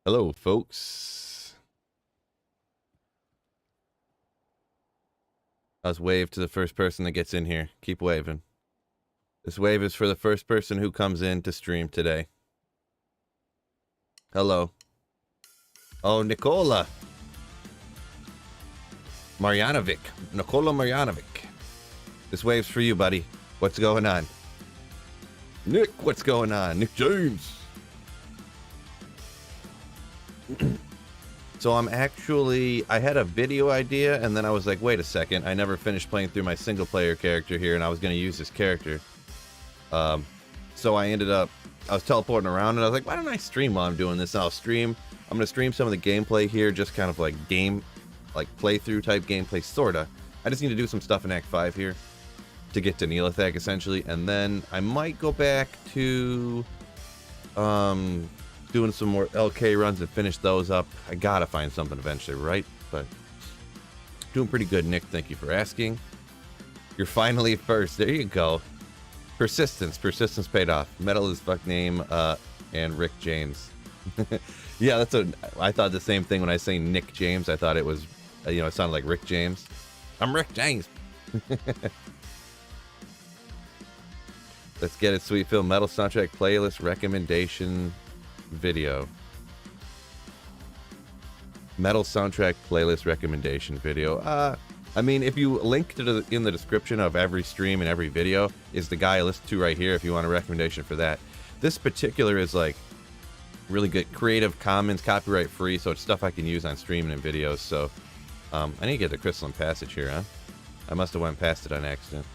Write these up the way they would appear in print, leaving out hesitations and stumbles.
Hello, folks. Let's wave to the first person that gets in here. Keep waving. This wave is for the first person who comes in to stream today. Hello. Oh, Nikola. Marjanovic. Nikola Marjanovic. This wave's for you, buddy. What's going on? Nick, what's going on? Nick James. So I had a video idea, and then I was like, wait a second, I never finished playing through my single player character here, and I was going to use this character. So I was teleporting around, and I was like, why don't I stream while I'm doing this? And I'm going to stream some of the gameplay here, just kind of like playthrough type gameplay, sorta. I just need to do some stuff in Act 5 here to get to Neelathak, essentially, and then I might go back to, doing some more LK runs and finish those up. I gotta find something eventually, right? But doing pretty good, Nick. Thank you for asking. You're finally first. There you go. Persistence paid off. Metal is fuck name, and Rick James. Yeah, I thought the same thing when I say Nick James. I thought it was, it sounded like Rick James. I'm Rick James. Let's get it, Sweet Phil. Metal soundtrack playlist recommendation video. Metal soundtrack playlist recommendation video. I mean, if you link to in the description of every stream and every video is the guy I listen to right here if you want a recommendation for that. This particular is like really good, Creative Commons, copyright free, so it's stuff I can use on streaming and videos. So I need to get the Crystalline Passage here, huh? I must have went past it on accident.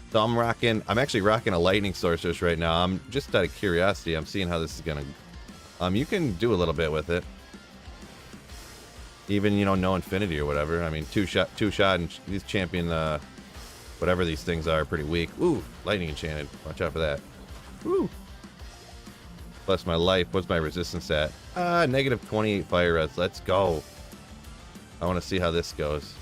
So I'm actually rocking a lightning sorceress right now. I'm just out of curiosity. I'm seeing how this is gonna. You can do a little bit with it. Even no infinity or whatever. I mean, two shot, and these champion, whatever these things are pretty weak. Ooh, lightning enchanted. Watch out for that. Woo. Plus my life. What's my resistance at? Negative 28 fire res. Let's go. I want to see how this goes.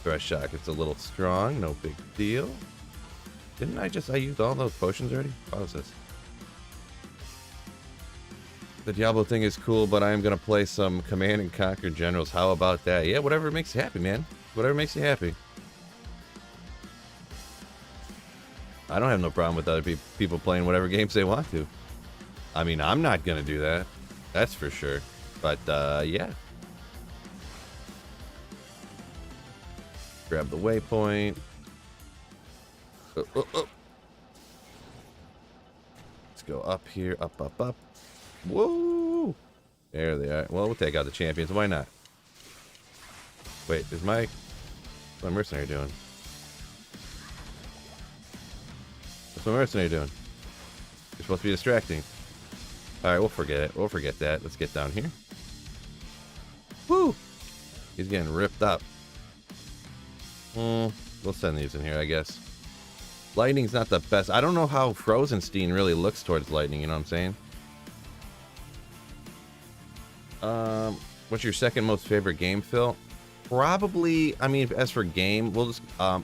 Thresh shock, it's a little strong, no big deal. Didn't I used all those potions already? What was this? The Diablo thing is cool, but I am going to play some Command and Conquer Generals. How about that? Yeah, whatever makes you happy, man. Whatever makes you happy. I don't have no problem with other people playing whatever games they want to. I mean, I'm not going to do that. That's for sure. But, yeah. Grab the waypoint. Let's go up here. Up. Whoa! There they are. Well, we'll take out the champions. Why not? Wait, what's my mercenary doing? What's my mercenary doing? You're supposed to be distracting. Alright, we'll forget it. We'll forget that. Let's get down here. Woo! He's getting ripped up. We'll send these in here, I guess. Lightning's not the best. I don't know how Frozenstein really looks towards lightning, you know what I'm saying? What's your second most favorite game, Phil? Probably, I mean, as for game, we'll just,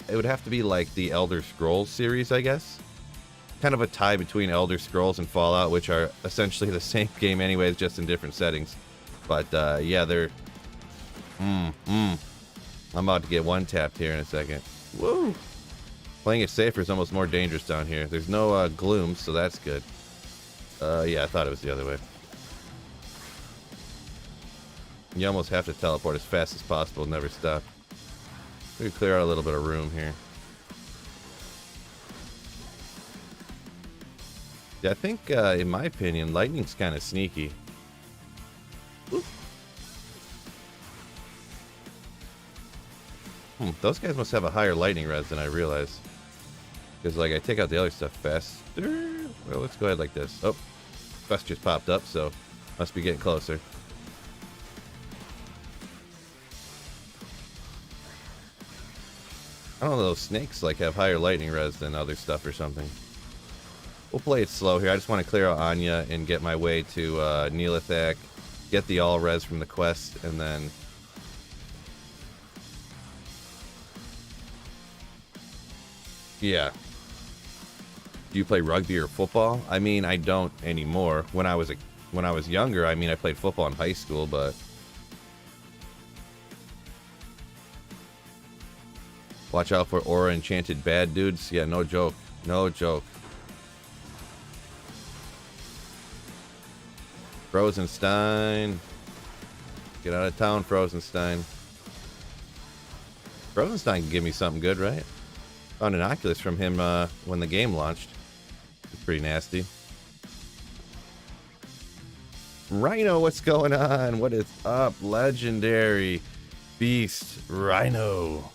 it would have to be like the Elder Scrolls series, I guess. Kind of a tie between Elder Scrolls and Fallout, which are essentially the same game anyways, just in different settings. But, yeah, they're... I'm about to get one-tapped here in a second. Woo! Playing it safer is almost more dangerous down here. There's no gloom, so that's good. Yeah, I thought it was the other way. You almost have to teleport as fast as possible, never stop. We can clear out a little bit of room here. Yeah, I think, in my opinion, lightning's kind of sneaky. Woo. Those guys must have a higher lightning res than I realized. Because, like, I take out the other stuff faster. Well, let's go ahead like this. Oh, quest just popped up, so must be getting closer. I don't know, those snakes, like, have higher lightning res than other stuff or something. We'll play it slow here. I just want to clear out Anya and get my way to Neelathak, get the all res from the quest, and then Yeah. Do you play rugby or football? I mean, I don't anymore. When I was younger, I mean, I played football in high school, but watch out for aura enchanted bad dudes. Yeah, no joke. No joke. Frozenstein. Get out of town, Frozenstein. Frozenstein can give me something good, right? Found an Oculus from him when the game launched. It's pretty nasty. Rhino, what's going on? What is up? Legendary Beast Rhino.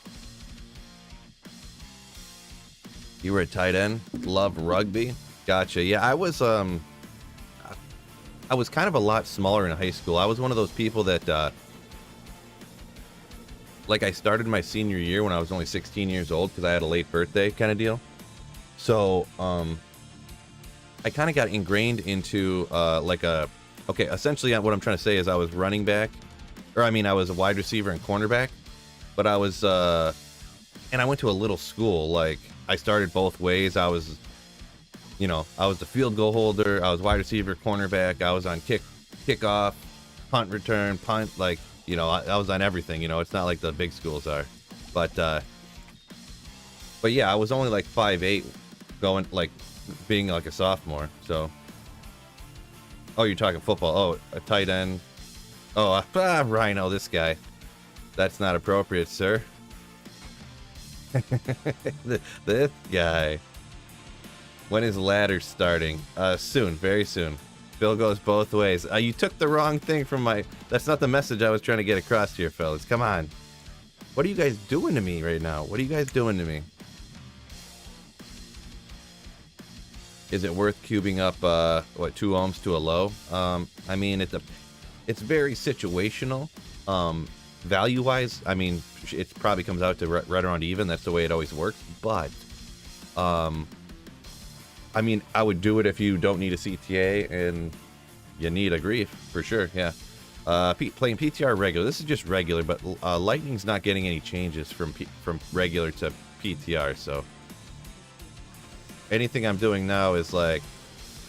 You were a tight end? Love rugby? Gotcha. Yeah, I was kind of a lot smaller in high school. I was one of those people that like I started my senior year when I was only 16 years old because I had a late birthday kind of deal. So I kind of got ingrained into okay, essentially what I'm trying to say is I was running back, or I mean I was a wide receiver and cornerback, but I was and I went to a little school. Like I started both ways. I was, you know, I was the field goal holder, I was wide receiver, cornerback, I was on kickoff, punt return, punt, like, you know, I was on everything, you know. It's not like the big schools are. But yeah, I was only like 5'8", going like being like a sophomore. So oh, you're talking football. Oh, a tight end. Oh, Rhino, this guy. That's not appropriate, sir. This guy. When is ladder starting? Soon, very soon. Bill goes both ways. You took the wrong thing from my... That's not the message I was trying to get across here, fellas. Come on. What are you guys doing to me right now? What are you guys doing to me? Is it worth cubing up, 2 ohms to a low? I mean, it's very situational. Value-wise, I mean, it probably comes out to right around even. That's the way it always works. But, I mean, I would do it if you don't need a CTA and you need a grief, for sure, yeah. Playing PTR regular. This is just regular, but Lightning's not getting any changes from regular to PTR, so... Anything I'm doing now is like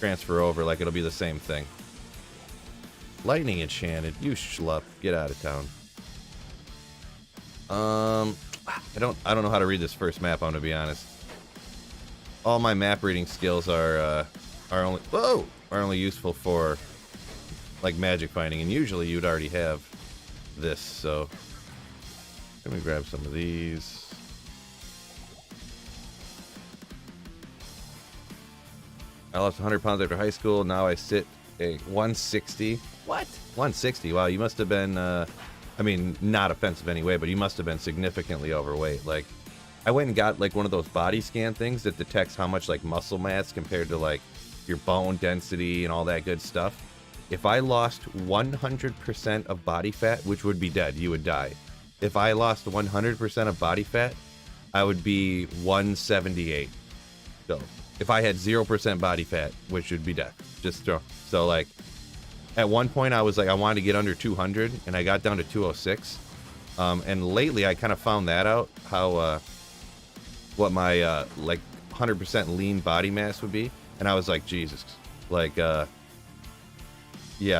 transfer over, like it'll be the same thing. Lightning enchanted, you schlup, get out of town. I don't know how to read this first map, I'm gonna be honest. All my map reading skills are only useful for like magic finding, and usually you'd already have this, so let me grab some of these. I lost 100 pounds after high school. Now I sit at 160. What? 160? Wow, you must have been, I mean, not offensive anyway, but you must have been significantly overweight. Like, I went and got, like, one of those body scan things that detects how much, like, muscle mass compared to, like, your bone density and all that good stuff. If I lost 100% of body fat, which would be dead, you would die. If I lost 100% of body fat, I would be 178. So... If I had 0% body fat, which would be death, just throw. So like, at one point I was like, I wanted to get under 200, and I got down to 206. And lately I kind of found that out, how, what my, like 100% lean body mass would be. And I was like, Jesus, like, yeah,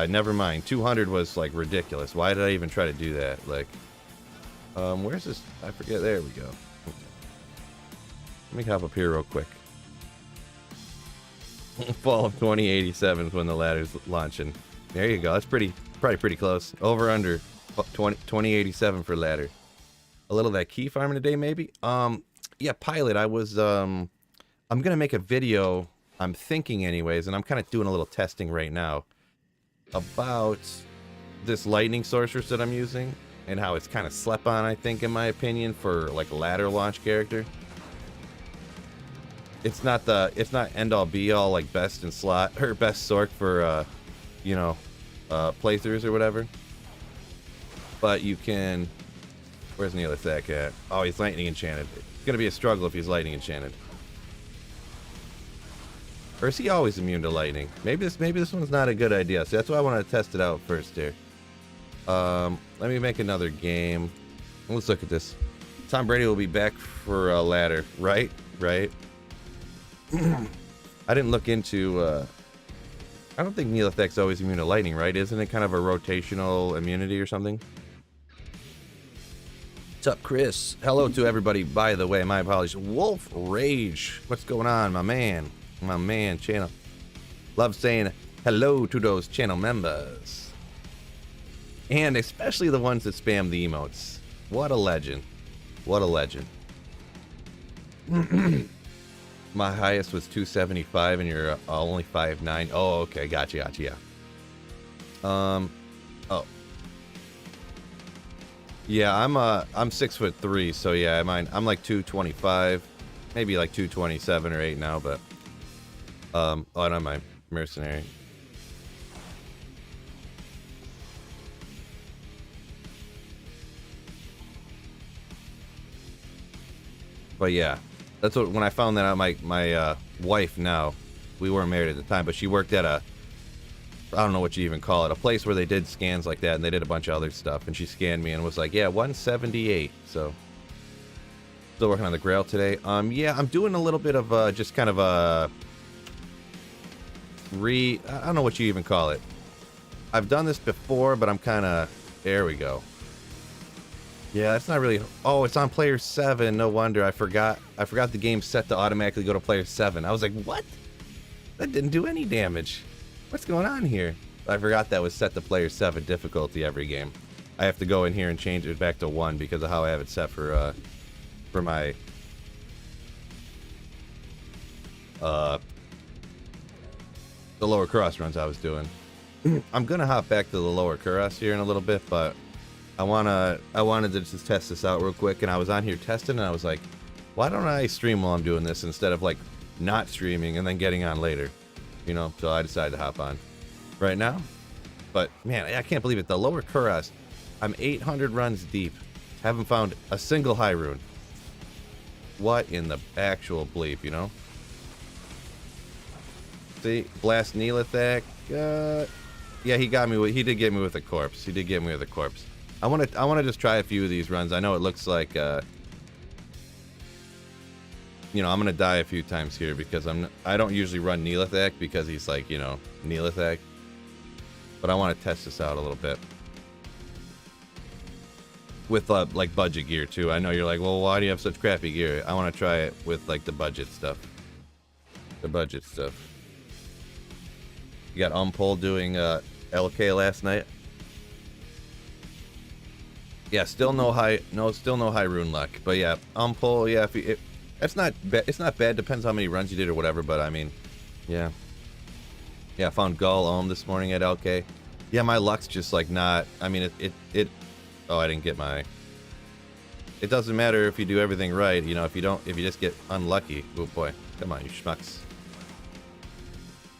never mind. 200 was like ridiculous. Why did I even try to do that? Like, where's this? I forget. There we go. Let me hop up here real quick. Fall of 2087 is when the ladder's launching. There you go. That's probably pretty close. Over under 2087 for ladder. A little of that key farming today, maybe. Yeah, pilot. I was I'm gonna make a video. I'm thinking, anyways, and I'm kind of doing a little testing right now about this lightning sorceress that I'm using and how it's kind of slept on. I think, in my opinion, for like a ladder launch character. It's not end all be all, like best in slot or best sort for you know, playthroughs or whatever. But you can. Where's the other Thack at? Oh, he's lightning enchanted. It's gonna be a struggle if he's lightning enchanted. Or is he always immune to lightning? Maybe this one's not a good idea. So that's why I want to test it out first here. Let me make another game. Let's look at this. Tom Brady will be back for a ladder, right? right? I didn't look into, I don't think Neolithec's always immune to lightning, right? Isn't it kind of a rotational immunity or something? What's up, Chris? Hello to everybody, by the way. My apologies. Wolf Rage. What's going on, my man? My man, channel. Love saying hello to those channel members. And especially the ones that spam the emotes. What a legend. What a legend. My highest was 275 and you're only 5'9". Oh, okay. Gotcha, yeah. Oh. Yeah, I'm 6'3", so yeah, I'm like 225, maybe like 227 or 8 now, but oh, not my mercenary. But yeah, that's what when I found that out. My wife now, we weren't married at the time, but she worked at a, I don't know what you even call it, a place where they did scans like that, and they did a bunch of other stuff, and she scanned me and was like, yeah, 178, so still working on the Grail today. Yeah, I'm doing a little bit of just kind of a I don't know what you even call it. I've done this before, but I'm kind of, there we go. Yeah, that's not really, oh, it's on player 7, no wonder, I forgot the game's set to automatically go to player 7. I was like, what? That didn't do any damage. What's going on here? I forgot that was set to player 7 difficulty every game. I have to go in here and change it back to 1 because of how I have it set for my the lower cross runs I was doing. I'm gonna hop back to the lower cross here in a little bit, but I wanted to just test this out real quick, and I was on here testing, and I was like, why don't I stream while I'm doing this instead of like not streaming and then getting on later? You know, so I decided to hop on right now. But man, I can't believe it. The lower Kuras, I'm 800 runs deep. Haven't found a single high rune. What in the actual bleep, you know? See, Blast Neolithec. Yeah, he got me. He did get me with a corpse. He did get me with a corpse. I want to just try a few of these runs. I know it looks like you know, I'm gonna die a few times here because I don't usually run Neolithec because he's like, you know, Neolithec. But I want to test this out a little bit with like budget gear too. I know you're like, well, why do you have such crappy gear? I want to try it with like the budget stuff. The budget stuff. You got Umpole doing LK last night. Yeah, still no high rune luck. But yeah, Umpole, yeah, it's not bad. Depends how many runs you did or whatever. But I mean, yeah. I found Gull Ohm this morning at LK. Yeah, my luck's just like not. I mean, it. Oh, I didn't get my. It doesn't matter if you do everything right. You know, if you just get unlucky. Oh boy, come on, you schmucks.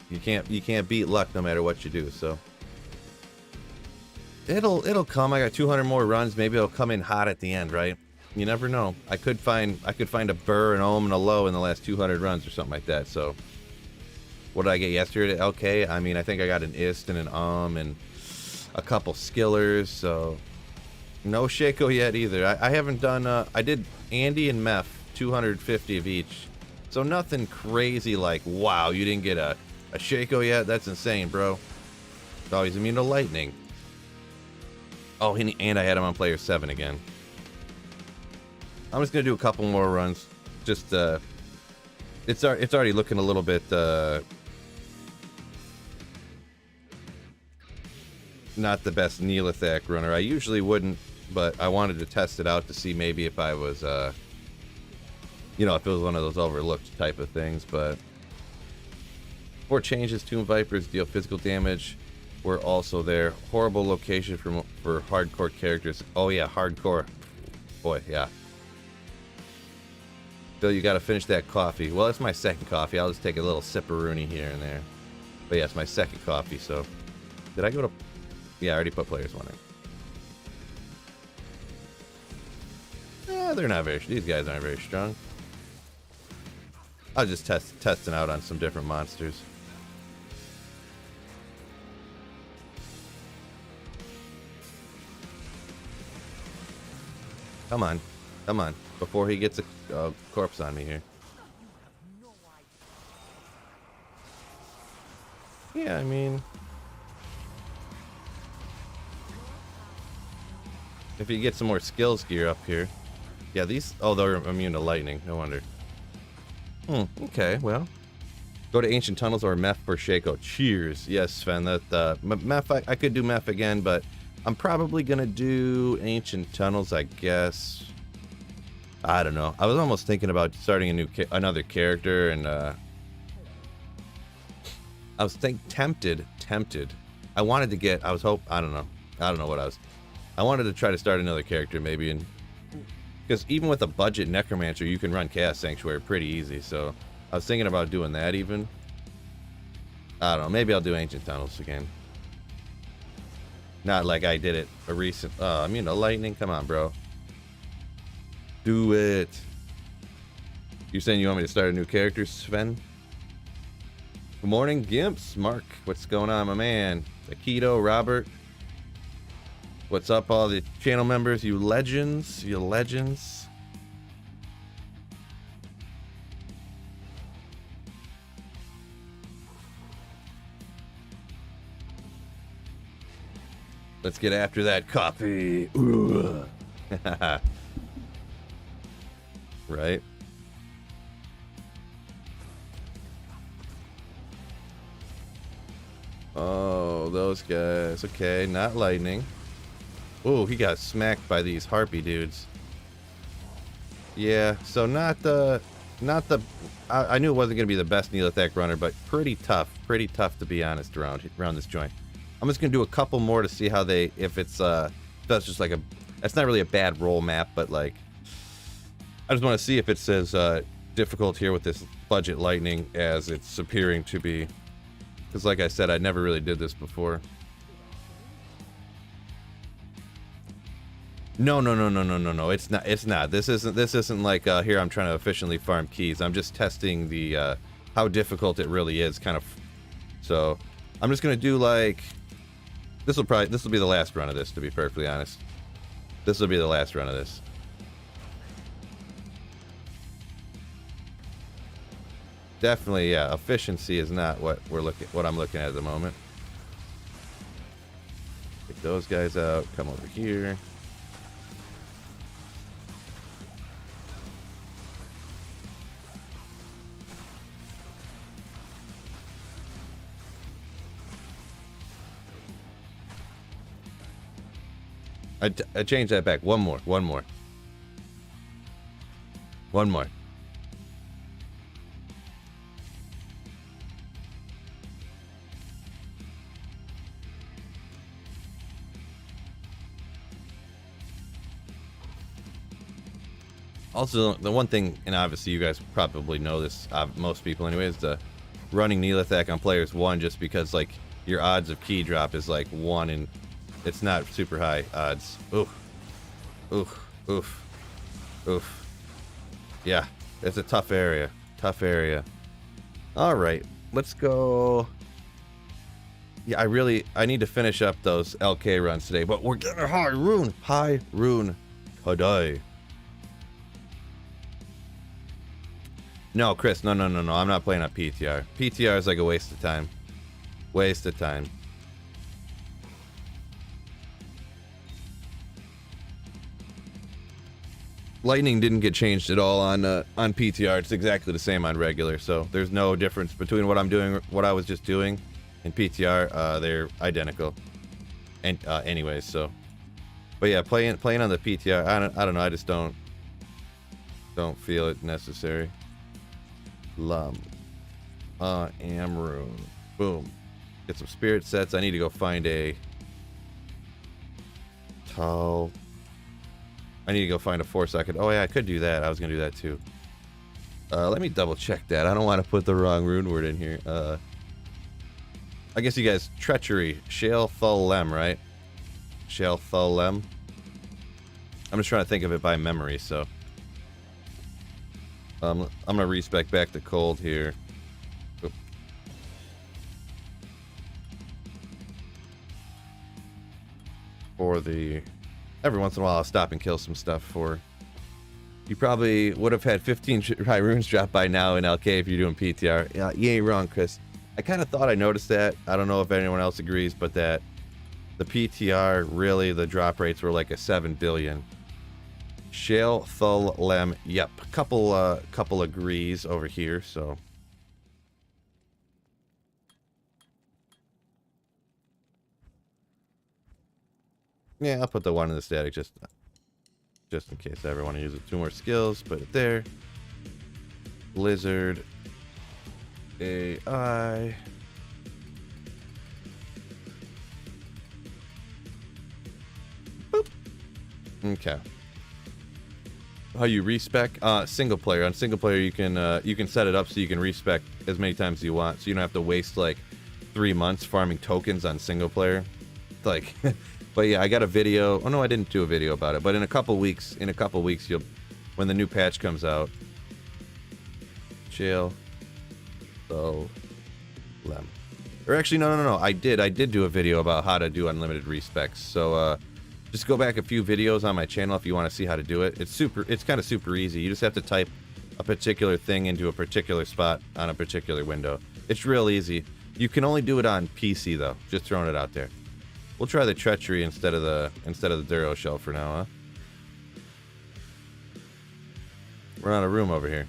You can't beat luck no matter what you do. So it'll come. I got 200 more runs. Maybe it'll come in hot at the end, right? You never know. I could find a burr, an ohm, and a low in the last 200 runs or something like that. So, what did I get yesterday at LK? I mean, I think I got an ist and an and a couple skillers. So, no Shaco yet either. I haven't done. I did Andy and Meph, 250 of each. So nothing crazy like, wow, you didn't get a Shaco yet? That's insane, bro. Oh, he's immune to lightning. Oh, and I had him on player 7 again. I'm just gonna do a couple more runs. Just it's already looking a little bit not the best Neolithec runner. I usually wouldn't, but I wanted to test it out to see maybe if I was you know, if it was one of those overlooked type of things. But 4 changes, Tomb Vipers deal physical damage. We're also there. Horrible location for hardcore characters. Oh yeah, hardcore. Boy, yeah. Bill, you gotta finish that coffee. Well, it's my second coffee. I'll just take a little sipperoonie here and there. But yeah, it's my second coffee, so. Did I go to... Yeah, I already put players 1 in. Yeah, they're not very... These guys aren't very strong. I was just testing out on some different monsters. Come on. Come on. Before he gets a corpse on me here. Yeah, I mean, if you get some more skills gear up here. Yeah, these, oh, they're immune to lightning. No wonder. Okay, well. Go to Ancient Tunnels or Meph for Shaco. Cheers. Yes, Sven. That Meph, I could do Meph again, but I'm probably going to do Ancient Tunnels, I guess. I don't know. I was almost thinking about starting another character, and I was tempted. I wanted to get, I don't know what I wanted to try to start another character maybe, and because even with a budget Necromancer, you can run Chaos Sanctuary pretty easy, so I was thinking about doing that even. I don't know, maybe I'll do Ancient Tunnels again. Not like I did it a recent, I mean, the lightning, come on, bro. Do it. You saying you want me to start a new character, Sven? Good morning, Gimps. Mark, what's going on, my man? Akito, Robert. What's up, all the channel members? You legends. You legends. Let's get after that coffee. Right? Oh, those guys. Okay, not lightning. Oh, he got smacked by these harpy dudes. Yeah, so not the I knew it wasn't gonna be the best Neolithic runner, but pretty tough to be honest around this joint. I'm just gonna do a couple more to see how they, if that's just like that's not really a bad roll map, but like I just want to see if it says difficult here with this budget lightning as it's appearing to be, because like I said, I never really did this before. No, it's not. This isn't like here I'm trying to efficiently farm keys. I'm just testing the how difficult it really is, kind of. So I'm just gonna do like this will be the last run of this, to be perfectly honest. This will be the last run of this. Definitely, yeah. Efficiency is not what I'm looking at the moment. Take those guys out. Come over here. I changed that back. One more. Also, the one thing, and obviously you guys probably know this, most people anyways, the running Neolithic on players 1, just because like your odds of key drop is like 1 and it's not super high odds. Oof. Yeah, it's a tough area. All right, let's go. Yeah, I need to finish up those LK runs today, but we're getting a high rune today. No, Chris, no. I'm not playing on PTR. PTR is like a waste of time. Lightning didn't get changed at all on PTR. It's exactly the same on regular, so there's no difference between what I'm doing, what I was just doing, and PTR. They're identical. And anyways, so, but yeah, playing on the PTR, I don't know. I just don't feel it necessary. Amrune. Boom. Get some spirit sets. I need to go find a tall. I need to go find a 4-second. Oh yeah, I could do that. I was gonna do that too. Let me double check that. I don't want to put the wrong rune word in here. I guess you guys, treachery, Shale Thulem, right? Shale Thulem. I'm just trying to think of it by memory, so I'm gonna respec back to cold here. Oop. For the every once in a while I'll stop and kill some stuff for. You probably would have had 15 high runes drop by now in LK if you're doing PTR. Yeah, you ain't wrong, Chris. I kind of thought I noticed that. I don't know if anyone else agrees, but that the PTR, really, the drop rates were like a 7 billion. Shale Thul Lem. Yep. Couple agrees over here, so. Yeah, I'll put the 1 in the static just in case I ever want to use it. 2 more skills, put it there. Blizzard. AI. Boop. Okay. How you respec? Single player. On single player, you can set it up so you can respec as many times as you want, so you don't have to waste like 3 months farming tokens on single player. Like, but yeah, I got a video. Oh no, I didn't do a video about it. But in a couple weeks, you'll, when the new patch comes out. Chill. So, Lem. Or actually, no. I did do a video about how to do unlimited respecs. So, just go back a few videos on my channel if you want to see how to do it. It's kind of super easy. You just have to type a particular thing into a particular spot on a particular window. It's real easy. You can only do it on PC though. Just throwing it out there. We'll try the treachery instead of the Duro shell for now, huh? We're out of room over here.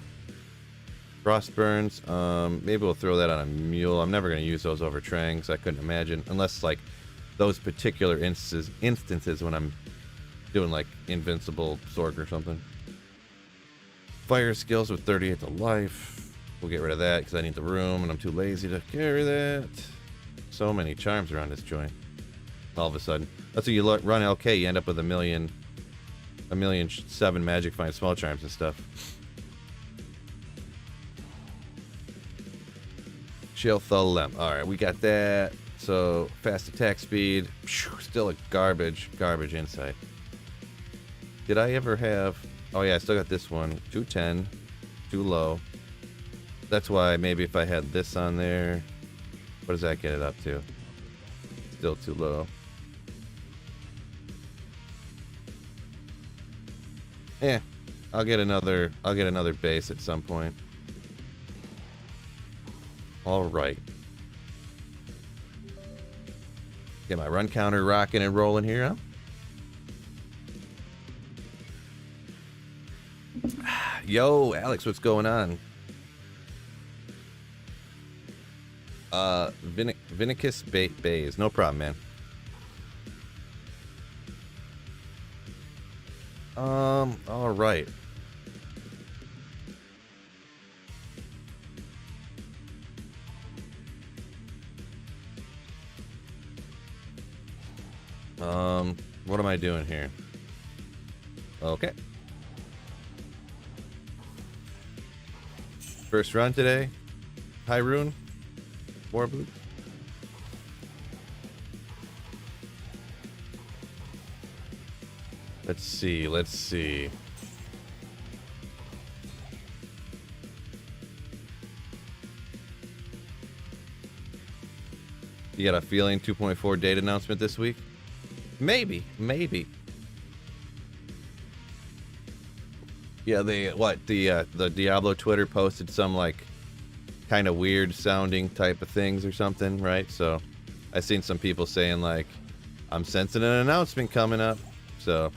Frost burns. Maybe we'll throw that on a mule. I'm never gonna use those over Trangs. I couldn't imagine, unless like those particular instances when I'm doing like invincible Sorg or something. Fire skills with 38 to life. We'll get rid of that because I need the room and I'm too lazy to carry that. So many charms around this joint. All of a sudden, that's when you run LK, you end up with a million 7 magic find small charms and stuff. Shale Thul Lem. All right, we got that. So fast attack speed. Still a garbage insight. Did I ever have? Oh yeah, I still got this one. 210, too low. That's why maybe if I had this on there, what does that get it up to? Still too low. Yeah, I'll get another base at some point. All right. Get my run counter rocking and rolling here, huh? Yo, Alex, what's going on? Vinicus Bays, no problem, man. All right. What am I doing here? Okay. First run today. Hyrule. War boots. Let's see. You got a feeling 2.4 date announcement this week? Maybe. Yeah, the Diablo Twitter posted some like kind of weird sounding type of things or something, right? So I seen some people saying like, I'm sensing an announcement coming up. So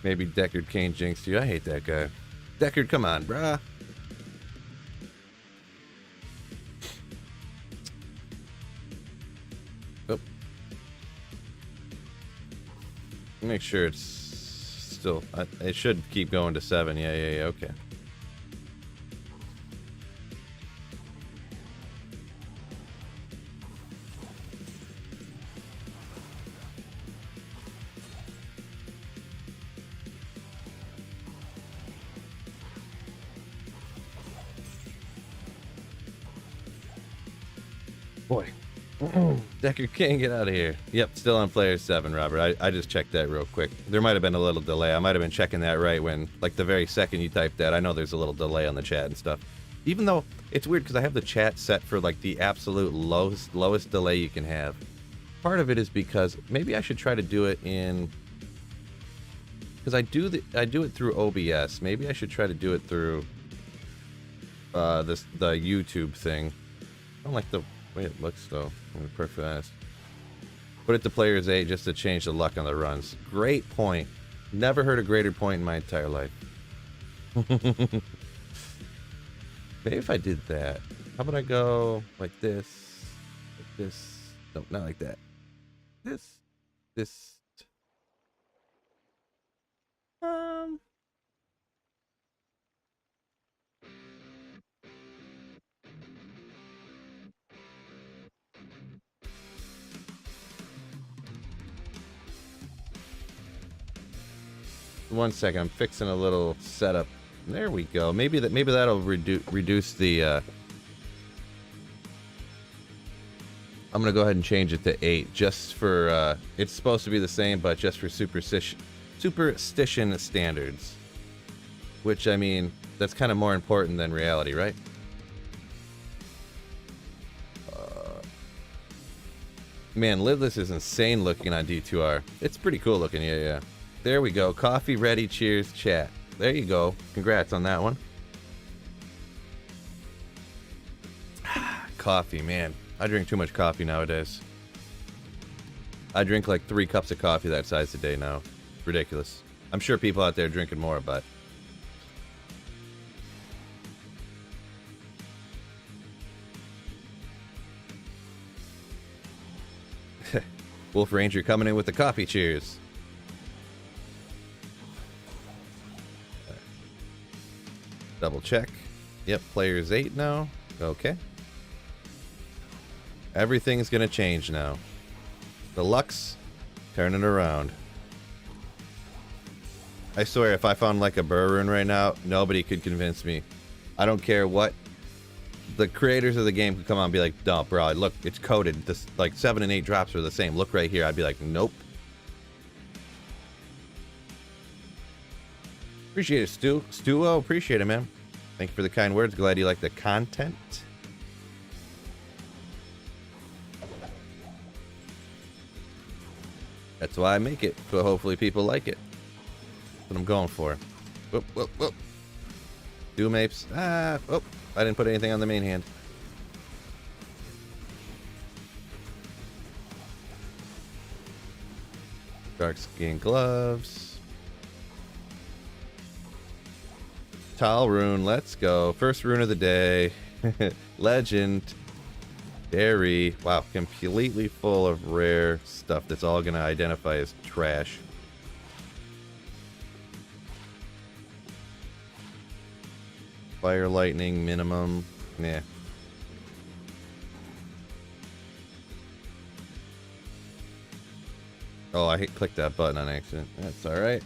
maybe Deckard Kane jinxed you. I hate that guy. Deckard, come on, bruh. Oh. Make sure it's still... it should keep going to 7. Yeah, okay. Boy. Deckard King, get out of here. Yep, still on player 7, Robert. I just checked that real quick. There might have been a little delay. I might have been checking that right when, like, the very second you typed that. I know there's a little delay on the chat and stuff. Even though it's weird because I have the chat set for like the absolute lowest delay you can have. Part of it is because maybe I should try to do it in, because I do it through OBS. Maybe I should try to do it through the YouTube thing. I don't like the way it looks though. I'm gonna be perfectly honest. Put it to players 8 just to change the luck on the runs. Great point. Never heard a greater point in my entire life. Maybe if I did that. How about I go like this? Like this. No, not like that. This. One second, I'm fixing a little setup. There we go. Maybe that'll reduce the. I'm gonna go ahead and change it to 8, just for. It's supposed to be the same, but just for superstition standards. Which, I mean, that's kind of more important than reality, right? Man, Lidless is insane looking on D2R. It's pretty cool looking, yeah. There we go. Coffee ready. Cheers, chat. There you go. Congrats on that one. Coffee, man. I drink too much coffee nowadays. I drink like 3 cups of coffee that size a day now. Ridiculous. I'm sure people out there are drinking more, but... Wolf Ranger coming in with the coffee cheers. Double check. Yep, players 8 now. Okay. Everything's gonna change now. The luck's turning around. I swear, if I found like a burr rune right now, nobody could convince me. I don't care what. The creators of the game could come on and be like, "No, bro, look, it's coded. This like 7 and 8 drops are the same. Look right here." I'd be like, "Nope." Appreciate it, Stu. Stu-O, appreciate it, man. Thank you for the kind words. Glad you like the content. That's why I make it. So hopefully people like it. That's what I'm going for. Whoop, whoop, whoop. Doom apes. Ah, oh, I didn't put anything on the main hand. Dark skin gloves. Tall rune, let's go. First rune of the day. Legend. Dairy. Wow, completely full of rare stuff that's all going to identify as trash. Fire, lightning, minimum. Yeah. Oh, I clicked that button on accident. That's alright.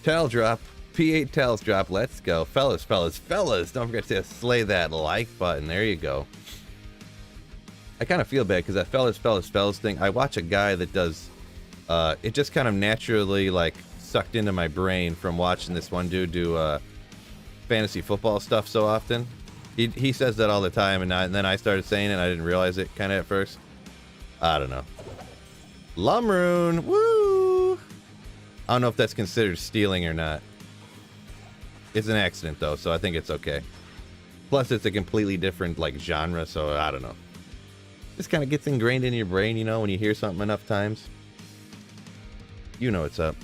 Towel drop. P8 towels drop. Let's go. Fellas. Don't forget to slay that like button. There you go. I kind of feel bad because that fellas thing, I watch a guy that does, it just kind of naturally like sucked into my brain from watching this one dude do fantasy football stuff so often. He says that all the time, and then I started saying it and I didn't realize it kind of at first. I don't know. Lumrune, woo! I don't know if that's considered stealing or not. It's an accident though, so I think it's okay. Plus it's a completely different like genre, so I don't know. This kind of gets ingrained in your brain, you know, when you hear something enough times. You know what's up.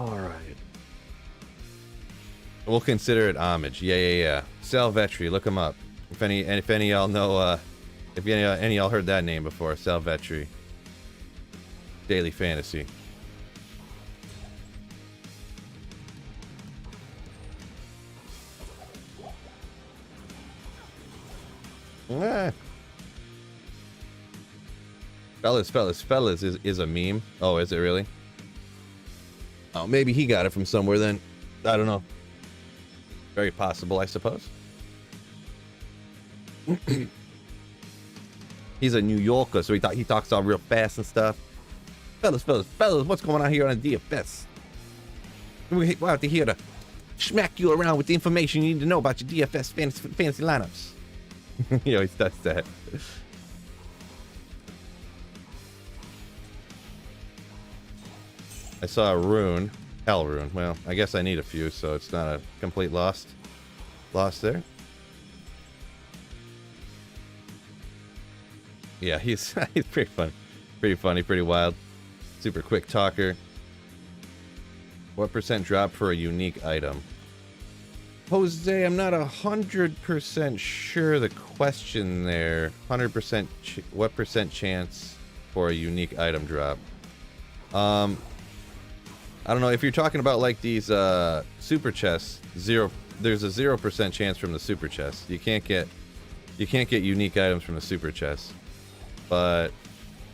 Alright. We'll consider it homage. Yeah. Salvetri, look him up. If any of y'all know, if any of y'all heard that name before, Salvetri. Daily Fantasy. Ah. Fellas is a meme. Oh, is it really? Oh, maybe he got it from somewhere then. I don't know. Very possible, I suppose. He's a New Yorker, so he talks all real fast and stuff. Fellas, what's going on here on the DFS? We'll have to hear smack you around with the information you need to know about your DFS fantasy lineups. He always does that. I saw a rune. Hell rune. Well, I guess I need a few, so it's not a complete loss there. Yeah, he's pretty fun. Pretty funny, pretty wild. Super quick talker. What percent drop for a unique item? Jose, I'm not 100% sure the question there. 100% what percent chance for a unique item drop? I don't know if you're talking about like these super chests. There's a 0% chance from the super chest. You can't get unique items from the super chest. But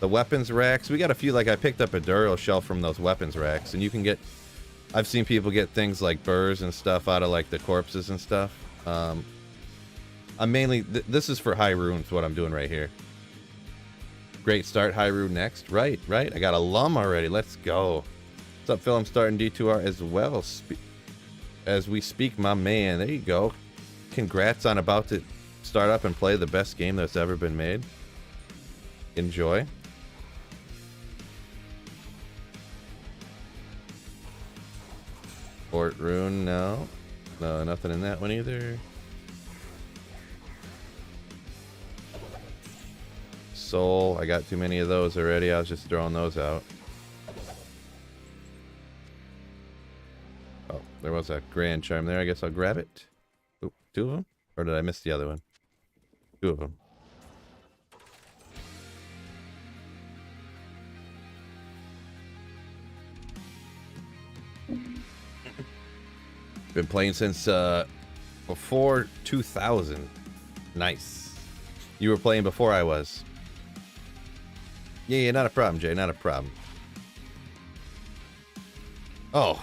the weapons racks, we got a few. Like I picked up a Duriel shelf from those weapons racks, and you can get. I've seen people get things like burrs and stuff out of like the corpses and stuff. I'm mainly this is for high runes. What I'm doing right here. Great start, high rune next. Right. I got a lum already. Let's go. What's up, Phil? I'm starting D2R as well. As we speak, my man. There you go. Congrats on about to start up and play the best game that's ever been made. Enjoy. Fort rune, no, nothing in that one either. Soul, I got too many of those already. I was just throwing those out. Oh, there was a grand charm there. I guess I'll grab it. Oop, two of them, or did I miss the other one? Two of them. Been playing since before 2000. Nice. You were playing before I was. Yeah, not a problem, Jay. Not a problem. Oh,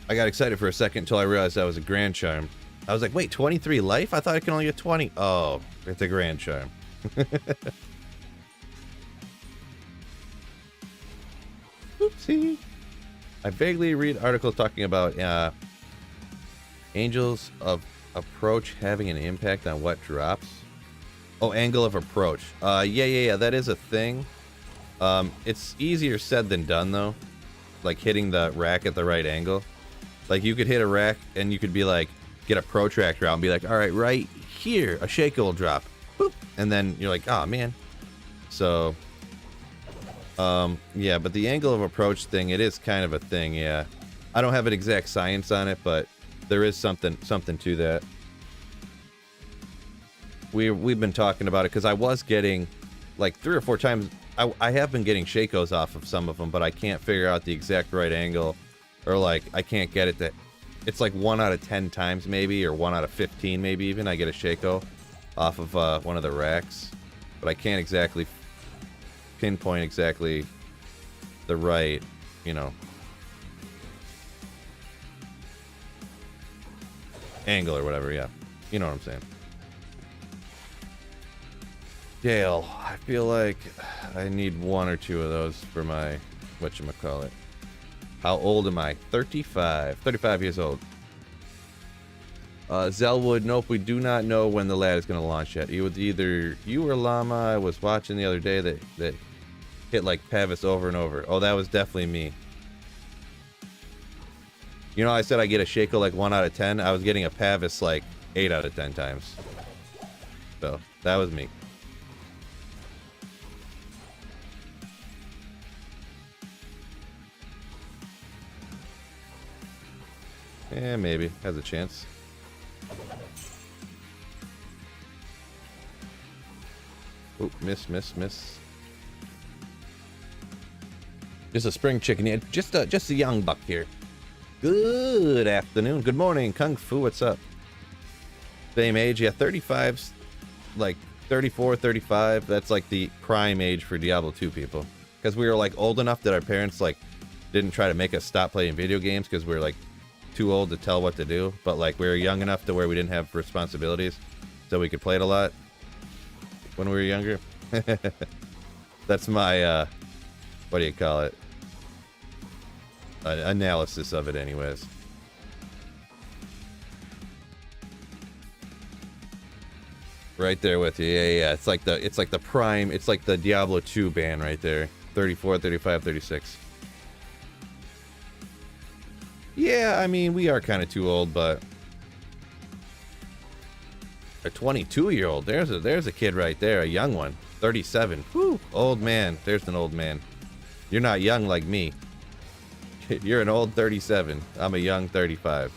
I got excited for a second until I realized that was a grand charm. I was like, wait, 23 life? I thought I could only get 20. Oh, it's a grand charm. Oopsie. I vaguely read articles talking about angels of approach having an impact on what drops. Oh, angle of approach. Yeah. That is a thing. It's easier said than done, though. Like hitting the rack at the right angle. Like you could hit a rack and you could be like, get a protractor out and be like, all right, right here, a shaker will drop. Boop. And then you're like, oh, man. So, yeah, but the angle of approach thing, it is kind of a thing, yeah. I don't have an exact science on it, but there is something to that. We've been talking about it because I was getting like 3 or 4 times. I have been getting Shakos off of some of them, but I can't figure out the exact right angle, or like I can't get it. That it's like 1 out of 10 times maybe, or 1 out of 15 maybe even. I get a Shako off of one of the racks, but I can't exactly pinpoint exactly the right, you know, angle or whatever. Yeah, you know what I'm saying. Dale, I feel like I need 1 or 2 of those for my whatchamacallit. How old am I? 35 years old. Zelwood, nope, we do not know when the lad is going to launch yet. It was either you or Llama. I was watching the other day that hit like Pavis over and over. Oh, that was definitely me. You know, I said I get a Shako like 1 out of 10. I was getting a Pavis like 8 out of 10 times. So, that was me. Yeah, maybe. Has a chance. Oop, miss. Just a spring chicken. Yeah, just a young buck here. Good afternoon. Good morning, Kung Fu. What's up? Same age. Yeah, 35's like 34, 35. That's like the prime age for Diablo 2 people. Because we were like old enough that our parents like didn't try to make us stop playing video games because we were like too old to tell what to do. But like we were young enough to where we didn't have responsibilities, so we could play it a lot when we were younger. That's my what do you call it? Analysis of it anyways. Right there with you. Yeah. It's like the prime. It's like the Diablo 2 ban right there. 34, 35, 36. Yeah, I mean, we are kind of too old, but a 22-year-old. There's a kid right there, a young one. 37. Whew, old man. There's an old man. You're not young like me. You're an old 37. I'm a young 35.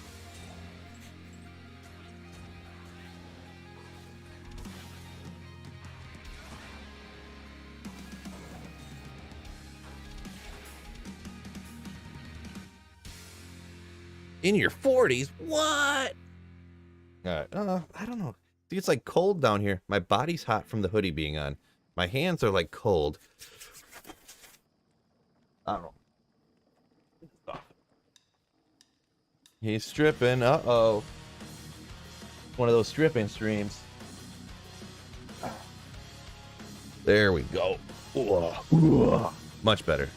In your 40s? What? All right. I don't know. See, it's like cold down here. My body's hot from the hoodie being on. My hands are like cold. I don't know. He's stripping. Uh-oh. One of those stripping streams. There we go. Much better.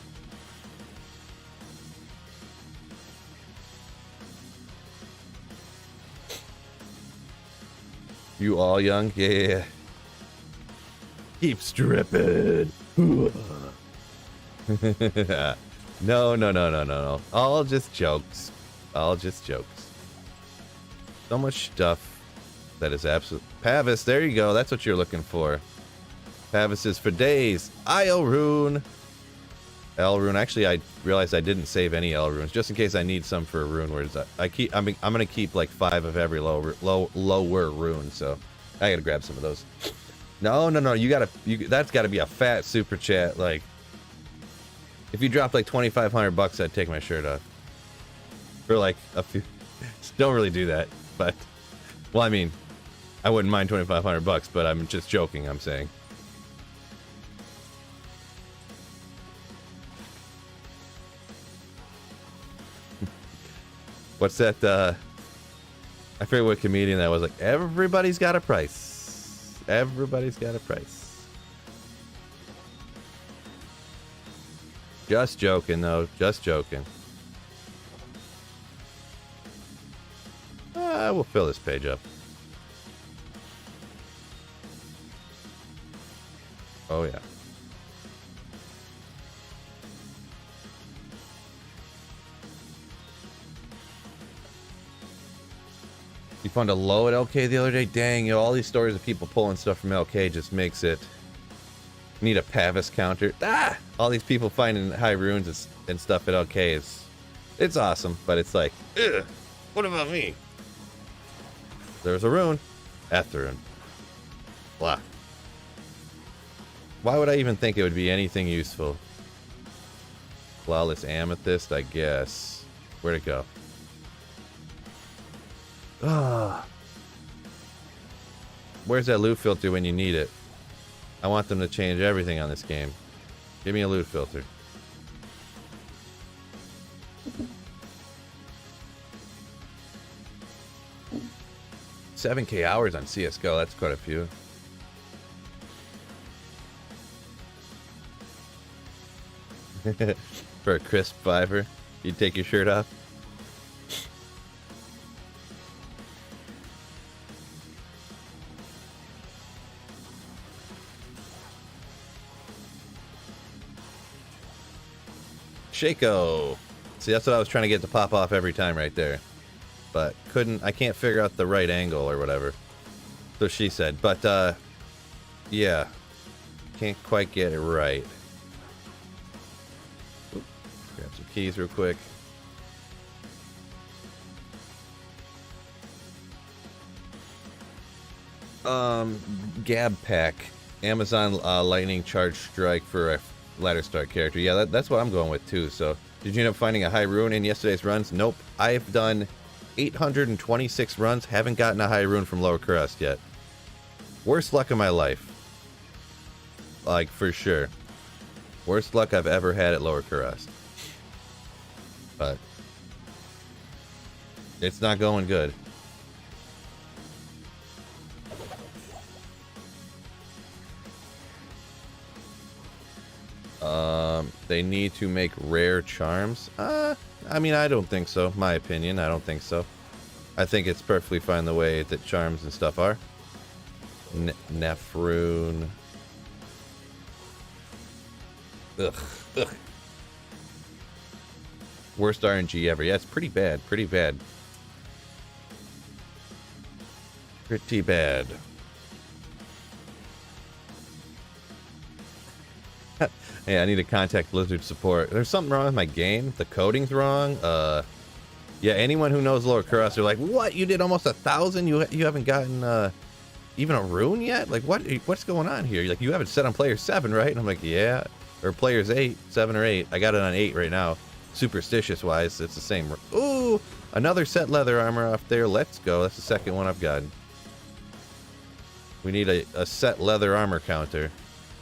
You all young? Yeah. Keep stripping. No. All just jokes. All just jokes. So much stuff that is absolute. Pavis, there you go. That's what you're looking for. Pavis is for days. IO rune. L rune. Actually, I realized I didn't save any L runes just in case I need some for a rune words. I'm gonna keep like 5 of every lower rune. So I gotta grab some of those. No. That's gotta be a fat super chat. Like, if you dropped like 2,500 bucks, I'd take my shirt off. For like a few. Don't really do that, but well, I mean, I wouldn't mind 2,500 bucks, but I'm just joking. I'm saying. What's that? I forget what comedian that was. Like, everybody's got a price. Everybody's got a price. Just joking, though. Just joking. We'll fill this page up. Oh, yeah. You found a low at LK the other day? Dang, you know, all these stories of people pulling stuff from LK just makes it... Need a Pavis counter. Ah! All these people finding high runes and stuff at LK is... It's awesome, but it's like... Ugh, what about me? There's a rune. Etherine. Blah. Why would I even think it would be anything useful? Flawless amethyst, I guess. Where'd it go? Ah. Where's that loot filter when you need it? I want them to change everything on this game. Give me a loot filter. $7K hours on CSGO, that's quite a few. For a crisp fiver, you'd take your shirt off. Shaco. See, that's what I was trying to get to pop off every time right there. But I can't figure out the right angle or whatever. So she said. But, yeah. Can't quite get it right. Oop, grab some keys real quick. Gab Pack. Amazon Lightning Charge Strike for a ladder start character. Yeah, that's what I'm going with too. So, did you end up finding a high rune in yesterday's runs? Nope. I've done 826 runs, haven't gotten a high rune from Lower Crest yet. Worst luck of my life. Like, for sure. Worst luck I've ever had at Lower Crest. But it's not going good. They need to make rare charms. I mean, I don't think so. My opinion, I don't think so. I think it's perfectly fine the way that charms and stuff are. Nefrune. Ugh. Ugh. Worst RNG ever. Yeah, it's pretty bad. Pretty bad. Pretty bad. Hey, I need to contact Blizzard support. There's something wrong with my game. The coding's wrong. Yeah, anyone who knows Lord Kuros, they're like, what? You did almost 1,000? You haven't gotten even a rune yet? Like, what's going on here? Like, you have it set on player 7, right? And I'm like, yeah. Or players 8, 7 or 8. I got it on 8 right now. Superstitious-wise, it's the same. Ooh, another set leather armor off there. Let's go. That's the second one I've gotten. We need a set leather armor counter.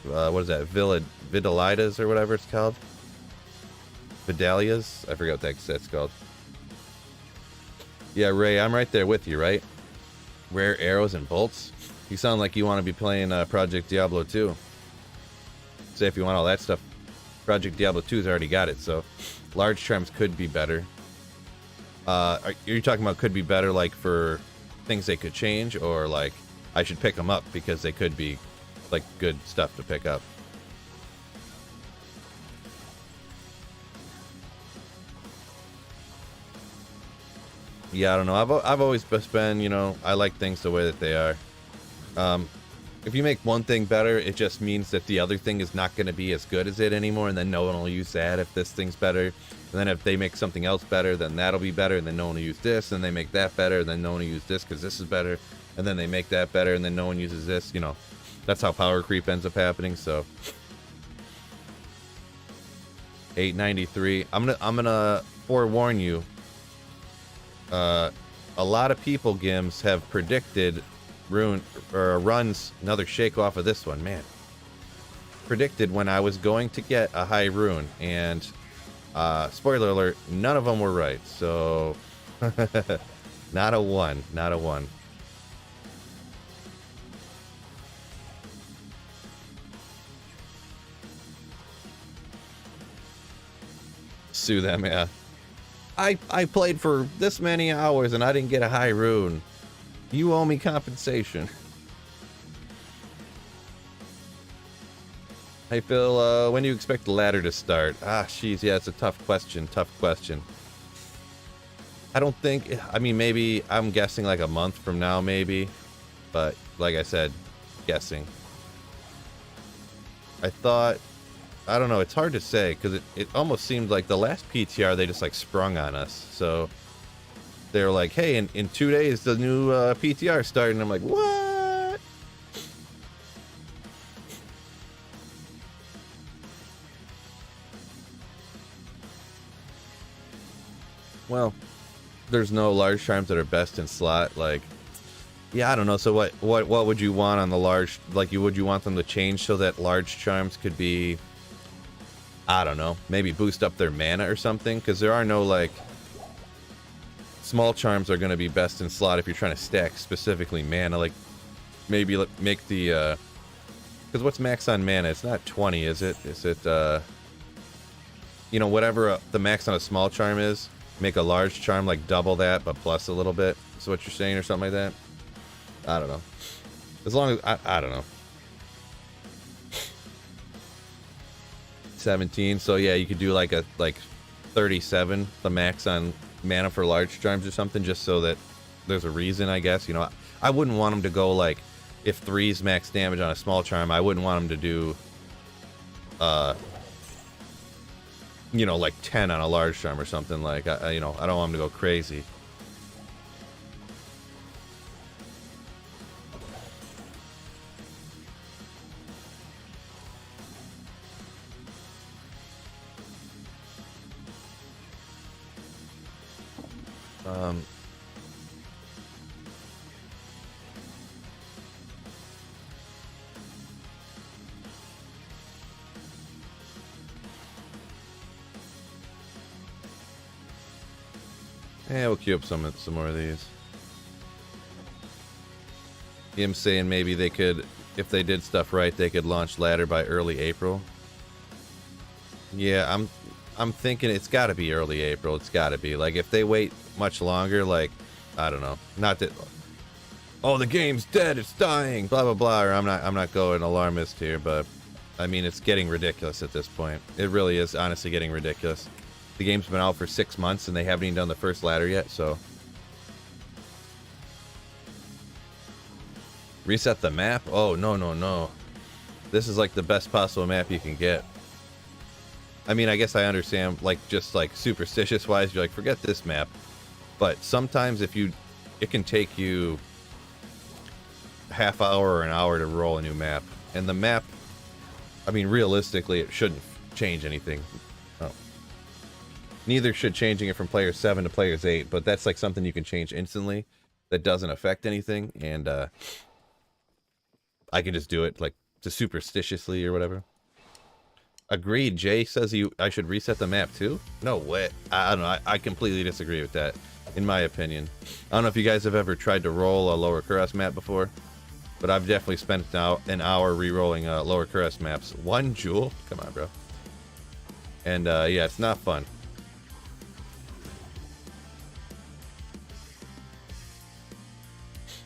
What is that? Vidalitas or whatever it's called. Vidalias? I forgot what that set's called. Yeah, Ray, I'm right there with you, right? Rare arrows and bolts? You sound like you want to be playing Project Diablo 2. Say if you want all that stuff. Project Diablo 2's already got it, so large charms could be better. Are you talking about could be better like for things they could change, or like I should pick them up because they could be like good stuff to pick up? Yeah, I don't know. I've always been, you know, I like things the way that they are. If you make one thing better, it just means that the other thing is not going to be as good as it anymore, and then no one will use that if this thing's better. And then if they make something else better, then that'll be better, and then no one will use this, and they make that better, and then no one will use this because this is better, and then they make that better, and then no one uses this. You know, that's how power creep ends up happening. So 893. I'm gonna forewarn you. A lot of people, Gims, have predicted runs. Another shake off of this one, man. Predicted when I was going to get a high rune, and spoiler alert, none of them were right. So not a one, not a one. Sue them, yeah. I played for this many hours and I didn't get a high rune. You owe me compensation. Hey Phil, when do you expect the ladder to start? Ah, jeez, yeah, it's a tough question. Tough question. I don't think. I mean, maybe I'm guessing like a month from now, maybe. But like I said, guessing. I thought. I don't know, it's hard to say, because it almost seemed like the last PTR, they just, like, sprung on us. So, they were like, hey, in 2 days, the new PTR started, and I'm like, what? Well, there's no large charms that are best in slot, like, yeah, I don't know, so what would you want on the large, like, would you want them to change so that large charms could be... I don't know, maybe boost up their mana or something, because there are no, like, small charms are going to be best in slot if you're trying to stack specifically mana, like, maybe make the, because what's max on mana? It's not 20, is it? Is it, you know, whatever the max on a small charm is, make a large charm, like, double that, but plus a little bit, is what you're saying, or something like that? I don't know. As long as, I don't know. 17, so yeah, you could do like 37, the max on mana for large charms or something, just so that there's a reason, I guess. You know, I wouldn't want them to go like, if 3's max damage on a small charm, I wouldn't want them to do you know, like 10 on a large charm or something. Like, you know, I don't want them to go crazy. Yeah, we'll queue up some more of these. Him saying maybe they could, if they did stuff right, they could launch ladder by early April. Yeah, I'm thinking it's got to be early April. It's got to be. Like, if they wait much longer, like, I don't know. Not that... oh, the game's dead, it's dying, blah blah blah. Or I'm not going alarmist here, but I mean it's getting ridiculous at this point. It really is honestly getting ridiculous. The game's been out for 6 months and they haven't even done the first ladder yet, so. Reset the map? Oh, no, no, no. This is like the best possible map you can get. I mean, I guess I understand, like, just like superstitious wise, you're like, forget this map. But sometimes if you, it can take you a half hour or an hour to roll a new map. And the map, I mean, realistically, it shouldn't change anything. Oh. Neither should changing it from player 7 to players 8, but that's like something you can change instantly that doesn't affect anything, and I can just do it like just superstitiously or whatever. Agreed. Jay says I should reset the map too? No way. I don't know. I completely disagree with that, in my opinion. I don't know if you guys have ever tried to roll a Lower Kuras map before, but I've definitely spent now an hour re-rolling Lower Kuras maps. 1 jewel? Come on, bro. And yeah, it's not fun.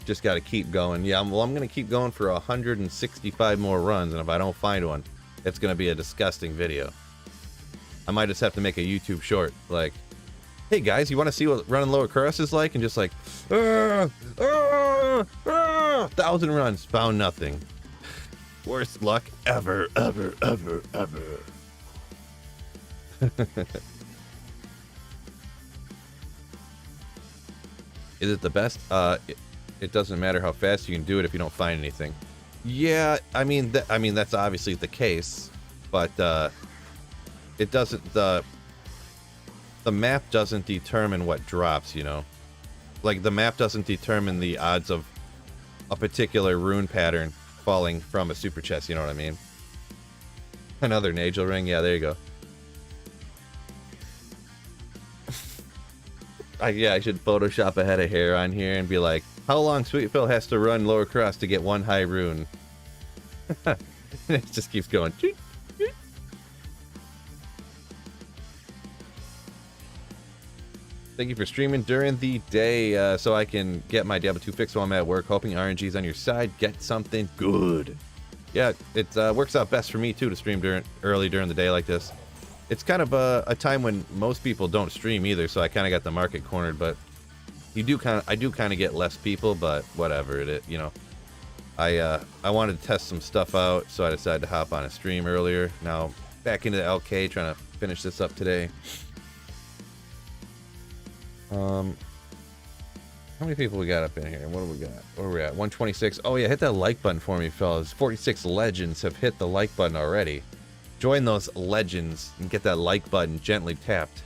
Just got to keep going. Yeah, well, I'm going to keep going for 165 more runs, and if I don't find one, it's going to be a disgusting video. I might just have to make a YouTube short, like, hey guys, you want to see what running Lower Kuras is like? And just like, 1,000 runs, found nothing. Worst luck ever, ever, ever, ever. Is it the best? It doesn't matter how fast you can do it if you don't find anything. Yeah, I mean that's obviously the case, but it doesn't. The map doesn't determine what drops. You know, like the map doesn't determine the odds of a particular rune pattern falling from a super chest. You know what I mean? Another Nagel ring. Yeah, there you go. Yeah, I should Photoshop a head of hair on here and be like, how long Sweet Phil has to run Lower Kuras to get 1 high rune? It just keeps going. Thank you for streaming during the day so I can get my Diablo 2 fix while I'm at work. Hoping RNG's on your side. Get something good. Yeah, it works out best for me too to stream early during the day like this. It's kind of a time when most people don't stream either, so I kind of got the market cornered. But I do kind of get less people, but whatever you know. I wanted to test some stuff out, so I decided to hop on a stream earlier. Now back into LK, trying to finish this up today. How many people we got up in here? What do we got? Where are we at? 126. Oh yeah, hit that like button for me, fellas. 46 legends have hit the like button already. Join those legends and get that like button gently tapped.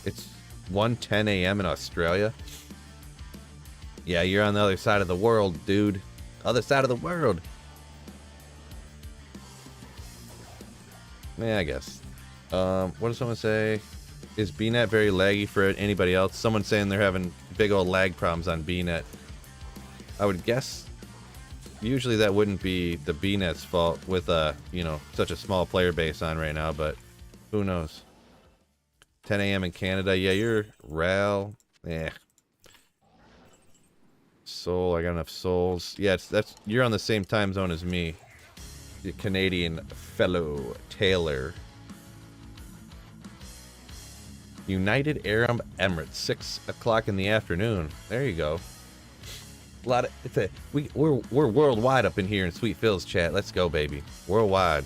It's 1:10 a.m. in Australia. Yeah, you're on the other side of the world, dude. Other side of the world. Yeah, I guess. What does someone say? Is BNet very laggy for anybody else? Someone's saying they're having big old lag problems on BNet. I would guess usually that wouldn't be the BNet's fault with you know, such a small player base on right now, but who knows? 10 a.m. in Canada. Yeah, you're Ral. Yeah. Soul, I got enough souls. Yeah, you're on the same time zone as me. The Canadian fellow Taylor. United Arab Emirates, 6 o'clock in the afternoon. There you go. A lot of we're worldwide up in here in Sweet Phil's chat. Let's go, baby. Worldwide.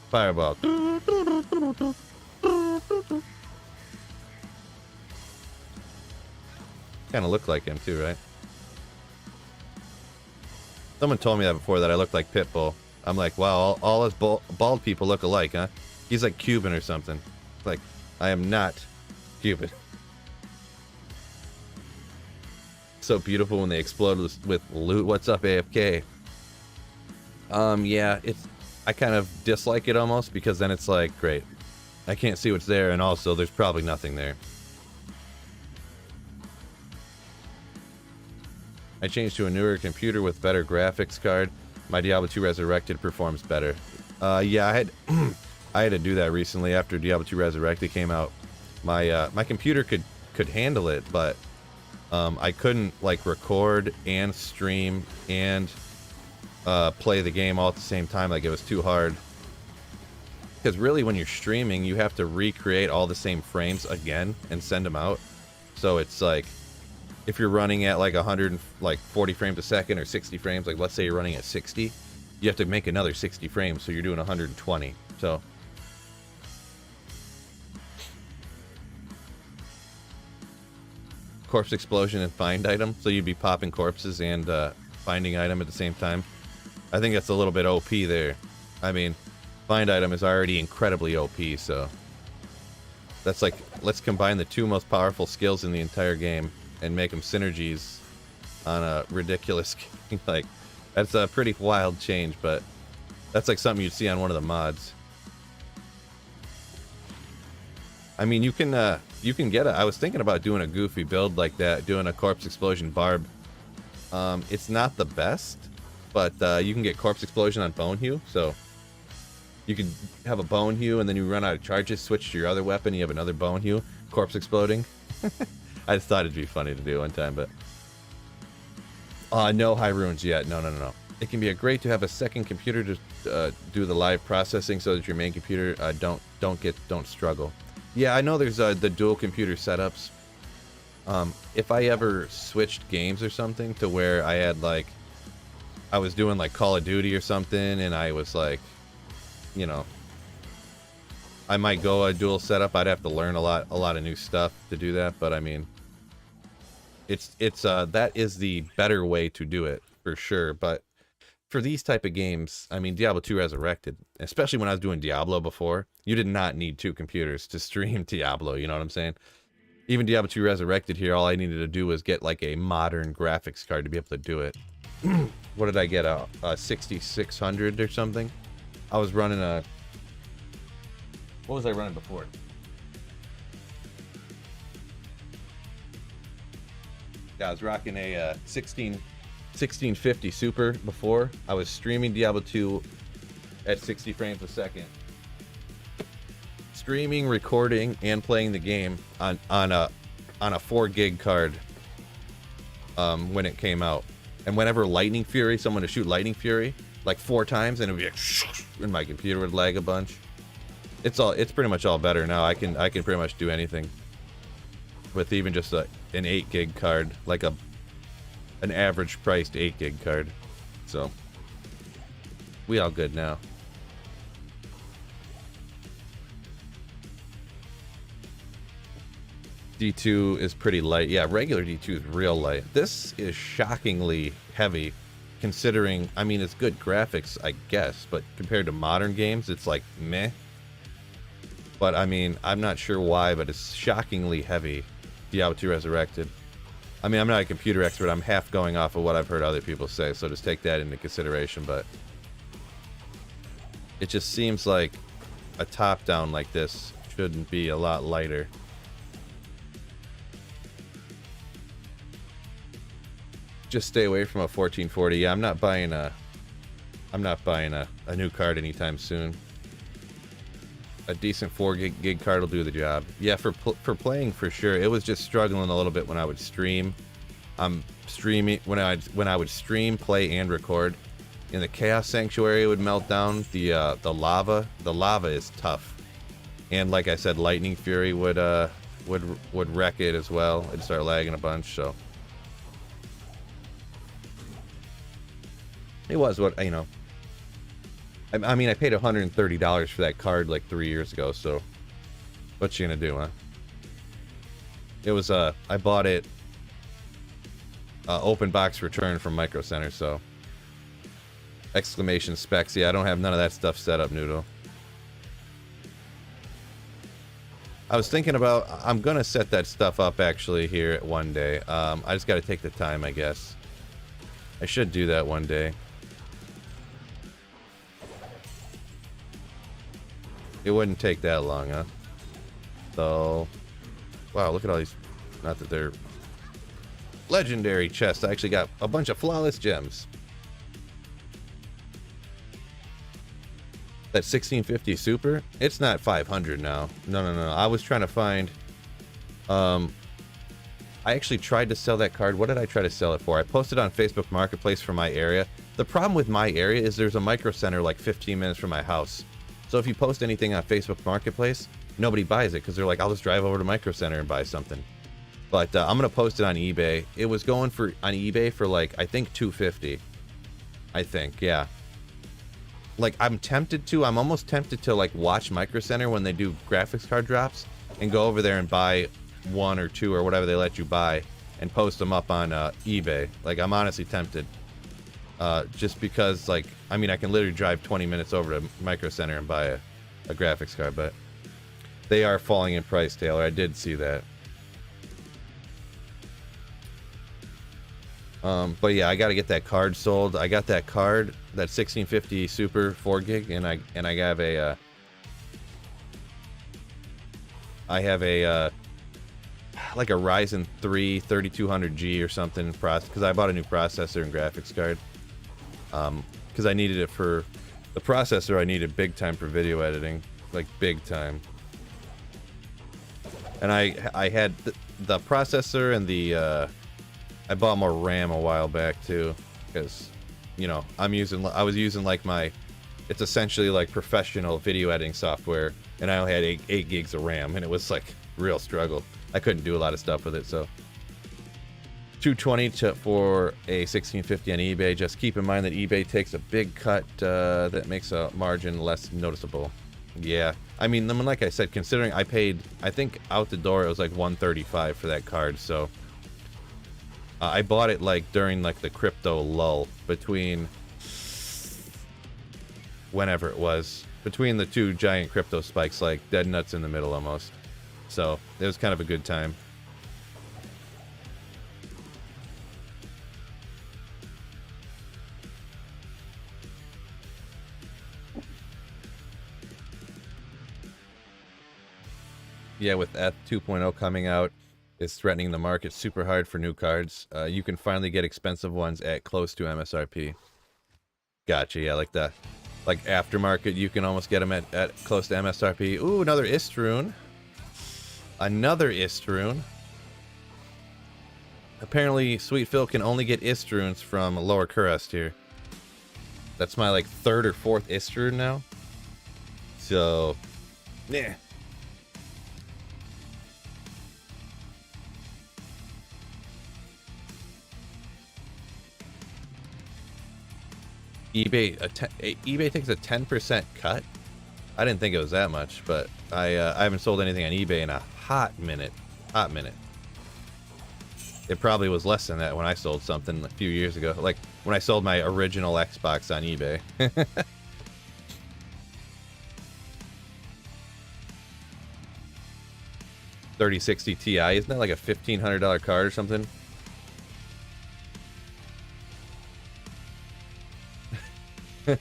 Fireball. Kind of look like him too, right? Someone told me that before, that I looked like Pitbull. I'm like, wow, all us bald people look alike, huh? He's like Cuban or something. Like, I am not Cuban. So beautiful when they explode with loot. What's up, AFK? Yeah, I kind of dislike it almost, because then it's like, great, I can't see what's there, and also there's probably nothing there. I changed to a newer computer with better graphics card. My Diablo 2 Resurrected performs better. Yeah, I had to do that recently after Diablo 2 Resurrected came out. My computer could handle it, but I couldn't like record and stream and play the game all at the same time. Like, it was too hard. Because really, when you're streaming, you have to recreate all the same frames again and send them out. So it's like, if you're running at like 140 frames a second or 60 frames, like let's say you're running at 60, you have to make another 60 frames, so you're doing 120. So corpse explosion and find item, so you'd be popping corpses and finding item at the same time. I think that's a little bit OP there. I mean, find item is already incredibly OP, so that's like, let's combine the two most powerful skills in the entire game and make them synergies on a ridiculous like, that's a pretty wild change, but that's like something you'd see on one of the mods. I mean, you can get it. I was thinking about doing a goofy build like that, doing a corpse explosion barb. It's not the best, but you can get corpse explosion on bone hew, so you can have a bone hew and then you run out of charges, switch to your other weapon, you have another bone hew, corpse exploding. I just thought it'd be funny to do one time, but no high runes yet. No. It can be great to have a second computer to do the live processing so that your main computer don't struggle. Yeah, I know there's the dual computer setups. If I ever switched games or something to where I had like, I was doing like Call of Duty or something, and I was like, you know, I might go a dual setup. I'd have to learn a lot of new stuff to do that, but I mean, it's that is the better way to do it for sure. But for these type of games, I mean, Diablo 2 Resurrected, especially when I was doing Diablo before, you did not need two computers to stream Diablo, you know what I'm saying? Even Diablo 2 Resurrected here, all I needed to do was get like a modern graphics card to be able to do it. What did I get, a 6600 or something? I was running a... What was I running before? Yeah, I was rocking a 1650 Super before. I was streaming Diablo 2 at 60 frames a second. Streaming, recording, and playing the game on a 4 gig card when it came out. And whenever Lightning Fury, someone to shoot Lightning Fury like 4 times, and it would be like, and my computer would lag a bunch. It's pretty much all better now. I can pretty much do anything with even just an 8 gig card, like an average priced 8 gig card. So we all good now. D2 is pretty light. Yeah, regular D2 is real light. This is shockingly heavy, considering, I mean, it's good graphics, I guess, but compared to modern games, it's like meh. But I mean, I'm not sure why, but it's shockingly heavy. Diablo 2 Resurrected. I mean, I'm not a computer expert. I'm half going off of what I've heard other people say, so just take that into consideration. But it just seems like a top-down like this shouldn't be a lot lighter. Just stay away from a 1440. Yeah, I'm not buying a new card anytime soon. A decent 4 gig card will do the job. Yeah, for playing for sure. It was just struggling a little bit when I would stream. Streaming when I would stream, play, and record. In the Chaos Sanctuary, it would melt down. The lava is tough. And like I said, Lightning Fury would wreck it as well. It'd start lagging a bunch. So it was what, you know. I mean, I paid $130 for that card like 3 years ago, so what you gonna do, huh? It was, I bought it, open box return from Micro Center, so. Exclamation specs, yeah, I don't have none of that stuff set up, Noodle. I was thinking about, I'm gonna set that stuff up actually here one day. I just gotta take the time, I guess. I should do that one day. It wouldn't take that long, huh? So, wow, look at all these, not that they're legendary chests. I actually got a bunch of flawless gems. That 1650 Super, it's not 500 now. No. I was trying to find, I actually tried to sell that card. What did I try to sell it for? I posted on Facebook Marketplace for my area. The problem with my area is there's a micro center like 15 minutes from my house. So if you post anything on Facebook Marketplace, nobody buys it because they're like, I'll just drive over to micro center and buy something. But I'm gonna post it on eBay. It was going for on eBay for like I think $250. I think, yeah. Like I'm almost tempted to like watch Micro Center when they do graphics card drops and go over there and buy 1 or 2 or whatever they let you buy and post them up on eBay. Like I'm honestly tempted. Just because like, I mean, I can literally drive 20 minutes over to Micro Center and buy a graphics card, but they are falling in price, Taylor. I did see that. But yeah, I got to get that card sold. I got that card, that 1650 Super 4 gig, and I have a like a Ryzen 3 3200G or something because I bought a new processor and graphics card. Because I needed it for the processor. I needed big time for video editing, like big time. And I had the processor and the I bought more RAM a while back too, because you know I was using like it's essentially like professional video editing software, and I only had 8 gigs of RAM, and it was like real struggle. I couldn't do a lot of stuff with it, so $220 for a 1650 on eBay. Just keep in mind that eBay takes a big cut that makes a margin less noticeable. Yeah, I mean, like I said, considering I paid, I think out the door it was like $135 for that card, so I bought it like during like the crypto lull between whenever it was, between the 2 giant crypto spikes, like dead nuts in the middle almost. So it was kind of a good time. Yeah, with F 2.0 coming out, it's threatening the market super hard for new cards. You can finally get expensive ones at close to MSRP. Gotcha, yeah, like aftermarket, you can almost get them at close to MSRP. Ooh, another Istrune. Another Istrune. Apparently, Sweet Phil can only get Istrunes from Lower Kurest here. That's my like 3rd or 4th Istrune now. So, yeah. eBay takes a 10% cut. I didn't think it was that much, but I haven't sold anything on eBay in a hot minute. It probably was less than that when I sold something a few years ago, like when I sold my original Xbox on eBay. 3060 Ti, isn't that like a $1,500 card or something? If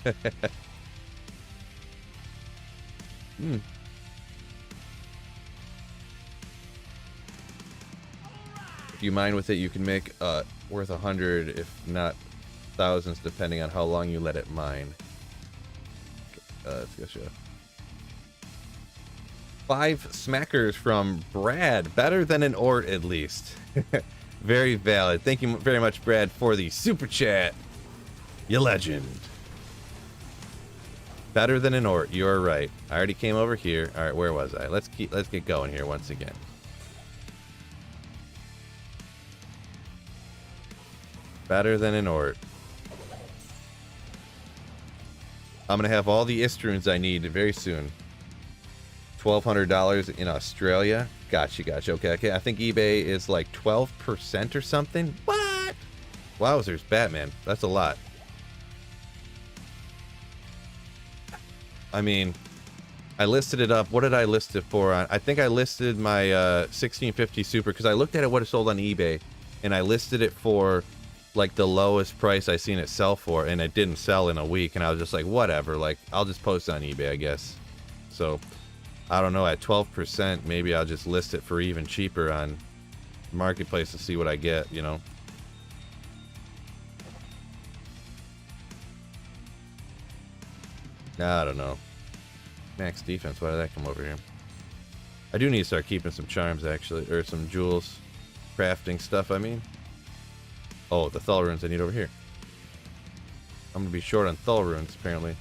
you mine with it, you can make worth 100, if not thousands, depending on how long you let it mine. Let's go show. 5 smackers from Brad. Better than an Ort, at least. Very valid. Thank you very much, Brad, for the super chat. You legend. Better than an Ort. You're right. I already came over here. All right, where was I? Let's get going here once again. Better than an Ort. I'm gonna have all the Istrunes I need very soon. $1,200 in Australia. Gotcha. Okay. I think eBay is like 12% or something. What? Wowzers, Batman. That's a lot. I mean, I listed it up. What did I list it for? I think I listed my 1650 Super because I looked at it what it sold on eBay, and I listed it for like the lowest price I seen it sell for, and it didn't sell in a week, and I was just like, whatever, like I'll just post it on eBay, I guess. So I don't know, at 12%, maybe I'll just list it for even cheaper on Marketplace to see what I get, you know. I don't know. Max defense, why did that come over here? I do need to start keeping some charms, actually, or some jewels. crafting stuff, I mean. Oh, the Thull runes I need over here. I'm gonna be short on Thull runes, apparently.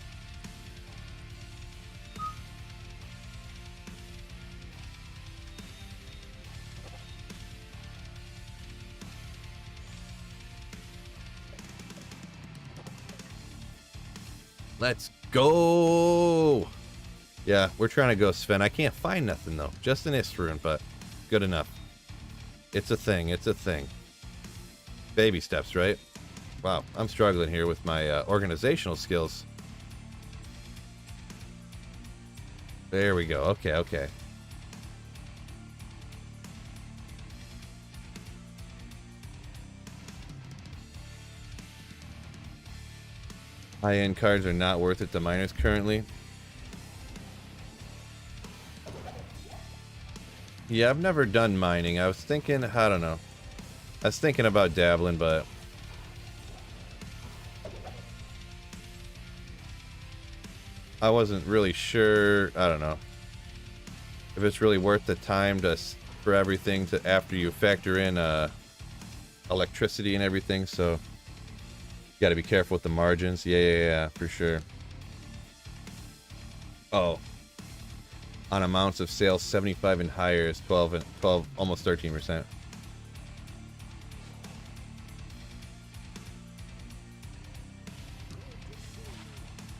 Let's go! Yeah, we're trying to go Sven. I can't find nothing, though. Just an Ist rune, but good enough. It's a thing. It's a thing. Baby steps, right? Wow, I'm struggling here with my organizational skills. There we go. Okay, okay. High-end cards are not worth it to miners currently. Yeah, I've never done mining. I was thinking, I don't know. I was thinking about dabbling, but I wasn't really sure. I don't know if it's really worth the time to for everything to after you factor in electricity and everything. So you got to be careful with the margins. Yeah, for sure. Oh, on amounts of sales 75 and higher is 12, almost 13%.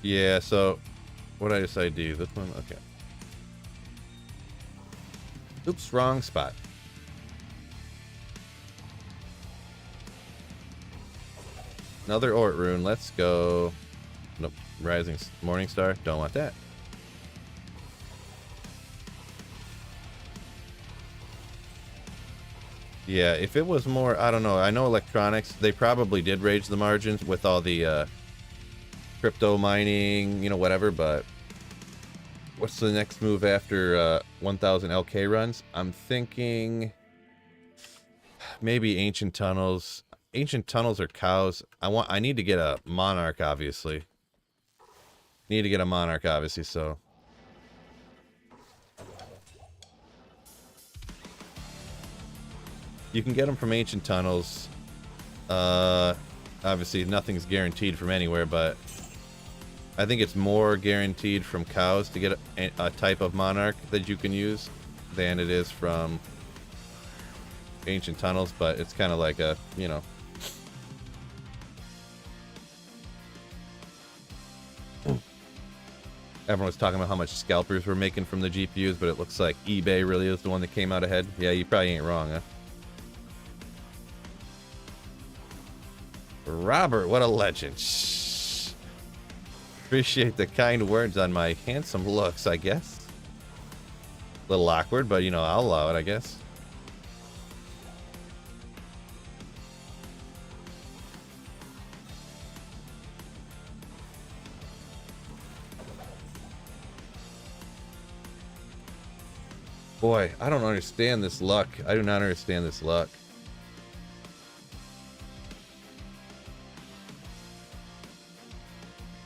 Yeah, so what did I decide to do? This one? Okay. Oops, wrong spot. Another Ort rune. Let's go. Nope. Rising Morning Star. Don't want that. Yeah, if it was more, I don't know. I know electronics, they probably did raise the margins with all the crypto mining, you know, whatever, but what's the next move after 1000 LK runs? I'm thinking maybe Ancient Tunnels. Ancient Tunnels or cows. I need to get a Monarch, obviously. Need to get a Monarch, obviously, so. You can get them from Ancient Tunnels. Obviously, nothing's guaranteed from anywhere, but I think it's more guaranteed from cows to get a type of Monarch that you can use than it is from Ancient Tunnels, but it's kind of like a, you know. Everyone was talking about how much scalpers were making from the GPUs, but it looks like eBay really is the one that came out ahead. Yeah, you probably ain't wrong, huh? Robert, what a legend. Shh. Appreciate the kind words on my handsome looks, I guess. A little awkward, but you know, I'll allow it, I guess. Boy, I don't understand this luck. I do not understand this luck.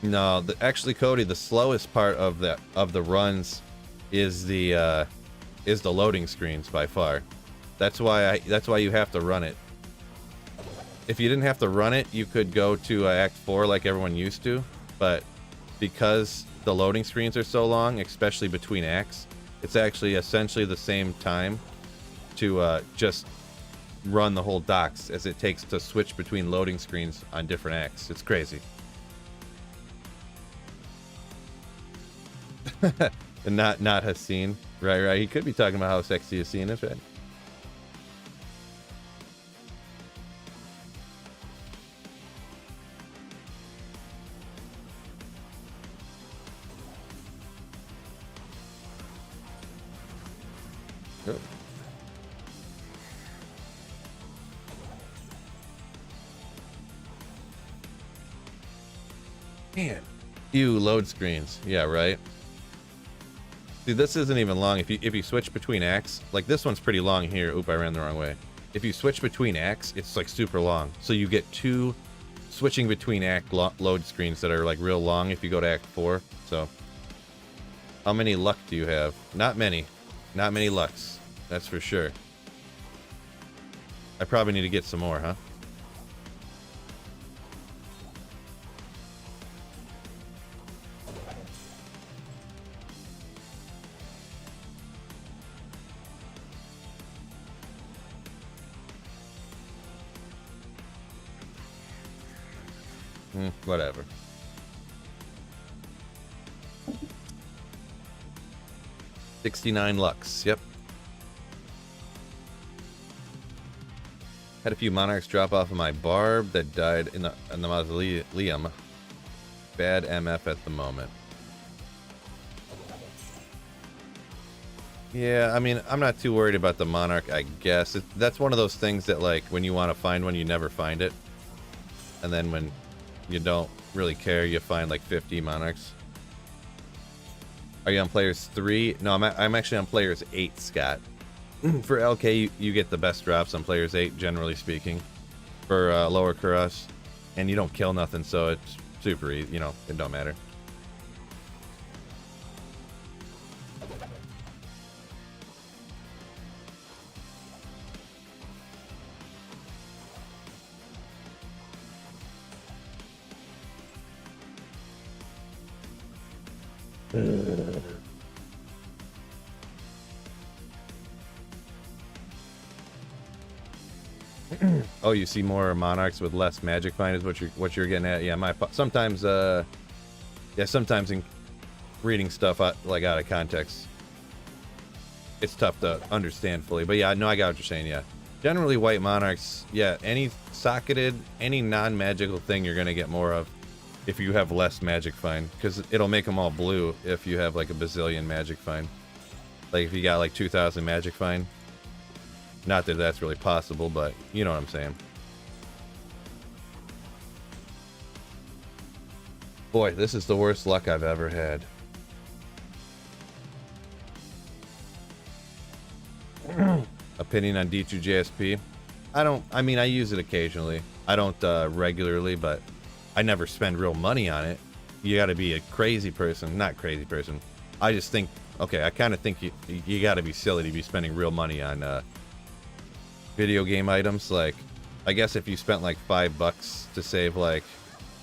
No, actually, Cody, the slowest part of the runs is the loading screens by far. That's why you have to run it. If you didn't have to run it, you could go to Act 4 like everyone used to, but because the loading screens are so long, especially between acts, it's actually essentially the same time to just run the whole docks as it takes to switch between loading screens on different acts. It's crazy. And not Haseen. Right. He could be talking about how sexy Haseen is, right? Good. Man. Ew, load screens. Yeah, right. See, this isn't even long. If you switch between acts, like this one's pretty long here. Oop, I ran the wrong way. If you switch between acts, it's like super long. So you get two switching between act load screens that are like real long if you go to Act 4. So, how many luck do you have? Not many. Not many lucks. That's for sure. I probably need to get some more, huh? Whatever. $69 Lux. Yep. Had a few monarchs drop off of my barb that died in the mausoleum. Bad MF at the moment. Yeah, I mean, I'm not too worried about the monarch, I guess. That's one of those things that, like, when you want to find one, you never find it. And then when you don't really care, you find like 50 monarchs. Are you on players 3? No, I'm actually on players 8, Scott. For LK, you get the best drops on players 8, generally speaking. For lower Kuros. And you don't kill nothing, so it's super easy. You know, it don't matter. Oh, you see more monarchs with less magic find is what you're getting at. Yeah, sometimes sometimes in reading stuff like out of context, it's tough to understand fully. But yeah, no, I got what you're saying. Yeah, generally white monarchs. Yeah, any socketed, any non-magical thing you're gonna get more of if you have less magic find, because it'll make them all blue if you have like a bazillion magic find. Like if you got like 2,000 magic find. Not that that's really possible, but you know what I'm saying. Boy, this is the worst luck I've ever had. Opinion on D2 JSP? I mean, I use it occasionally. I don't regularly, but I never spend real money on it. You gotta be a crazy person. Not crazy person. I just think, okay, I kind of think you gotta be silly to be spending real money on video game items. Like, I guess if you spent like $5 to save like,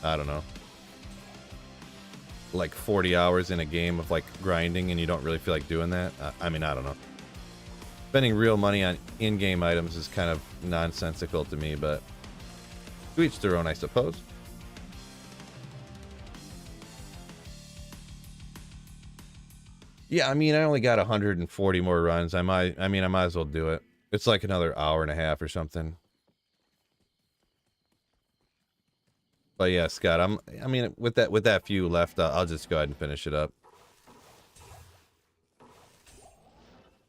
I don't know, like 40 hours in a game of like grinding and you don't really feel like doing that. I mean, I don't know. Spending real money on in-game items is kind of nonsensical to me, but to each their own, I suppose. Yeah, I mean, I only got 140 more runs. I might as well do it. It's like another hour and a half or something. But yeah, Scott, I mean, with that few left, I'll just go ahead and finish it up.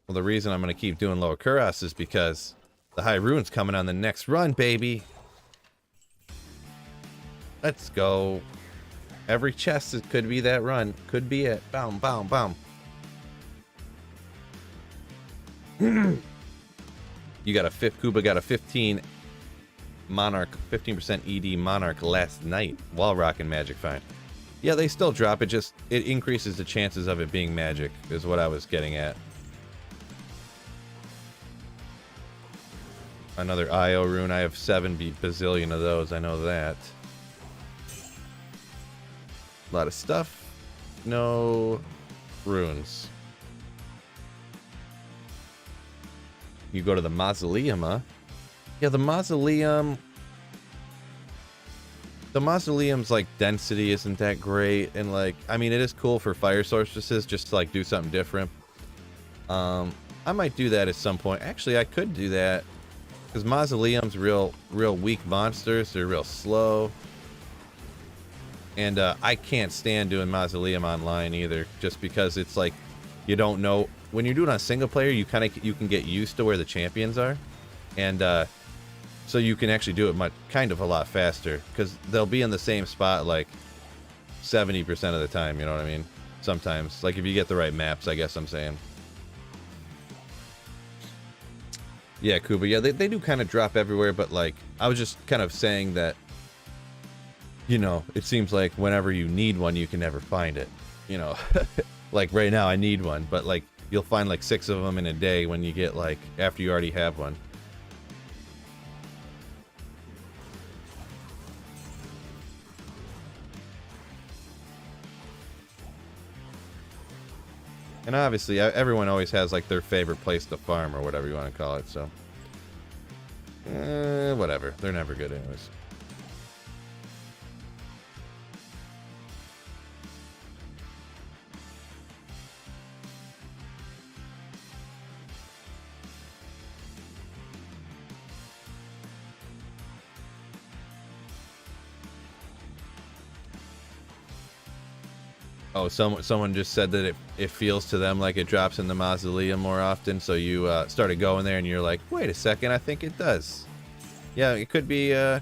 Well, the reason I'm going to keep doing lower Kuros is because the high rune's coming on the next run, baby. Let's go. Every chest could be that run. Could be it. Boom, boom, boom. You got Kuba got a 15 Monarch, 15% ED Monarch last night while rocking Magic Find. Yeah, they still drop it, just it increases the chances of it being magic, is what I was getting at. Another IO rune. I have 7 bazillion of those, I know that. A lot of stuff. No runes. You go to the mausoleum, huh? Yeah, the mausoleum's like density isn't that great, and like, I mean, it is cool for fire sorceresses just to like do something different. I might do that at some point. Actually, I could do that because mausoleum's real weak monsters. They're real slow, and I can't stand doing mausoleum online either, just because it's like you don't know. When you're doing on single player, you can get used to where the champions are, and so you can actually do it kind of a lot faster because they'll be in the same spot like 70% of the time. You know what I mean? Sometimes, like if you get the right maps, I guess I'm saying. Yeah, Kuba. Yeah, they do kind of drop everywhere, but like I was just kind of saying that, you know, it seems like whenever you need one, you can never find it. You know, like right now I need one, but like you'll find like 6 of them in a day when you get like after you already have one. And obviously, everyone always has like their favorite place to farm or whatever you want to call it. So, whatever. They're never good anyways. Oh, someone just said that it feels to them like it drops in the mausoleum more often. So you started going there and you're like, wait a second, I think it does. Yeah, it could be, you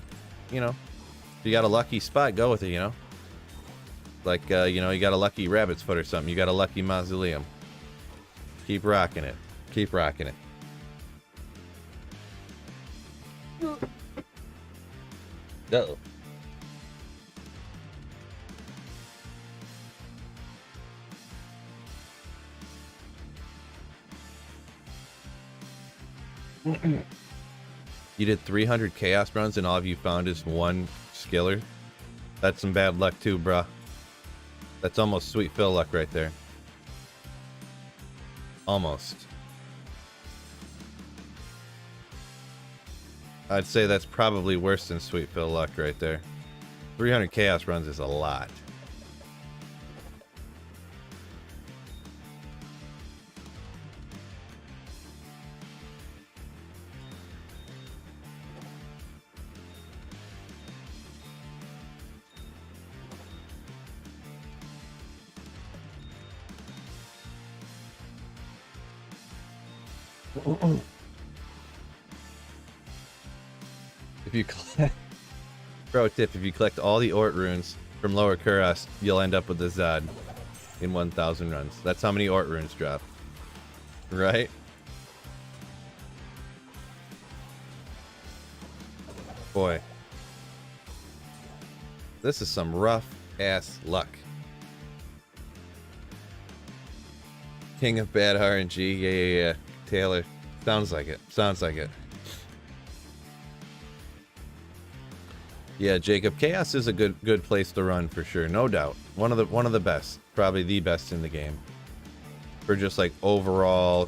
know, if you got a lucky spot, go with it, you know. Like, you know, you got a lucky rabbit's foot or something. You got a lucky mausoleum. Keep rocking it. Keep rocking it. Uh-oh. You did 300 chaos runs and all of you found is one skiller? That's some bad luck too, bruh. That's almost Sweet Phil luck right there. Almost. I'd say that's probably worse than Sweet Phil luck right there. 300 chaos runs is a lot. If you collect, pro tip, if you collect all the Ort runes from Lower Kuras, you'll end up with the Zod in 1,000 runs. That's how many Ort runes drop. Right? Boy. This is some rough ass luck. King of bad RNG. Yeah. Taylor. Sounds like it. Sounds like it. Yeah, Jacob. Chaos is a good place to run for sure, no doubt. One of the best, probably the best in the game. For just like overall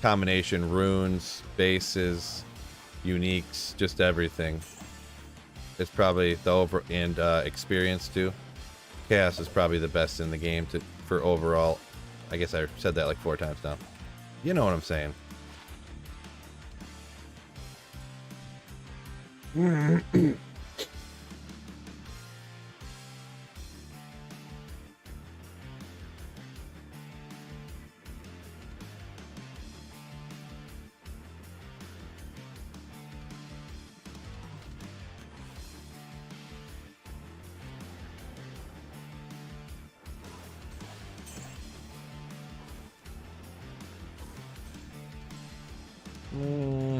combination, runes, bases, uniques, just everything. It's probably the over and experience too. Chaos is probably the best in the game for overall. I guess I said that like 4 times now. You know what I'm saying.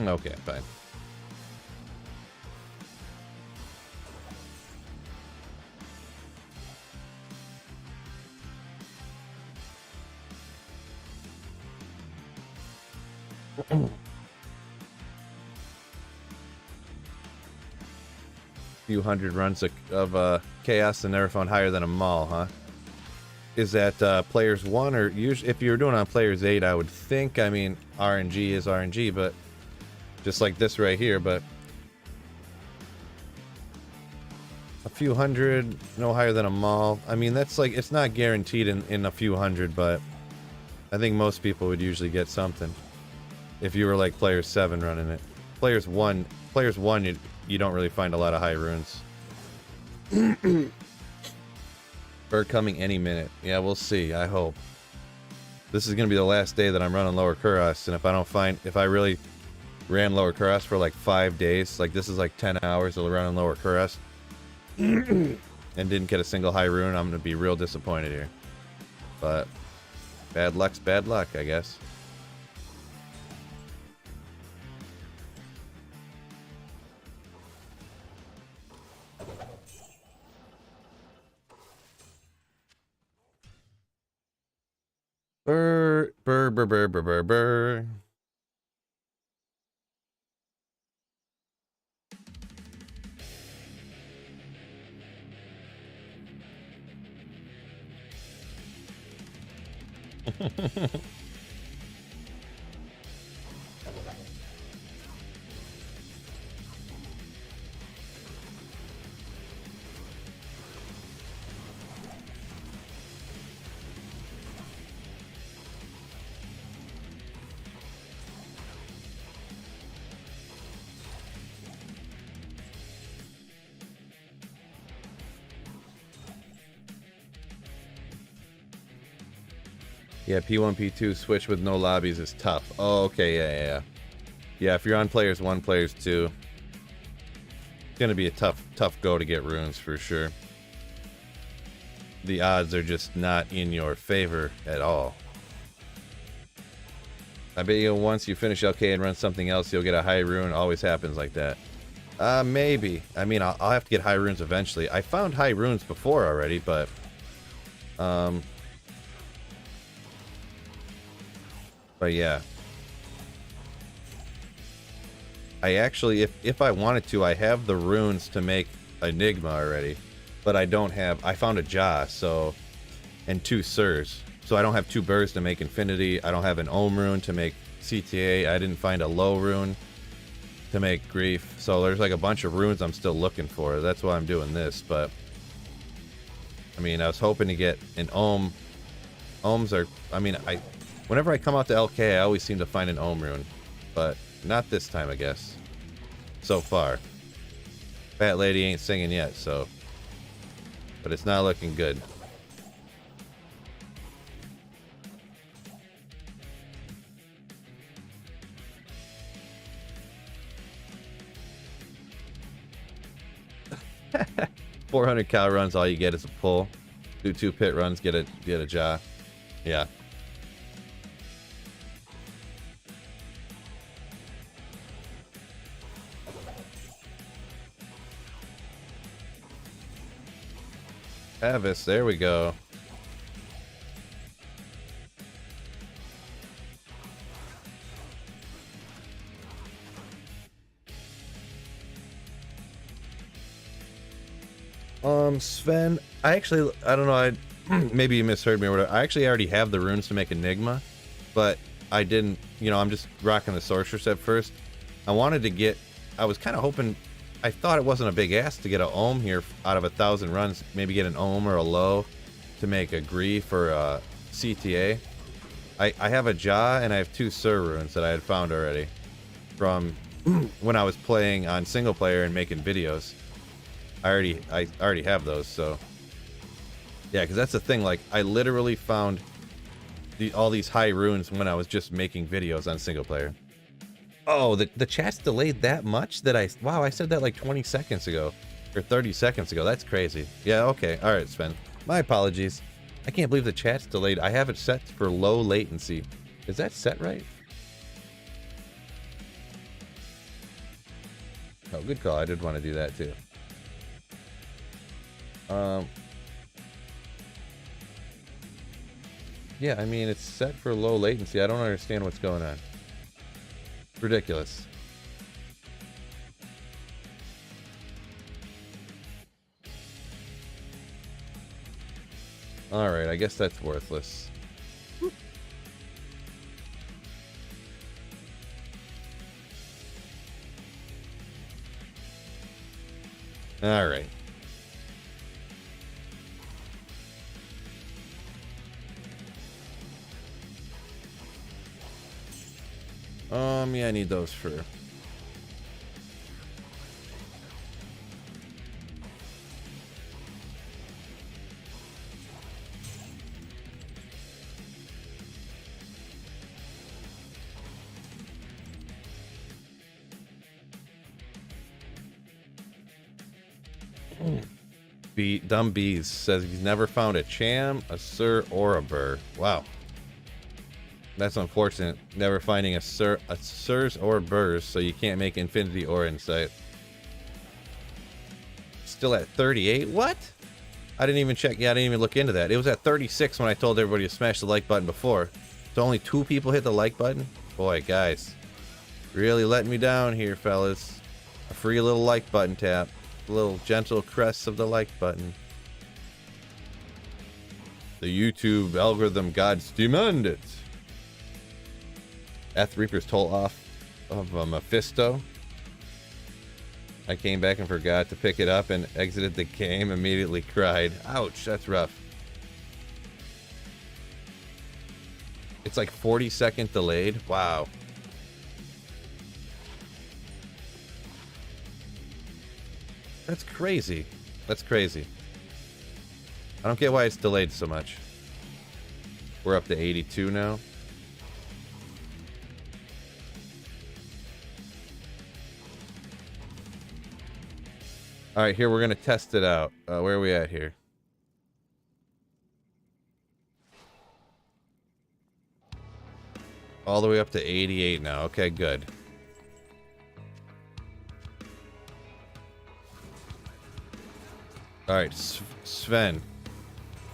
Okay, fine. Few hundred runs of chaos and never found higher than a mall, huh? Is that players 1 or usually if you were doing on players 8, I would think. I mean, RNG is RNG, but just like this right here, but a few hundred, no higher than a mall. I mean, that's like, it's not guaranteed in a few hundred, but I think most people would usually get something if you were like player 7 running it. Players 1, you don't really find a lot of high runes. Bird coming any minute. Yeah, we'll see. I hope. This is gonna be the last day that I'm running Lower Kuras, and if I really ran Lower Kuras for like 5 days, like this is like 10 hours of running Lower Kuras, and didn't get a single high rune, I'm gonna be real disappointed here. But bad luck's bad luck, I guess. Burr, burr, burr, burr, burr, burr, burr. Yeah, P1, P2 switch with no lobbies is tough. Oh, okay, yeah. Yeah, if you're on players 1, players 2, it's gonna be a tough go to get runes for sure. The odds are just not in your favor at all. I bet you once you finish LK and run something else, you'll get a high rune. Always happens like that. Maybe. I mean, I'll have to get high runes eventually. I found high runes before already, but yeah. I actually, if I wanted to, I have the runes to make Enigma already, but I don't have. I found a Ja, so, and 2 Sirs, so I don't have 2 Burrs to make Infinity. I don't have an Ohm rune to make CTA. I didn't find a low rune to make Grief. So there's like a bunch of runes I'm still looking for. That's why I'm doing this. But I mean, I was hoping to get an Ohm. Ohms are. I mean, whenever I come out to LK, I always seem to find an Ohm rune, but not this time, I guess. So far. Fat Lady ain't singing yet, so. But it's not looking good. $400 cal runs, all you get is a pull. Do 2 pit runs, get a Ja. Yeah. Avis, there we go. Sven, I don't know, maybe you misheard me or whatever. I actually already have the runes to make Enigma, but I didn't, I'm just rocking the Sorceress at first. I was kind of hoping, I thought it wasn't a big ask to get an Ohm here out of 1,000 runs, maybe get an Ohm or a low to make a Grief or a CTA. I have a Ja and I have 2 Sir runes that I had found already from when I was playing on single player and making videos. I already have those, so yeah, because that's the thing. Like, I literally found all these high runes when I was just making videos on single player. Oh, the chat's delayed that much that wow, I said that like 20 seconds ago or 30 seconds ago. That's crazy. Yeah, okay, all right, Sven. My apologies. I can't believe the chat's delayed. I have it set for low latency. Is that set right? Oh, good call. I did want to do that too. Yeah, I mean, it's set for low latency. I don't understand what's going on. Ridiculous. Alright, I guess that's worthless. Alright. Yeah, I need those for... Dumb Bees says he's never found a Cham, a Sir, or a Burr. Wow. That's unfortunate. Never finding a Sirs or Burrs, so you can't make Infinity or Insight. Still at 38? What? I didn't even check. Yeah, I didn't even look into that. It was at 36 when I told everybody to smash the like button before. So only 2 people hit the like button? Boy, guys. Really letting me down here, fellas. A free little like button tap. A little gentle caress of the like button. The YouTube algorithm gods demand it. Eth Reaper's toll off of Mephisto. I came back and forgot to pick it up and exited the game, immediately cried. Ouch, that's rough. It's like 40-second delayed. Wow. That's crazy. That's crazy. I don't get why it's delayed so much. We're up to 82 now. All right, here we're gonna test it out. Where are we at here? All the way up to 88 now. Okay, good. All right, Sven.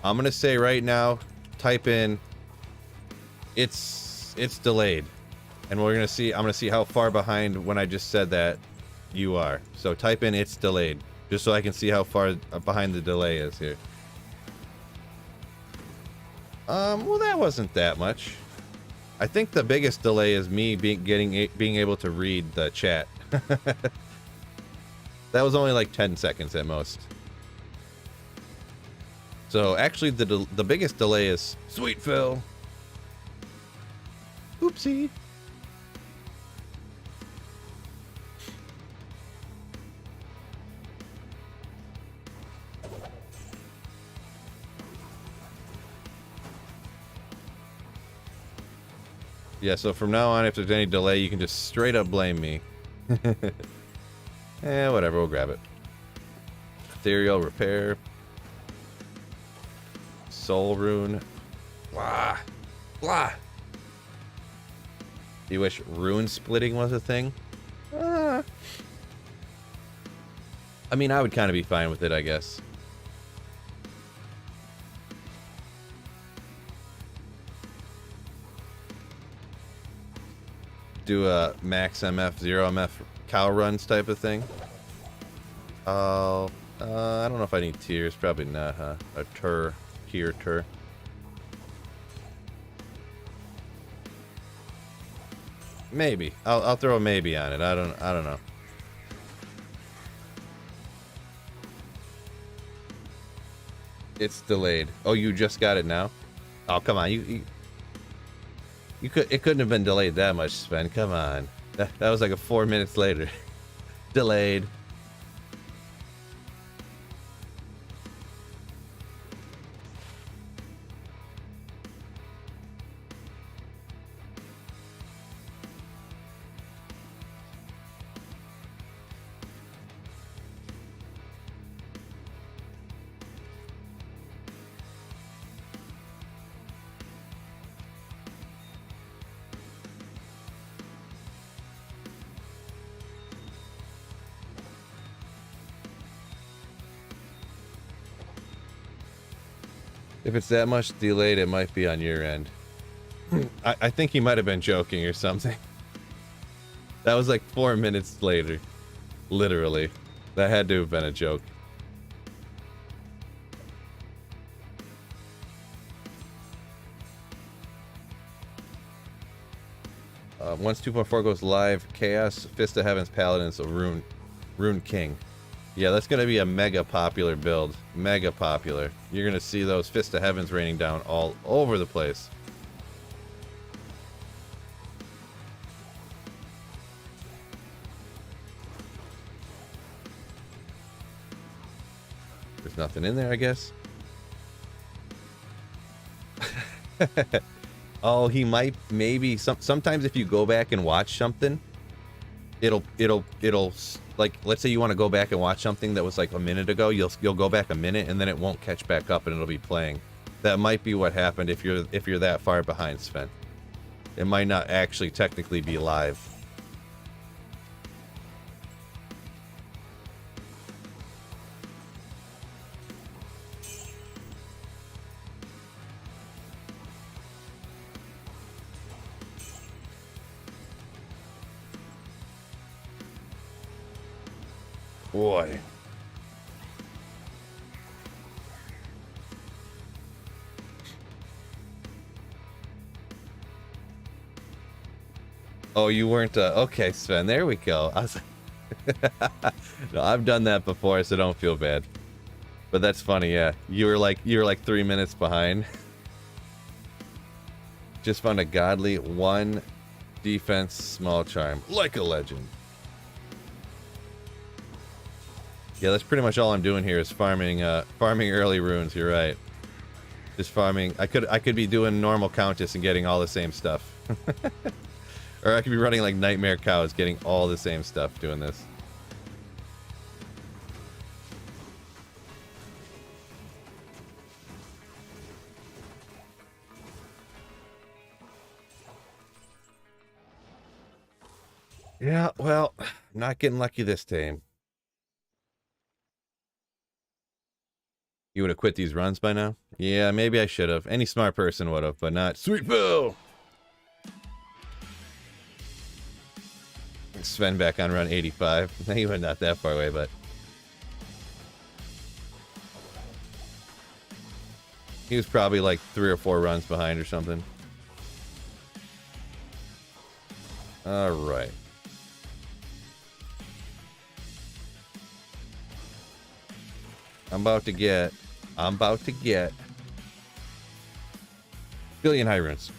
I'm gonna say right now, type in. It's delayed, and we're gonna see. I'm gonna see how far behind when I just said that you are. So type in "it's delayed" just so I can see how far behind the delay is here. Well, that wasn't that much. I think the biggest delay is me being able to read the chat. That was only like 10 seconds at most. So actually, the biggest delay is Sweet Phil. Oopsie. Yeah, so from now on, if there's any delay, you can just straight up blame me. Whatever, we'll grab it. Ethereal Repair. Soul Rune. Blah. Blah. You wish rune splitting was a thing? I mean, I would kind of be fine with it, I guess. Do a max MF, 0 MF cow runs type of thing. Oh, I don't know if I need tiers. Probably not, huh? A tier. Maybe. I'll throw a maybe on it. I don't know. It's delayed. Oh, you just got it now? Oh, come on. It couldn't have been delayed that much, Sven. Come on. That was like a 4 minutes later. Delayed. If it's that much delayed, it might be on your end. I think he might have been joking or something. That was like 4 minutes later. Literally. That had to have been a joke. Once 2.4 goes live, Chaos, Fist of Heaven's Paladin, so Rune King. Yeah, that's going to be a mega popular build. Mega popular. You're going to see those Fist of Heavens raining down all over the place. There's nothing in there, I guess. Oh, he might, maybe, sometimes if you go back and watch something, it'll like, let's say you want to go back and watch something that was like a minute ago, you'll go back a minute and then it won't catch back up and it'll be playing. That might be what happened if you're that far behind, Sven. It might not actually technically be live. Boy. Oh, you weren't, okay, Sven, there we go. I was like, no, I've done that before, so don't feel bad. But that's funny, yeah. You were like 3 minutes behind. Just found a godly 1 defense small charm. Like a legend. Yeah, that's pretty much all I'm doing here is farming early runes, you're right. Just farming. I could be doing normal Countess and getting all the same stuff. Or I could be running like Nightmare Cows, getting all the same stuff doing this. Yeah, well, not getting lucky this time. You would have quit these runs by now? Yeah, maybe I should have. Any smart person would have, but not Sweet Bill! Sven back on run 85. He went not that far away, but... he was probably like 3 or 4 runs behind or something. Alright. I'm about to get billion high runes.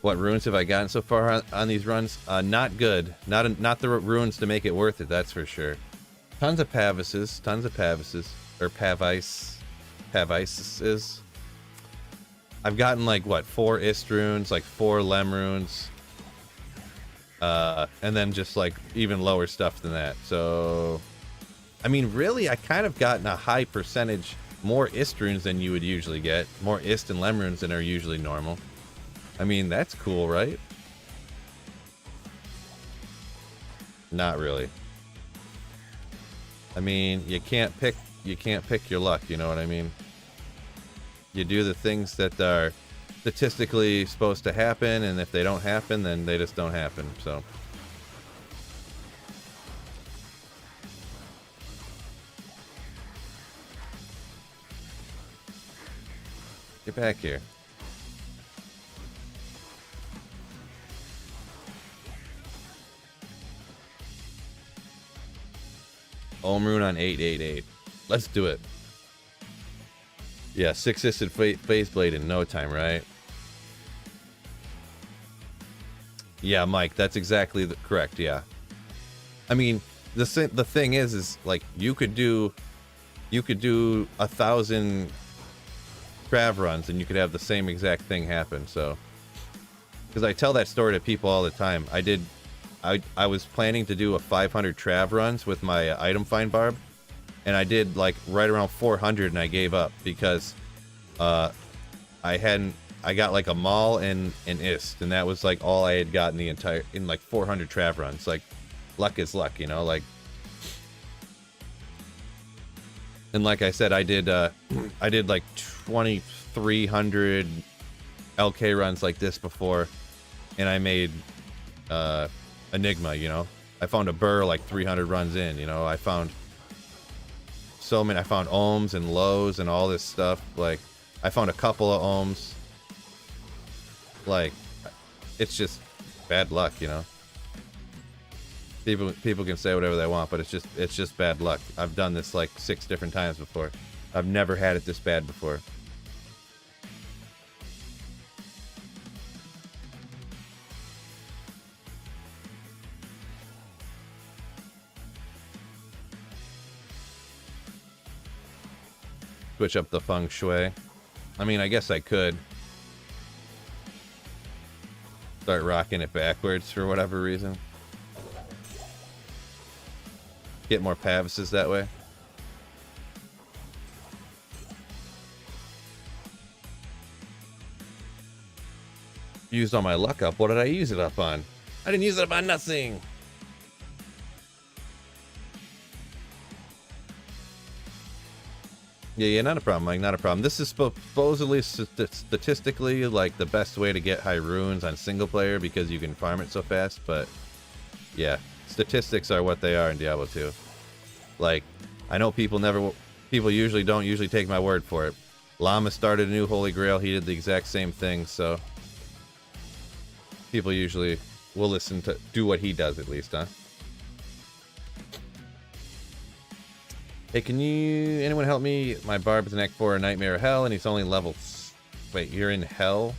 What runes have I gotten so far on these runs? Not good. Not the runes to make it worth it, that's for sure. Tons of Pavises, or Pavises. I've gotten like what, 4 Ist runes, like 4 Lem runes, and then just like even lower stuff than that. So, I mean, really, I kind of gotten a high percentage more Ist runes than you would usually get, more Ist and Lem runes than are usually normal. I mean, that's cool, right? Not really. I mean, you can't pick your luck, you know what I mean? You do the things that are statistically supposed to happen, and if they don't happen, then they just don't happen, so. Get back here. Ohm rune on 888. Let's do it. Yeah, 6-isted phase blade in no time, right? Yeah, Mike, that's exactly correct, yeah. I mean, the thing is like you could do 1,000 Trav runs and you could have the same exact thing happen, so. Because I tell that story to people all the time. I was planning to do a 500 Trav runs with my item find barb, and I did like right around 400 and I gave up because I got like a Maul and an Ist, and that was like all I had gotten in like 400 Trav runs. Like, luck is luck, you know, like. And like I said, I did like 2,300 LK runs like this before, and I made Enigma, you know. I found a burr like 300 runs in, you know. I found so many. I found ohms and lows and all this stuff. Like, I found a couple of ohms. Like, it's just bad luck, you know. People can say whatever they want, but it's just bad luck. I've done this like 6 different times before. I've never had it this bad before. Switch up the feng shui. I mean, I guess I could. Start rocking it backwards for whatever reason. Get more Pavises that way. Used all my luck up. What did I use it up on? I didn't use it up on nothing. Yeah, not a problem, Mike, not a problem. This is supposedly statistically like the best way to get high runes on single player because you can farm it so fast, but yeah, statistics are what they are in Diablo 2. Like, I know people usually don't take my word for it. Llama started a new Holy Grail, he did the exact same thing, so. People usually will listen to do what he does at least, huh? Hey, can anyone help me? My barb is in Act 4 Nightmare of Hell, and he's only level... Wait, you're in Hell?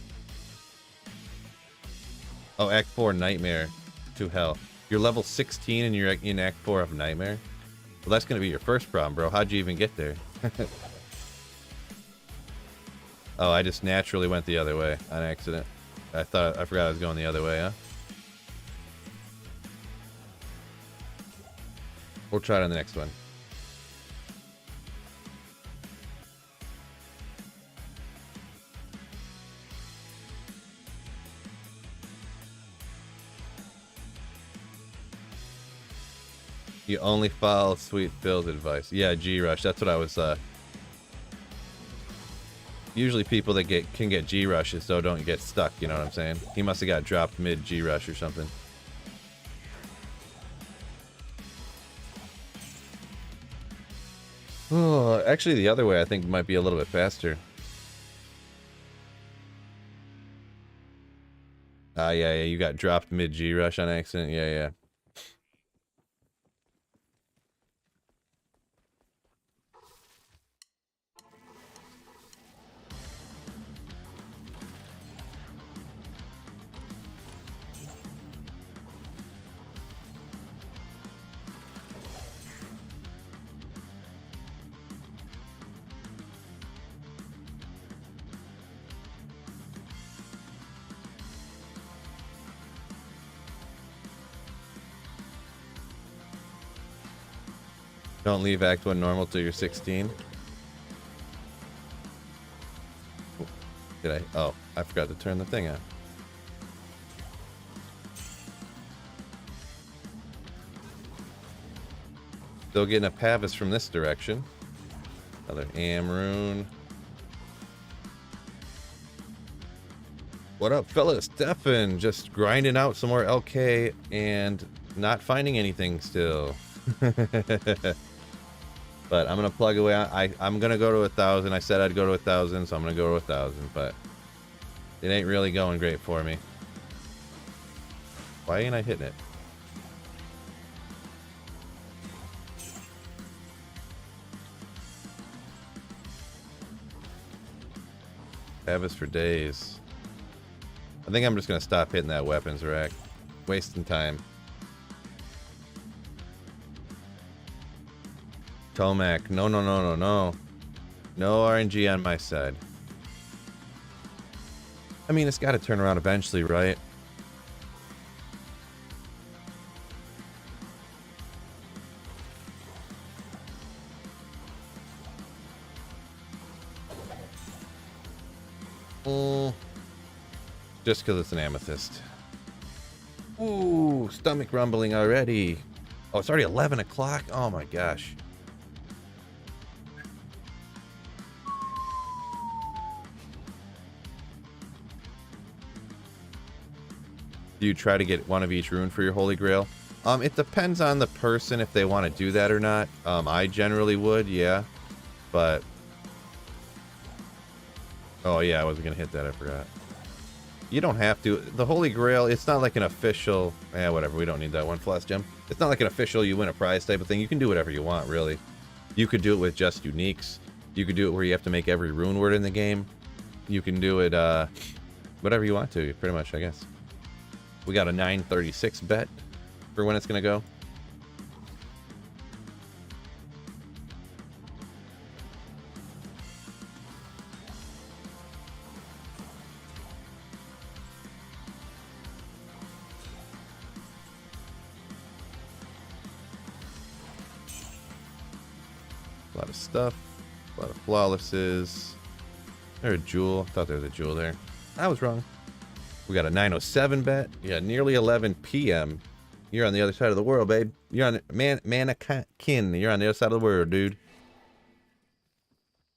Oh, Act 4 Nightmare to Hell. You're level 16 and you're in Act 4 of Nightmare? Well, that's going to be your first problem, bro. How'd you even get there? Oh, I just naturally went the other way on accident. I forgot I was going the other way, huh? We'll try it on the next one. You only follow Sweet Phil's advice. Yeah, G-Rush. That's what I was, Usually people that can get G-Rushes, though, don't get stuck, you know what I'm saying? He must have got dropped mid-G-Rush or something. Oh, actually, the other way I think might be a little bit faster. Yeah, you got dropped mid-G-Rush on accident. Yeah. Don't leave Act 1 normal till you're 16. Did I? Oh, I forgot to turn the thing on. Still getting a Pavis from this direction. Another Amrune. What up, fellas? Stefan, just grinding out some more LK and not finding anything still. But I'm gonna plug away. I'm gonna go to 1,000. I said I'd go to 1,000, so I'm gonna go to 1,000. But it ain't really going great for me. Why ain't I hitting it? Pavis for days. I think I'm just gonna stop hitting that weapons rack. Wasting time. Tomac, no. No RNG on my side. I mean, it's got to turn around eventually, right? Just because it's an amethyst. Ooh, stomach rumbling already. Oh, it's already 11 o'clock? Oh my gosh. Do you try to get one of each rune for your Holy Grail? It depends on the person if they want to do that or not. I generally would, yeah. But... oh yeah, I wasn't going to hit that, I forgot. You don't have to. The Holy Grail, it's not like an official... whatever, we don't need that one. Flash Gem. It's not like an official you win a prize type of thing. You can do whatever you want, really. You could do it with just uniques. You could do it where you have to make every rune word in the game. You can do it, whatever you want to, pretty much, I guess. We got a 936 bet for when it's going to go. A lot of stuff. A lot of flawlesses. There's a jewel. I thought there was a jewel there. I was wrong. We got a 907 bet. Yeah, nearly 11 p.m. You're on the other side of the world, babe. You're on mannequin. You're on the other side of the world, dude.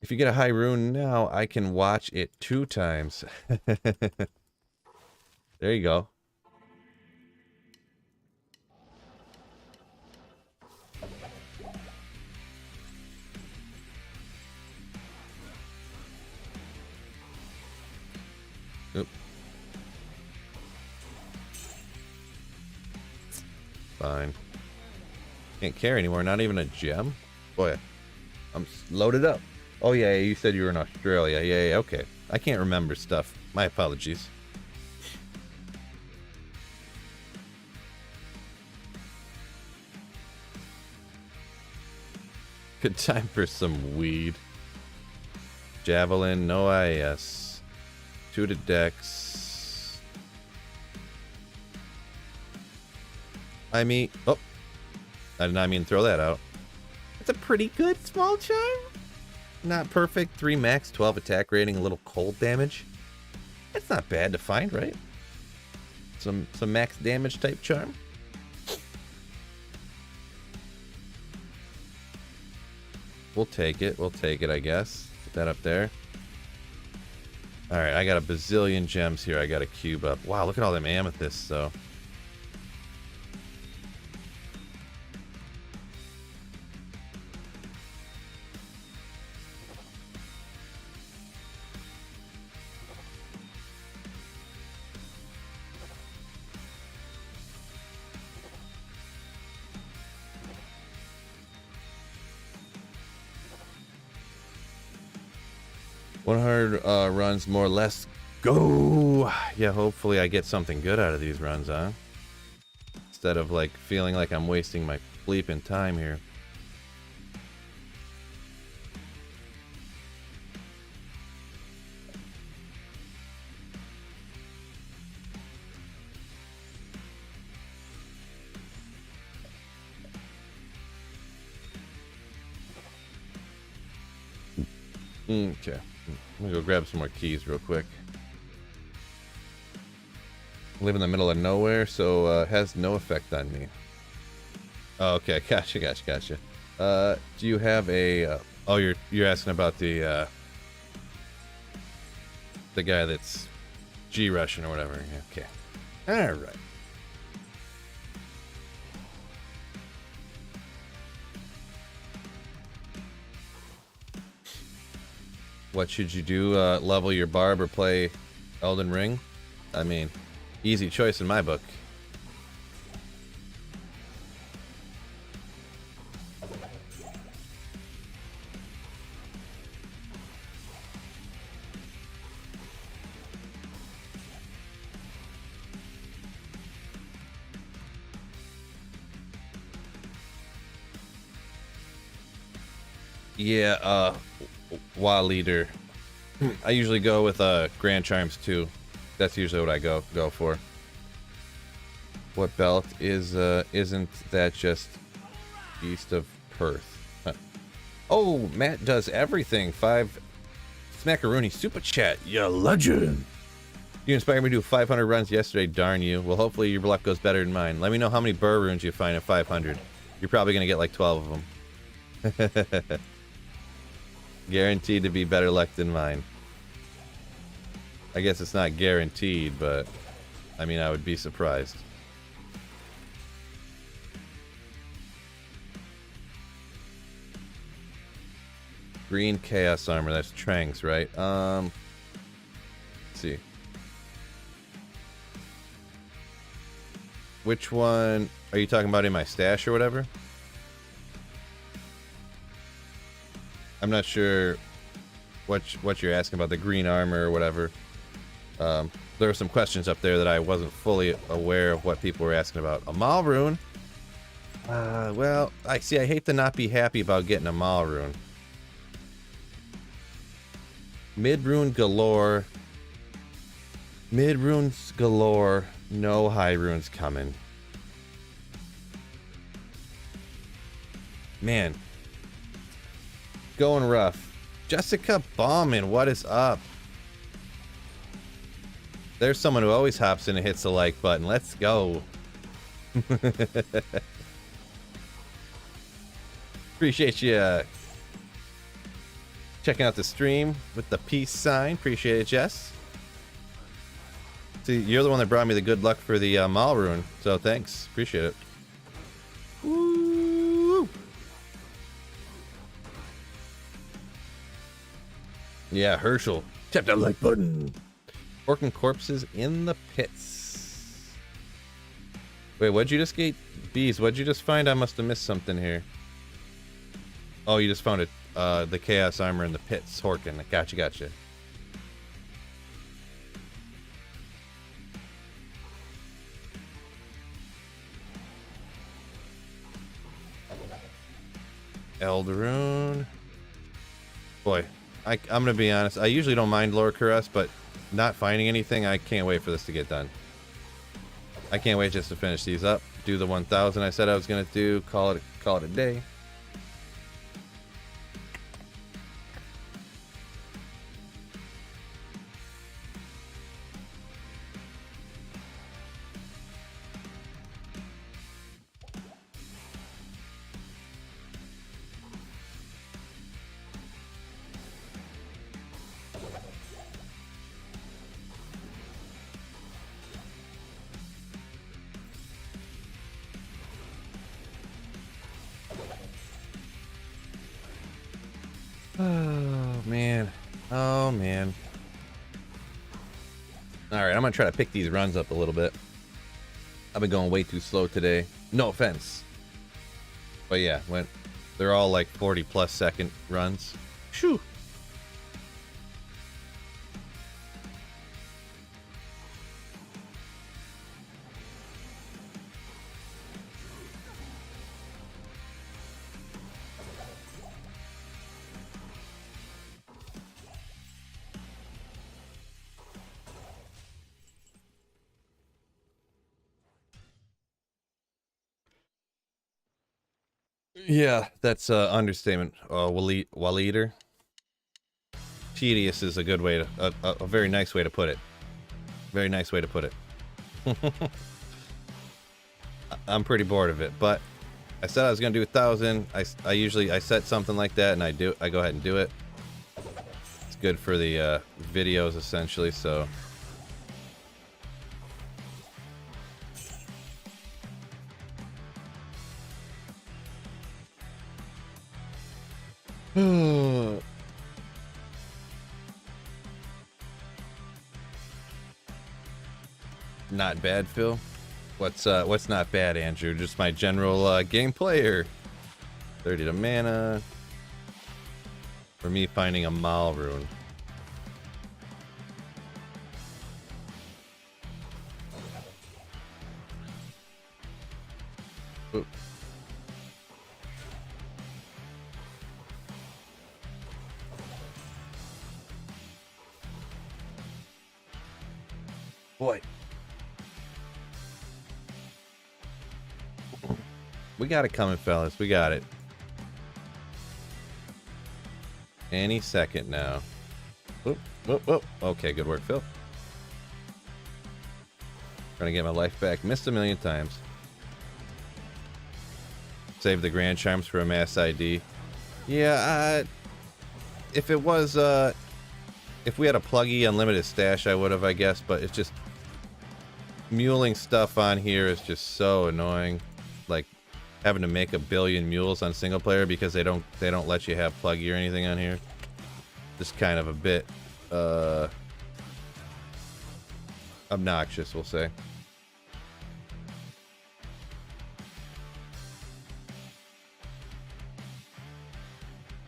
If you get a high rune now, I can watch it 2 times. There you go. fine. Can't carry anymore, not even a gem? Boy, I'm loaded up. Oh yeah, you said you were in Australia. Yeah, okay. I can't remember stuff. My apologies. Good time for some weed. Javelin, no IS. 2 to Dex. I mean, oh, I did not mean to throw that out. It's a pretty good small charm. Not perfect. 3 max, 12 attack rating, a little cold damage. That's not bad to find, right? Some max damage type charm. We'll take it. We'll take it, I guess. Put that up there. All right, I got a bazillion gems here. I got a cube up. Wow, look at all them amethysts, though. Runs more or less. Go! Yeah, hopefully I get something good out of these runs, huh? Instead of like feeling like I'm wasting my bleeping time here. Okay. I'm gonna go grab some more keys real quick. I live in the middle of nowhere, so it has no effect on me. Oh, okay, gotcha. Do you have a? Oh, you're asking about the guy that's G Russian or whatever. Okay. All right. What should you do? Level your barb or play Elden Ring? I mean, easy choice in my book. Yeah, WoW leader. I usually go with Grand Charms too. That's usually what I go for. What belt is isn't that just east of Perth? Huh. Oh, Matt does everything. 5 Smackaroonie super chat. You legend. You inspired me to do 500 runs yesterday. Darn you. Well, hopefully your luck goes better than mine. Let me know how many burr runes you find at 500. You're probably gonna get like 12 of them. Guaranteed to be better luck than mine. I guess it's not guaranteed, but I mean, I would be surprised. Green Chaos Armor, that's Trang's, right? Let's see. Which one are you talking about in my stash or whatever? I'm not sure what you're asking about, the green armor or whatever. There were some questions up there that I wasn't fully aware of what people were asking about. A Maul rune? Well, I hate to not be happy about getting a Maul rune. Mid rune galore. Mid runes galore. No high runes coming. Man. Going rough. Jessica Bauman, what is up? There's someone who always hops in and hits the like button. Let's go. Appreciate you checking out the stream with the peace sign. Appreciate it, Jess. See, you're the one that brought me the good luck for the Maul rune, so thanks. Appreciate it. Woo! Yeah, Herschel. Tap that like button. Orc and corpses in the pits. Wait, what'd you just get? Bees, what'd you just find? I must have missed something here. Oh, you just found it. The Chaos Armor in the pits. Horkin. Gotcha, gotcha. Eldaroon. Boy, I'm gonna be honest. I usually don't mind Lord Caress, but not finding anything, I can't wait for this to get done. I can't wait just to finish these up. Do the 1,000 I said I was gonna do. Call it a day. Oh, man. Oh, man. Alright, I'm gonna try to pick these runs up a little bit. I've been going way too slow today. No offense. But yeah, they're all like 40+ second runs. Shoo! Yeah, that's understatement. Waleader. Tedious is a good way to, a very nice way to put it. Very nice way to put it. I'm pretty bored of it, but I said I was gonna do 1,000. I usually set something like that, and I go ahead and do it. It's good for the videos essentially. So. Not bad, Phil. What's not bad, Andrew? Just my general game player. 30 to mana. For me, finding a Mal rune. Ooh. Boy. We got it coming, fellas. We got it. Any second now. Whoop, whoop, whoop. Okay, good work, Phil. Trying to get my life back. Missed a million times. Save the Grand Charms for a mass ID. Yeah, if it was, if we had a pluggy unlimited stash, I would have, I guess, but it's just muling stuff on here is just so annoying. Like having to make a billion mules on single player because they don't let you have pluggy or anything on here. Just kind of a bit obnoxious, we'll say.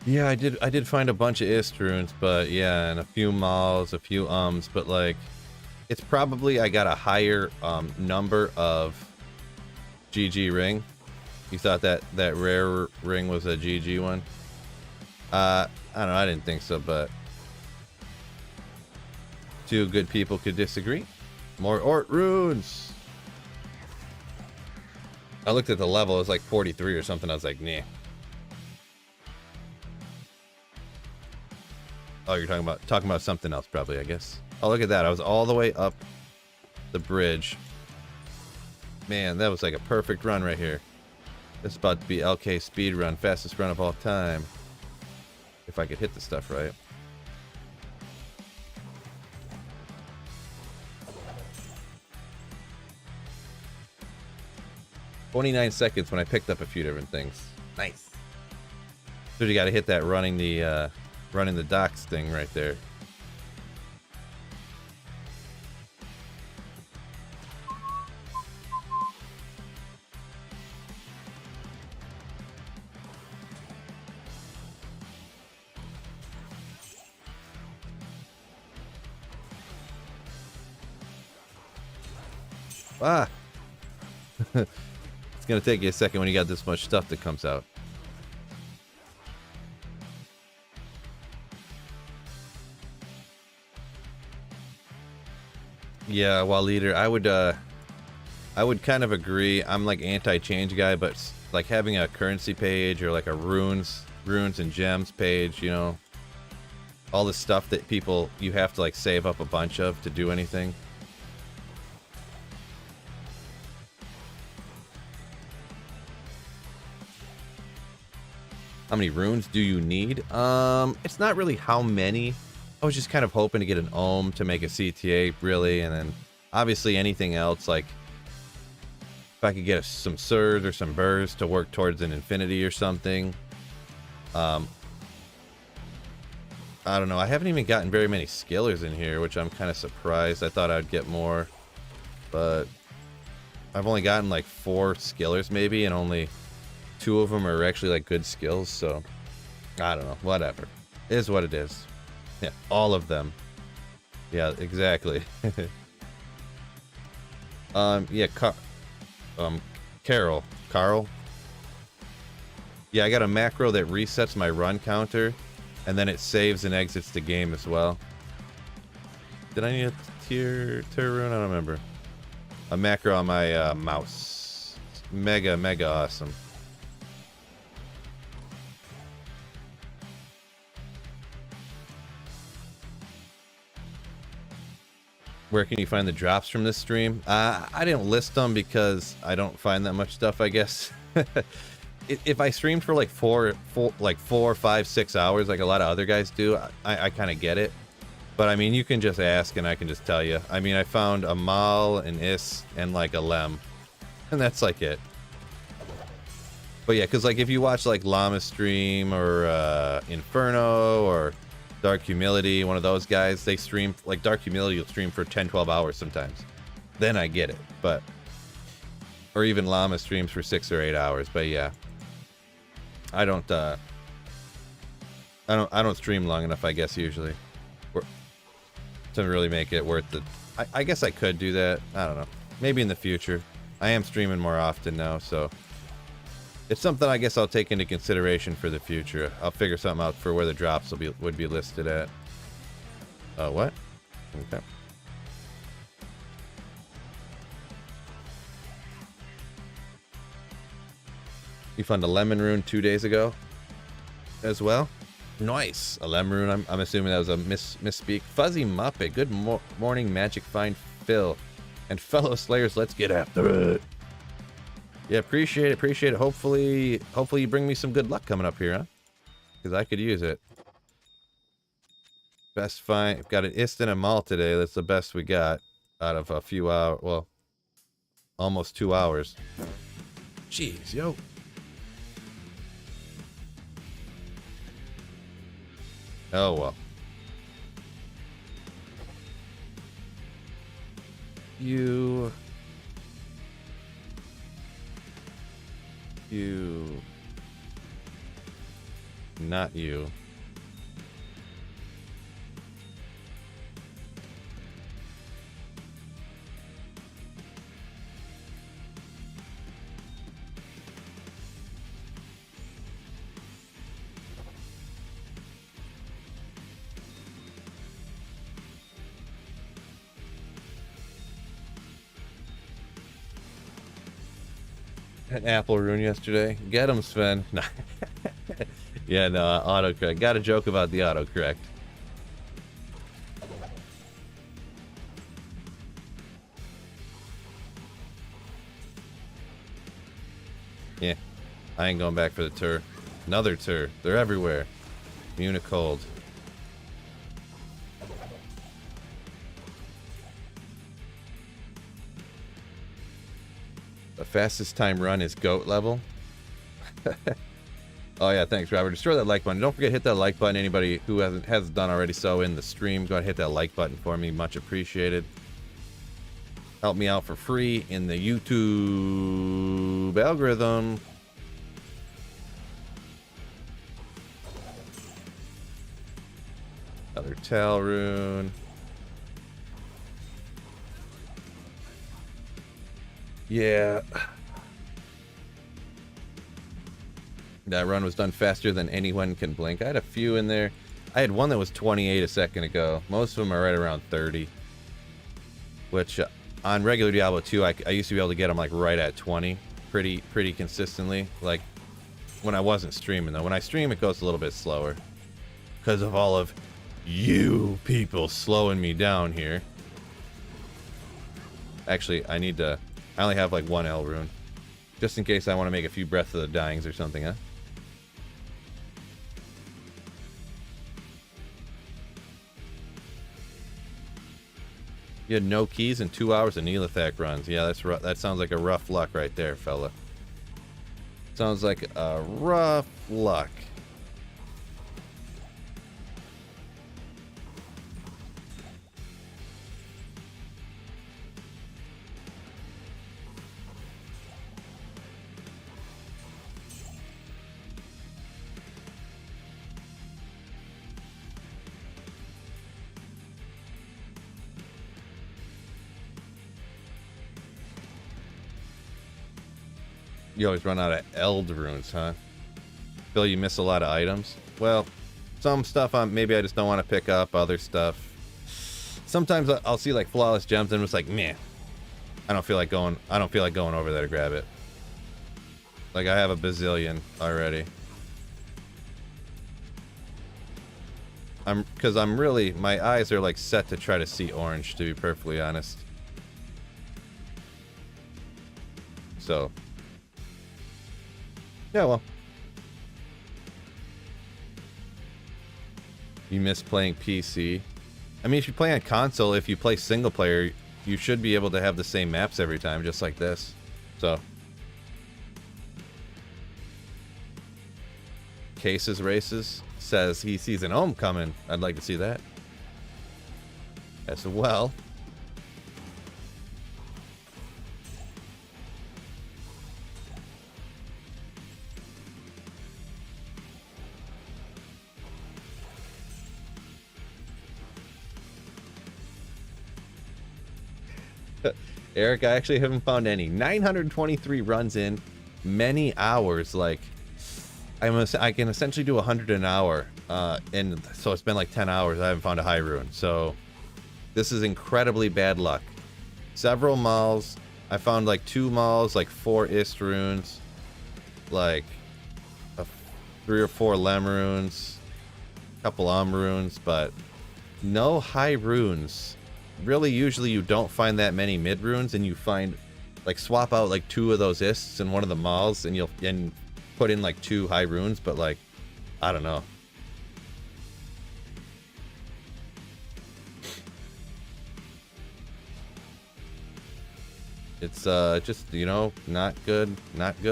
Yeah, I did find a bunch of Ist runes, but yeah, and a few Mals, a few but like it's probably I got a higher number of GG ring. You thought that rare ring was a GG one? I don't know, I didn't think so, but two good people could disagree. More Ort runes. I looked at the level, it was like 43 or something. I was like, nah. Oh, you're talking about something else, probably, I guess. Oh, look at that. I was all the way up the bridge. Man, that was like a perfect run right here. This is about to be LK speed run, fastest run of all time. If I could hit the stuff right. $29 seconds when I picked up a few different things. Nice. So you got to hit that running the docks thing right there. Ah! It's gonna take you a second when you got this much stuff that comes out. Yeah, while leader, I would kind of agree. I'm like anti-change guy, but like having a currency page or like a runes and gems page, you know, all the stuff that you have to like save up a bunch of to do anything. How many runes do you need? It's not really how many. I was just kind of hoping to get an ohm to make a CTA, really, and then obviously anything else, like if I could get some Surs or some Burrs to work towards an infinity or something. I don't know. I haven't even gotten very many skillers in here, which I'm kind of surprised. I thought I'd get more, but I've only gotten like 4 skillers maybe, and only 2 of them are actually like good skills, so I don't know. Whatever. It is what it is. Yeah, all of them. Yeah, exactly. Yeah, Carl. Yeah, I got a macro that resets my run counter, and then it saves and exits the game as well. Did I need a tier rune? I don't remember. A macro on my mouse. Mega awesome. Where can you find the drops from this stream? I didn't list them because I don't find that much stuff, I guess. If I streamed for like 4, 5, 6 hours, like a lot of other guys do, I kind of get it. But I mean, you can just ask and I can just tell you. I mean, I found a Mal, an Is, and like a Lem. And that's like it. But yeah, because like if you watch like Llama stream or Inferno or Dark Humility, one of those guys, they stream, like Dark Humility will stream for 10, 12 hours sometimes. Then I get it, but, or even Llama streams for 6 or 8 hours, but yeah. I don't stream long enough, I guess, usually. To really make it worth it. I guess I could do that. I don't know. Maybe in the future. I am streaming more often now, so it's something I guess I'll take into consideration for the future. I'll figure something out for where the drops would be listed at. What? Okay. You found a lemon rune 2 days ago as well? Nice. A lemon rune. I'm assuming that was a misspeak. Fuzzy Muppet. Good morning, Magic Find Phil. And fellow Slayers, let's get after it. Yeah, appreciate it. Hopefully you bring me some good luck coming up here, huh? Because I could use it. Best find. Got an Ist and a Mal today. That's the best we got out of a few hours. Well, almost 2 hours. Jeez, yo. Oh, well. Not you. An apple rune yesterday. Get him, Sven. No. Yeah, no, autocorrect. Got a joke about the autocorrect. Yeah, I ain't going back for the tour. Another tour. They're everywhere. Unicold. The fastest time run is GOAT level. Oh yeah, thanks, Robert. Destroy that like button. Don't forget to hit that like button. Anybody who hasn't done already so in the stream, go ahead and hit that like button for me. Much appreciated. Help me out for free in the YouTube algorithm. Another Tal rune. Yeah. That run was done faster than anyone can blink. I had a few in there. I had one that was 28 a second ago. Most of them are right around 30. Which, on regular Diablo 2, I used to be able to get them, like, right at 20. Pretty consistently. Like, when I wasn't streaming, though. When I stream, it goes a little bit slower. Because of all of you people slowing me down here. Actually, I only have, like, one L rune. Just in case I want to make a few Breath of the Dyings or something, huh? You had no keys and 2 hours of Neolithic runs. Yeah, that's rough. That sounds like a rough luck right there, fella. Sounds like a rough luck. You always run out of Eld runes, huh? Feel you miss a lot of items? Well, some stuff maybe I just don't want to pick up. Other stuff, sometimes I'll see like flawless gems and I'm just like, meh. I don't feel like going over there to grab it. Like I have a bazillion already. Because I'm really, my eyes are like set to try to see orange, to be perfectly honest. So. Yeah, well. You miss playing PC. I mean, if you play on console, if you play single player, you should be able to have the same maps every time, just like this. So. Cases Races says he sees an Ohm coming. I'd like to see that. As well. Eric, I actually haven't found any. 923 runs in, many hours. Like, I can essentially do 100 an hour, and so it's been like 10 hours. I haven't found a high rune, so this is incredibly bad luck. Several malls. I found like 2 malls, like 4 Ist runes, like 3 or 4 Lem runes, a couple runes, but no high runes. Really, usually you don't find that many mid runes, and you find, like, swap out like 2 of those Ists in one of the malls, and you'll put in like 2 high runes, but like, I don't know. It's just, you know, not good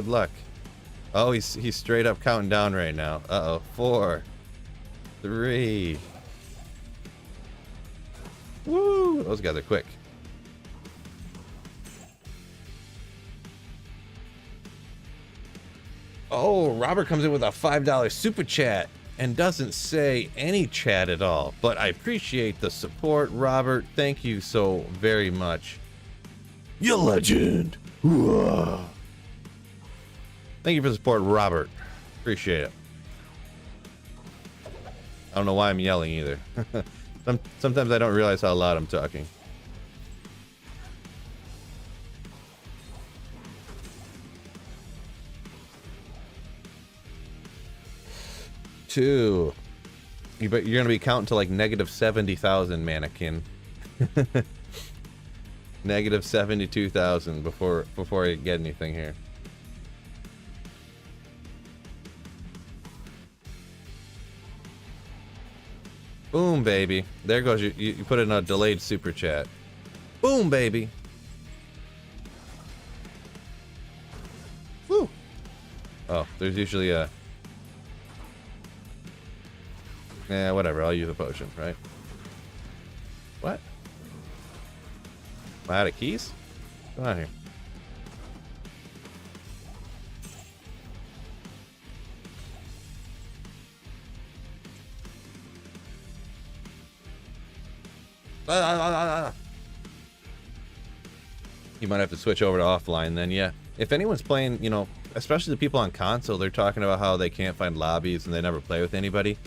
luck. Oh, he's straight up counting down right now. Uh-oh. 4, 3. Woo! Those guys are quick. Oh, Robert comes in with a $5 super chat and doesn't say any chat at all. But I appreciate the support, Robert. Thank you so very much. You legend! Whoa. Thank you for the support, Robert. Appreciate it. I don't know why I'm yelling either. Sometimes I don't realize how loud I'm talking. Two. You're gonna be counting to like negative 70,000, mannequin. Negative 72,000 before I get anything here. Boom, baby. There goes you put in a delayed super chat. Boom, baby. Woo. Oh, there's usually a... Yeah, whatever. I'll use a potion, right? What? Am I out of keys? Come on here. You might have to switch over to offline then, yeah. If anyone's playing, you know, especially the people on console, they're talking about how they can't find lobbies and they never play with anybody.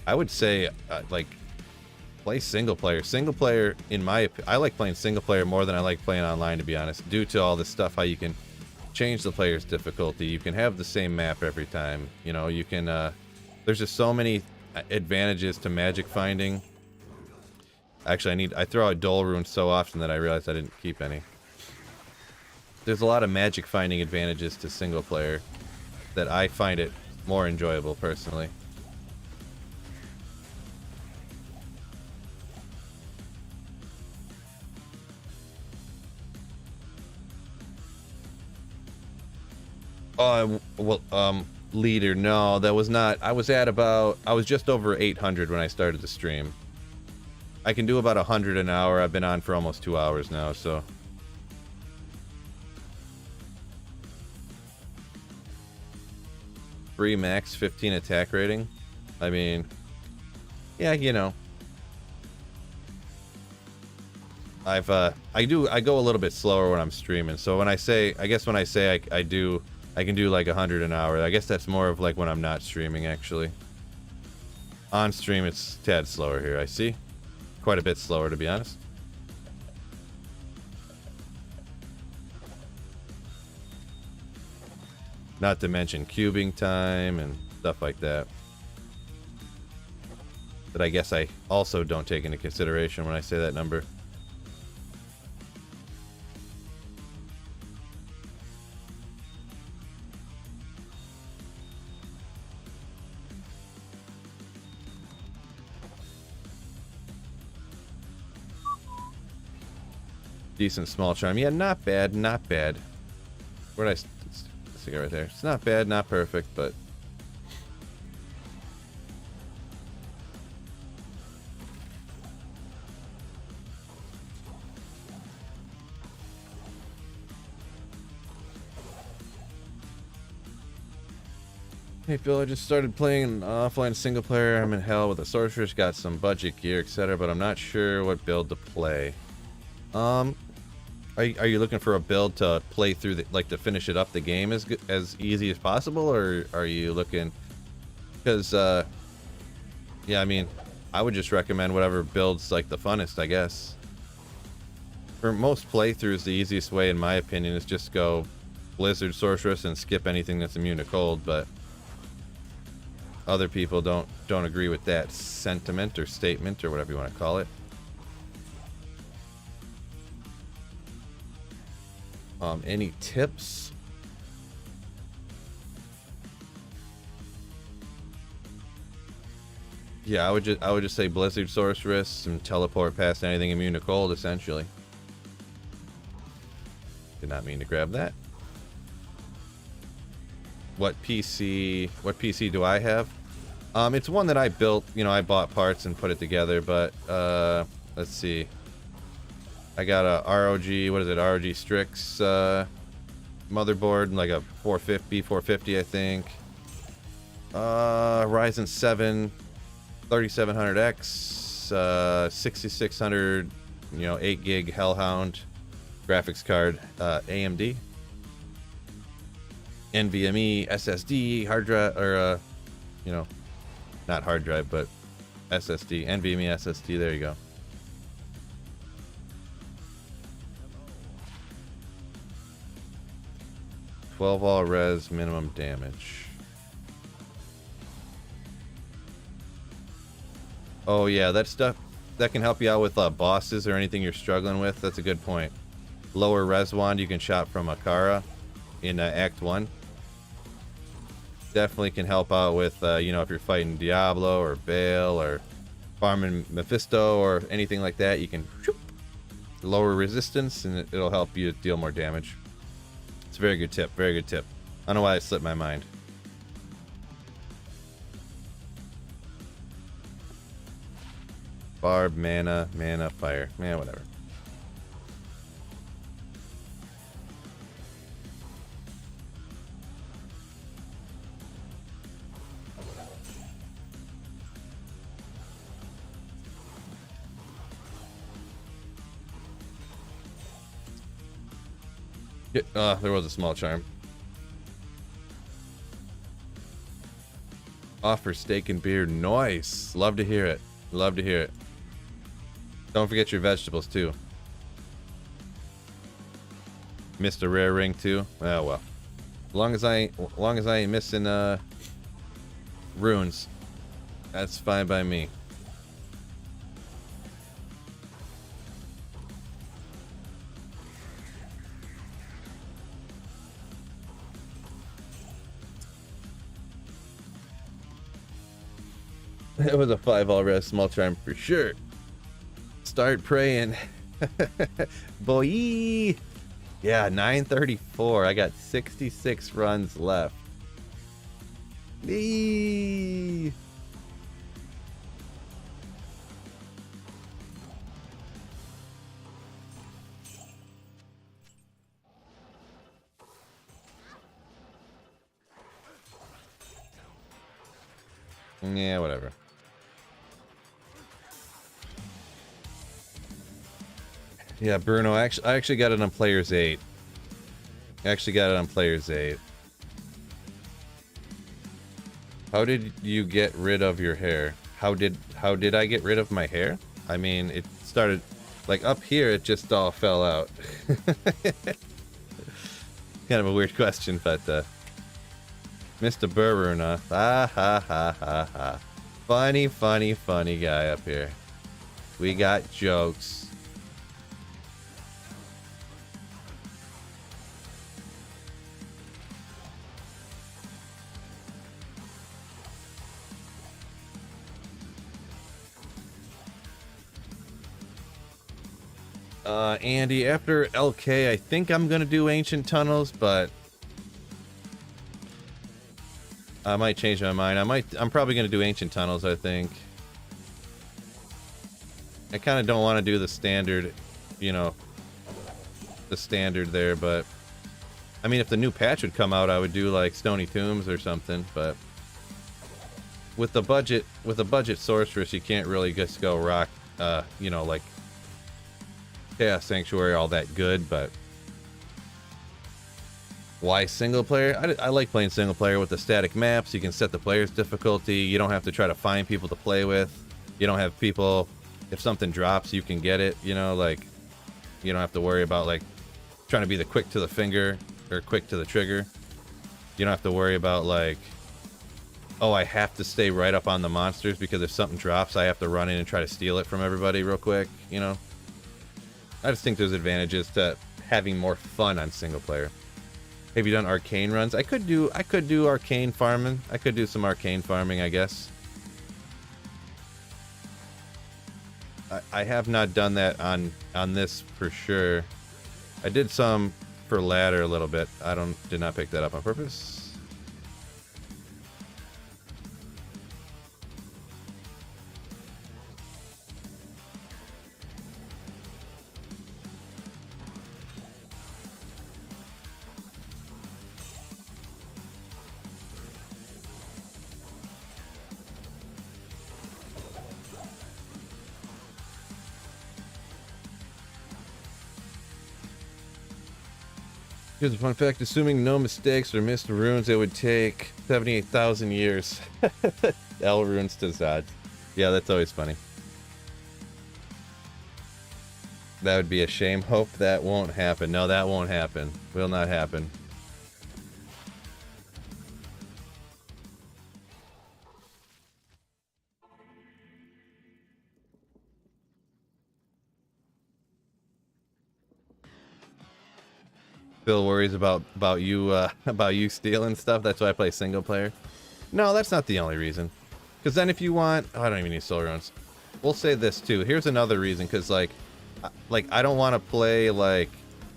I would say, like, play single player. Single player, I like playing single player more than I like playing online, to be honest, due to all this stuff, how you can change the player's difficulty. You can have the same map every time. You know, you can, there's just so many advantages to magic finding. Actually, I throw out Dole Runes so often that I realized I didn't keep any. There's a lot of magic finding advantages to single player that I find it more enjoyable personally. Leader, no, that was not. I was just over 800 when I started the stream. I can do about 100 an hour. I've been on for almost 2 hours now, so. Free max 15 attack rating. I mean, yeah, you know. I go a little bit slower when I'm streaming. So when I say, I can do like 100 an hour. I guess that's more of like when I'm not streaming, actually. On stream, it's a tad slower here, I see. Quite a bit slower, to be honest. Not to mention cubing time and stuff like that. That I guess I also don't take into consideration when I say that number. Decent small charm. Yeah, not bad, not bad. Where'd I stick it right there? It's not bad, not perfect, but... Hey Phil, I just started playing offline single player. I'm in hell with a sorceress, got some budget gear, etc., but I'm not sure what build to play. Are you looking for a build to play through, to finish it up the game as easy as possible, or are you looking? Because, yeah, I mean, I would just recommend whatever build's like the funnest, I guess. For most playthroughs, the easiest way, in my opinion, is just go Blizzard Sorceress and skip anything that's immune to cold. But other people don't agree with that sentiment or statement or whatever you want to call it. Any tips? Yeah, I would just say Blizzard Sorceress and teleport past anything immune to cold, essentially. Did not mean to grab that. What PC do I have? It's one that I built, you know, I bought parts and put it together, but let's see. I got a ROG, what is it, ROG Strix motherboard, like a 450, I think. Ryzen 7 3700X, 6600, you know, 8 gig Hellhound graphics card, AMD. NVMe SSD, hard drive, or, you know, not hard drive, but SSD, NVMe SSD, there you go. 12 all res, minimum damage. Oh yeah, that stuff, that can help you out with bosses or anything you're struggling with. That's a good point. Lower res wand you can shop from Akara in Act 1. Definitely can help out with, you know, if you're fighting Diablo or Baal or farming Mephisto or anything like that, you can whoop, lower resistance and it'll help you deal more damage. It's a very good tip, very good tip. I don't know why it slipped my mind. Barb, mana, fire. Man, whatever. There was a small charm. Offer steak and beer. Nice. Love to hear it. Love to hear it. Don't forget your vegetables too. Missed a rare ring too. Oh well. As long as I ain't missing runes, that's fine by me. It was a 5-all res small charm for sure. Start praying. Boy. Yeah, 934. I got 66 runs left. Eee. Yeah, whatever. Yeah, Bruno, I actually got it on Players 8. I actually got it on Players 8. How did you get rid of your hair? How did I get rid of my hair? I mean, it started like up here, it just all fell out. Kind of a weird question, but Mr. Burruna. Ha ha ha ha ha. Funny, funny, funny guy up here. We got jokes. Andy, after LK, I think I'm gonna do Ancient Tunnels, but I might change my mind. I'm probably gonna do Ancient Tunnels, I think. I kind of don't want to do the standard, you know, the standard there, but I mean, if the new patch would come out, I would do like Stony Tombs or something, but with the budget sorceress, you can't really just go rock, you know, like Chaos Sanctuary all that good, but why single player? I like playing single player with the static maps. You can set the player's difficulty. You don't have to try to find people to play with. You don't have people, if something drops, you can get it, you know, like you don't have to worry about like trying to be the quick to the finger or quick to the trigger. You don't have to worry about like, oh, I have to stay right up on the monsters because if something drops, I have to run in and try to steal it from everybody real quick, you know? I just think there's advantages to having more fun on single player. Have you done arcane runs? I could do arcane farming. I could do some arcane farming, I guess. I have not done that on this for sure. I did some for ladder a little bit. Did not pick that up on purpose. Here's a fun fact, assuming no mistakes or missed runes, it would take 78,000 years. L runes to Zod. Yeah, that's always funny. That would be a shame. Hope that won't happen. No, that won't happen. Will not happen. Bill worries about you stealing stuff. That's why I play single player. No, that's not the only reason. Because then if you want, oh, I don't even need soul runes. We'll say this too. Here's another reason. Because like I don't want to play like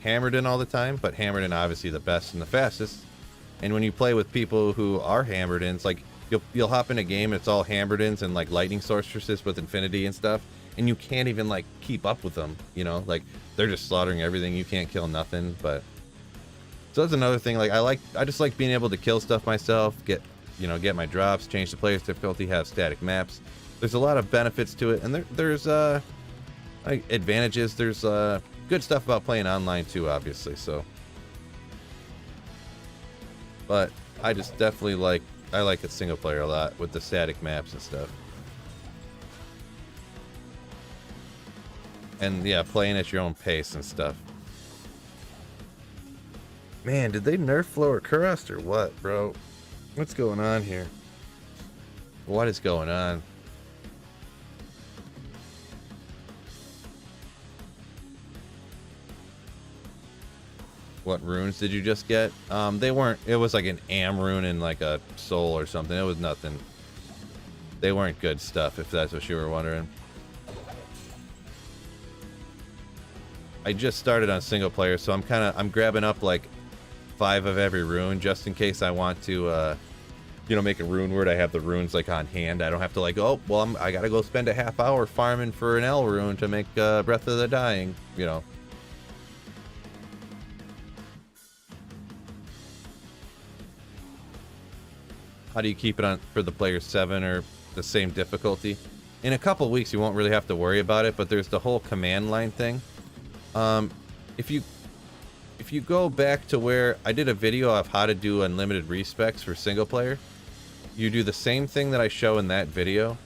Hammerden all the time, but Hammerden obviously the best and the fastest. And when you play with people who are Hammerdens, like you'll hop in a game, it's all Hammerdens and like lightning sorceresses with infinity and stuff, and you can't even like keep up with them. You know, like they're just slaughtering everything. You can't kill nothing, but. So that's another thing. Like I just like being able to kill stuff myself, get my drops, change the player's difficulty, have static maps. There's a lot of benefits to it, and there's advantages. There's good stuff about playing online too, obviously. So But I just definitely I like it single player a lot with the static maps and stuff. And yeah, playing at your own pace and stuff. Man, did they nerf Lower Crust or what, bro? What's going on here? What is going on? What runes did you just get? They weren't, it was like an Am rune and like a soul or something. It was nothing. They weren't good stuff, if that's what you were wondering. I just started on single player, so I'm grabbing up like 5 of every rune just in case I want to, you know, make a rune word. I have the runes like on hand. I don't have to like, oh, well, I gotta go spend a half hour farming for an L rune to make Breath of the Dying, you know. How do you keep it on for the player 7 or the same difficulty? In a couple weeks, you won't really have to worry about it, but there's the whole command line thing. If you go back to where I did a video of how to do unlimited respecs for single player, you do the same thing that I show in that video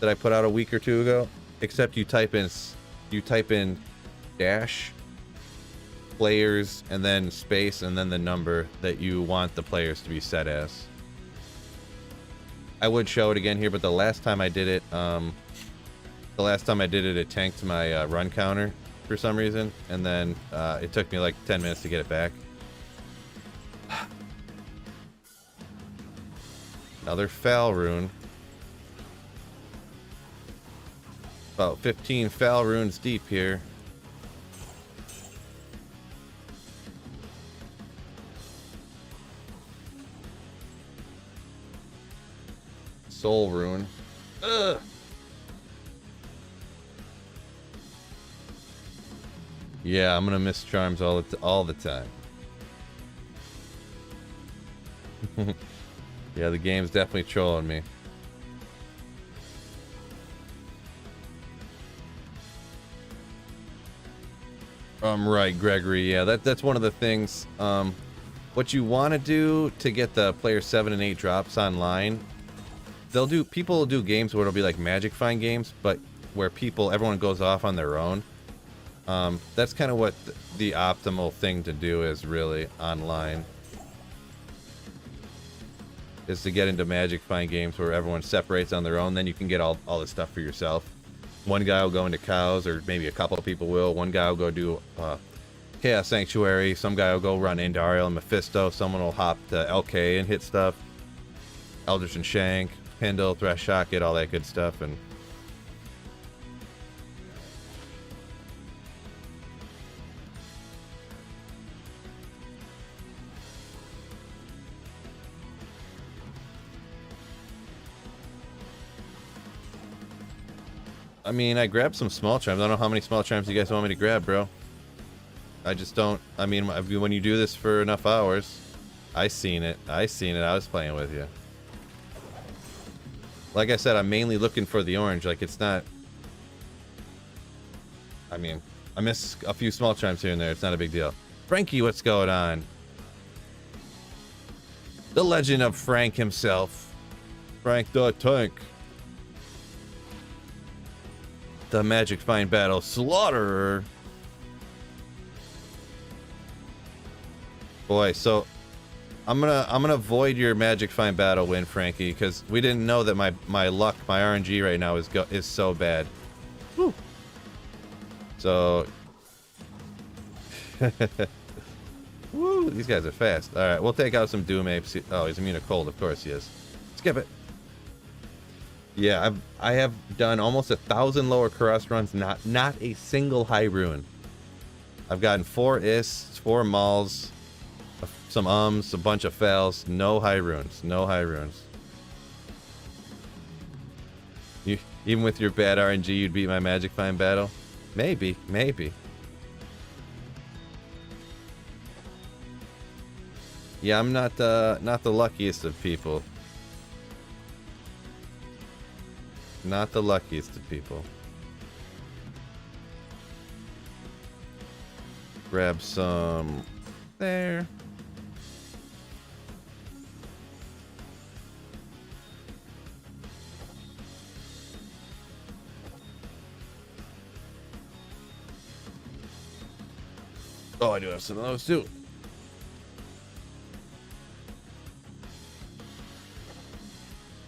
that I put out a week or 2 ago, except you type in dash players and then space and then the number that you want the players to be set as. I would show it again here, but the last time I did it, it tanked my run counter for some reason, and then it took me like 10 minutes to get it back. Another foul rune. About 15 foul runes deep here. Soul rune. Ugh. Yeah, I'm gonna miss charms all the time. Yeah, the game's definitely trolling me. Right, Gregory. Yeah, that's one of the things. What you want to do to get the player 7 and 8 drops online, people will do games where it'll be like Magic Find games, but where everyone goes off on their own. That's kind of what the optimal thing to do is, really, online. Is to get into Magic Find games where everyone separates on their own, then you can get all this stuff for yourself. One guy will go into cows, or maybe a couple of people will. One guy will go do Chaos Sanctuary. Some guy will go run Indariel and Mephisto. Someone will hop to LK and hit stuff. Eldritch and Shank, Pendle, Thresh Shocket, all that good stuff. And I mean, I grabbed some small charms. I don't know how many small charms you guys want me to grab, bro. I just don't. I mean, when you do this for enough hours, I seen it. I was playing with you. Like I said, I'm mainly looking for the orange. Like, it's not. I mean, I miss a few small charms here and there. It's not a big deal. Frankie, what's going on? The legend of Frank himself. Frank the Tank. The Magic Find Battle Slaughterer. Boy, so I'm gonna void your Magic Find Battle win, Frankie, because we didn't know that my luck, my RNG right now is so bad. Woo. So woo, these guys are fast. All right, we'll take out some Doom Apes. Oh, he's immune to cold, of course he is. Skip it. Yeah, I have done almost 1,000 lower Karas runs, not a single high rune. I've gotten 4 Ists, 4 Mauls, some Ums, a bunch of Fails, no high runes, no high runes. Even with your bad RNG, you'd beat my Magic Find battle? Maybe, maybe. Yeah, I'm not the luckiest of people. Not the luckiest of people. Grab some there. Oh, I do have some of those too.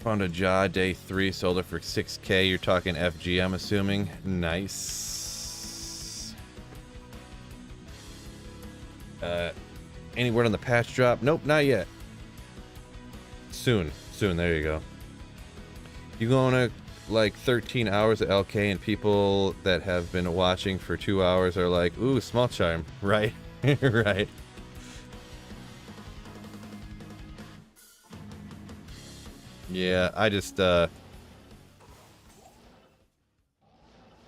Found a jaw day 3, sold it for 6K. You're talking FG, I'm assuming. Nice. Any word on the patch drop? Nope, not yet. Soon. There you go. You going to like 13 hours of LK and people that have been watching for 2 hours are like, ooh, small charm, right? Right. Yeah, I just, I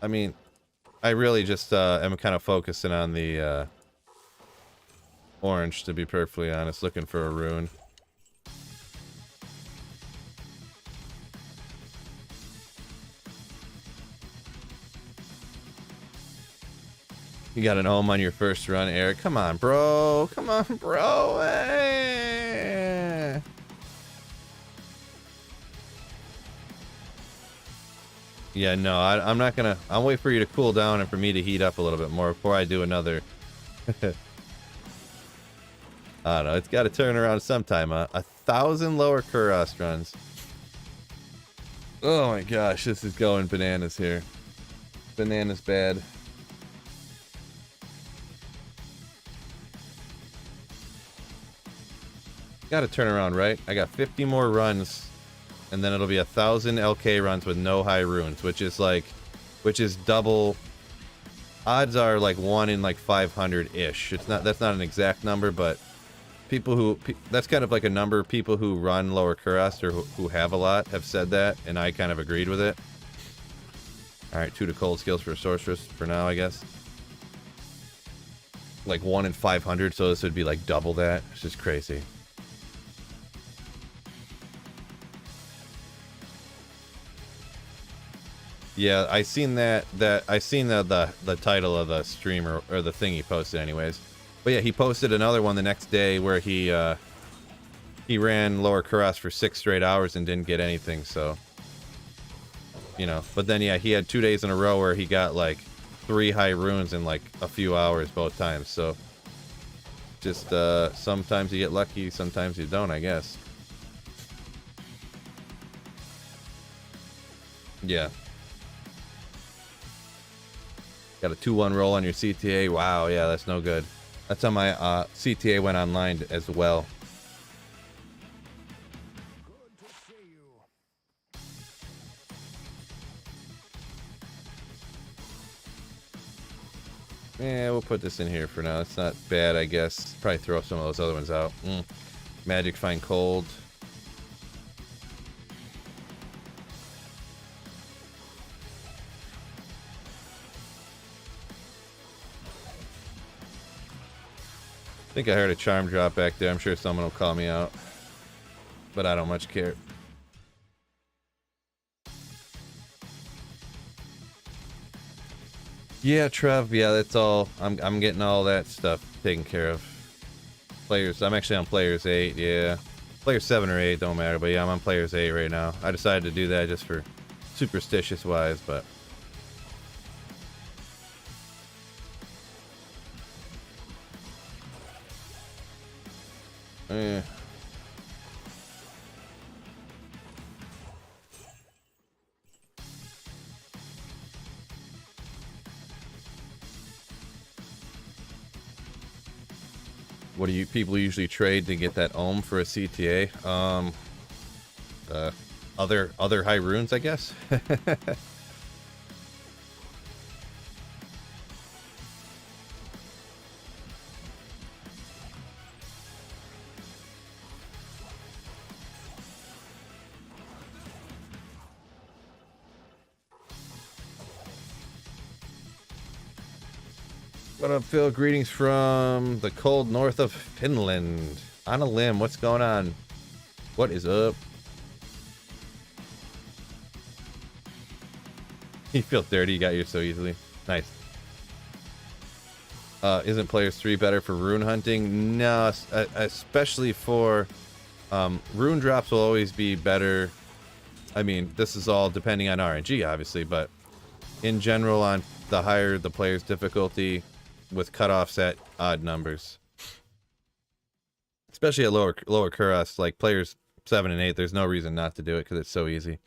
mean, I really just, am kind of focusing on the, orange, to be perfectly honest, looking for a rune. You got an ohm on your first run, Eric. Come on, bro. Come on, bro. Hey. Yeah, no, I'm not gonna... I'll wait for you to cool down and for me to heat up a little bit more before I do another... I don't know. It's got to turn around sometime, huh? 1,000 lower Kuros runs. Oh my gosh, this is going bananas here. Bananas bad. Got to turn around, right? I got 50 more runs, and then it'll be 1,000 LK runs with no high runes, which is double. Odds are like 1 in like 500-ish. It's not. That's not an exact number, but people who that's kind of like a number. People who run lower Kuros or who have a lot have said that, and I kind of agreed with it. All right, 2 to cold skills for sorceress for now, I guess. Like 1 in 500, so this would be like double that. It's just crazy. Yeah, I seen the title of the streamer or the thing he posted anyways. But yeah, he posted another one the next day where he ran lower Kuros for 6 straight hours and didn't get anything, so you know. But then yeah, he had 2 days in a row where he got like 3 high runes in like a few hours both times. So just sometimes you get lucky, sometimes you don't, I guess. Yeah. Got a 2-1 roll on your CTA. Wow, yeah, that's no good. That's how my CTA went online as well. Good to see you. Yeah, we'll put this in here for now. It's not bad, I guess. Probably throw some of those other ones out. Magic Find Cold. I think I heard a charm drop back there. I'm sure someone will call me out, but I don't much care. Yeah, Trev. Yeah, that's all. I'm getting all that stuff taken care of. Players. I'm actually on Players 8. Yeah, Players 7 or 8 don't matter. But yeah, I'm on Players 8 right now. I decided to do that just for superstitious wise, but. Eh. What do you people usually trade to get that ohm for a CTA? Other high runes, I guess. What up, Phil? Greetings from the cold north of Finland. On a limb, what's going on? What is up? You feel dirty, you got here so easily. Nice. Isn't Players 3 better for rune hunting? No, especially for... rune drops will always be better. I mean, this is all depending on RNG, obviously, but in general, on the higher the player's difficulty, with cutoffs at odd numbers. Especially at lower Kuros, like players 7 and 8, there's no reason not to do it because it's so easy.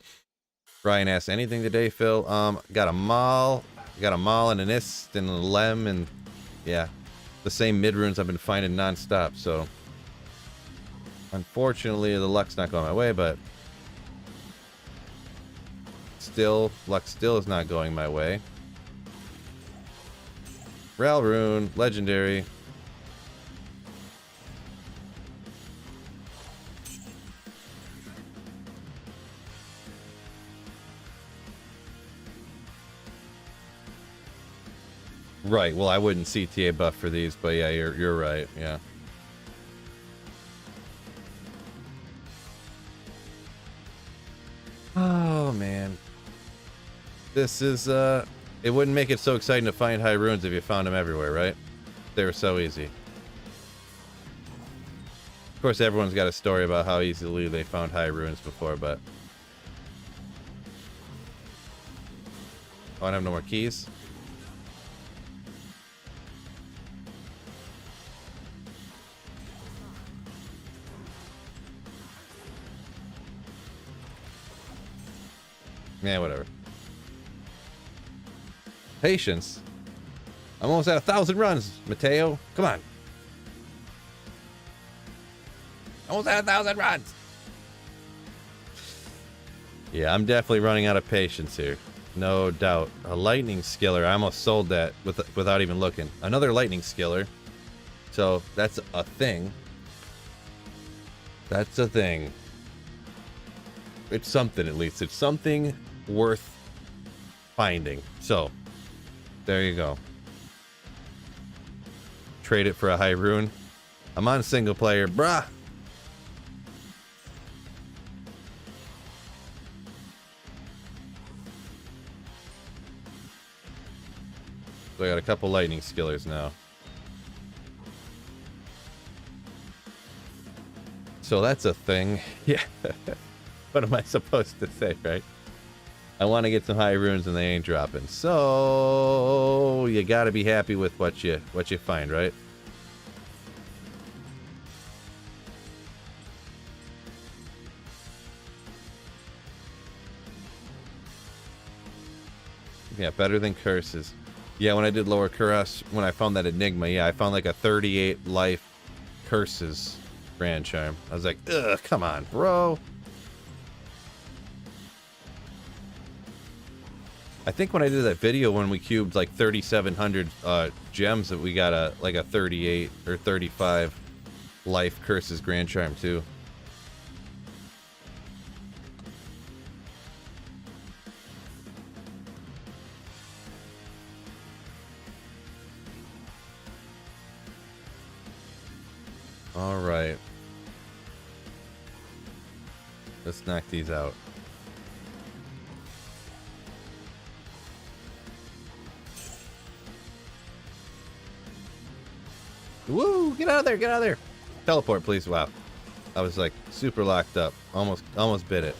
Ryan asked, anything today, Phil? Got a Maul and an Ist and a Lem, and yeah, the same mid runes I've been finding non-stop, so unfortunately the luck's not going my way, but still, luck still is not going my way. Ral rune, legendary. Right, well, I wouldn't CTA buff for these, but yeah, you're right, yeah. Oh, man. This is, it wouldn't make it so exciting to find high runes if you found them everywhere, right? They were so easy. Of course, everyone's got a story about how easily they found high runes before, but... Oh, I don't have no more keys? Yeah, whatever. Patience. I'm almost at 1,000 runs, Mateo. Come on. Almost at 1,000 runs. Yeah, I'm definitely running out of patience here. No doubt. A lightning skiller. I almost sold that without even looking. Another lightning skiller. So that's a thing. That's a thing. It's something, at least. It's something worth finding. So, there you go. Trade it for a high rune. I'm on single player, bruh. So I got a couple lightning skillers now. So that's a thing. Yeah. What am I supposed to say, right? I want to get some high runes and they ain't dropping. So you gotta be happy with what you find, right? Yeah, better than curses. Yeah, when I did lower Kuros, when I found that Enigma, yeah, I found like a 38 life curses Grand Charm. I was like, ugh, come on, bro. I think when I did that video when we cubed like 3,700 gems, that we got like a 38 or 35 life curses Grand Charm too. All right. Let's knock these out. Woo! Get out of there! Get out of there! Teleport, please. Wow. I was like super locked up. Almost bit it.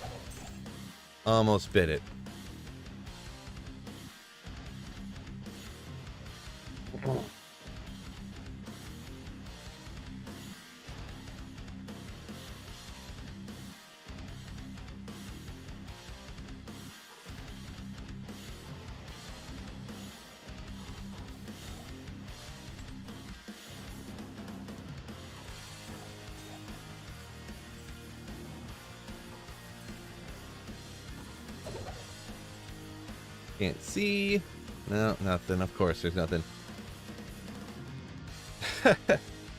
Almost bit it. Can't see. No, nothing. Of course, there's nothing.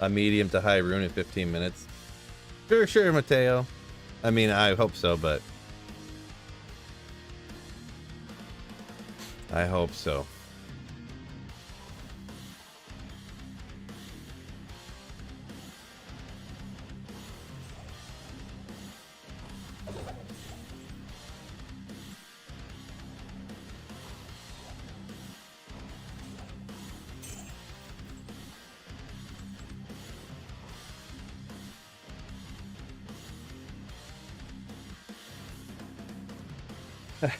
A medium to high rune in 15 minutes. Sure, Mateo. I mean, I hope so, but... I hope so.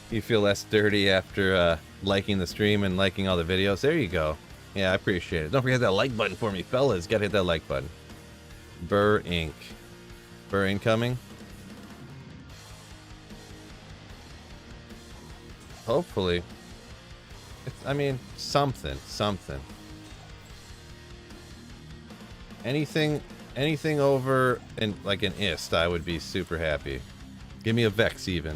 You feel less dirty after liking the stream and liking all the videos. There you go. Yeah, I appreciate it. Don't forget that like button for me, fellas. Gotta hit that like button. Burr Inc. Burr incoming. Hopefully. I mean, something. Anything over and like an ist, I would be super happy. Give me a Vex even.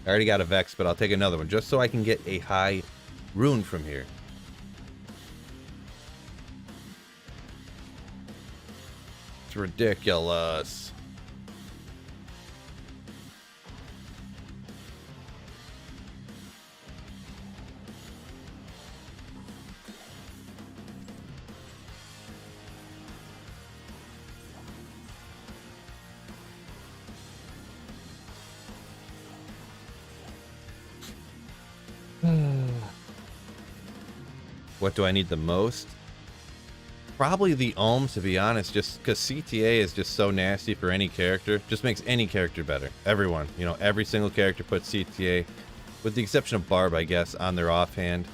I already got a Vex, but I'll take another one just so I can get a high rune from here. It's ridiculous. What do I need the most? Probably the Ohm, to be honest, just because CTA is just so nasty for any character. Just makes any character better. Everyone, you know, every single character puts CTA, with the exception of Barb, I guess, on their offhand.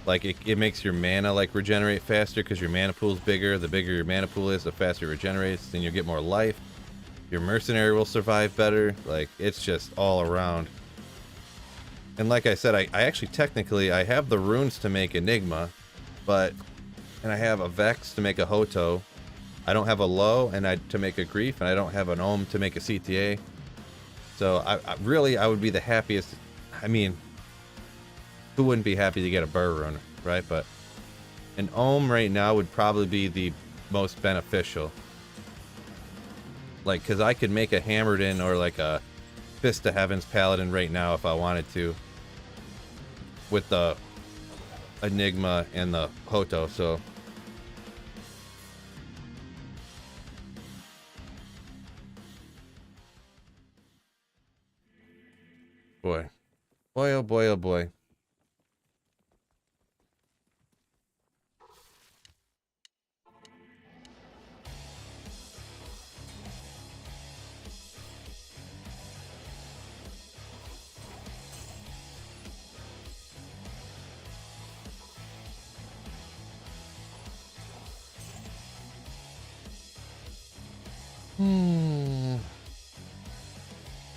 Like, it makes your mana, like, regenerate faster because your mana pool is bigger. The bigger your mana pool is, the faster it regenerates. Then you'll get more life. Your mercenary will survive better. Like, it's just all around. And like I said, I actually technically, I have the runes to make Enigma, and I have a Vex to make a Hoto. I don't have a Low to make a Grief, and I don't have an Ohm to make a CTA. So I would be the happiest. I mean, who wouldn't be happy to get a Burr rune, right? But an Ohm right now would probably be the most beneficial. Like, because I could make a Hammered In or like a Fist of Heaven's Paladin right now if I wanted to, with the Enigma and the Hoto. So boy, oh boy, oh boy.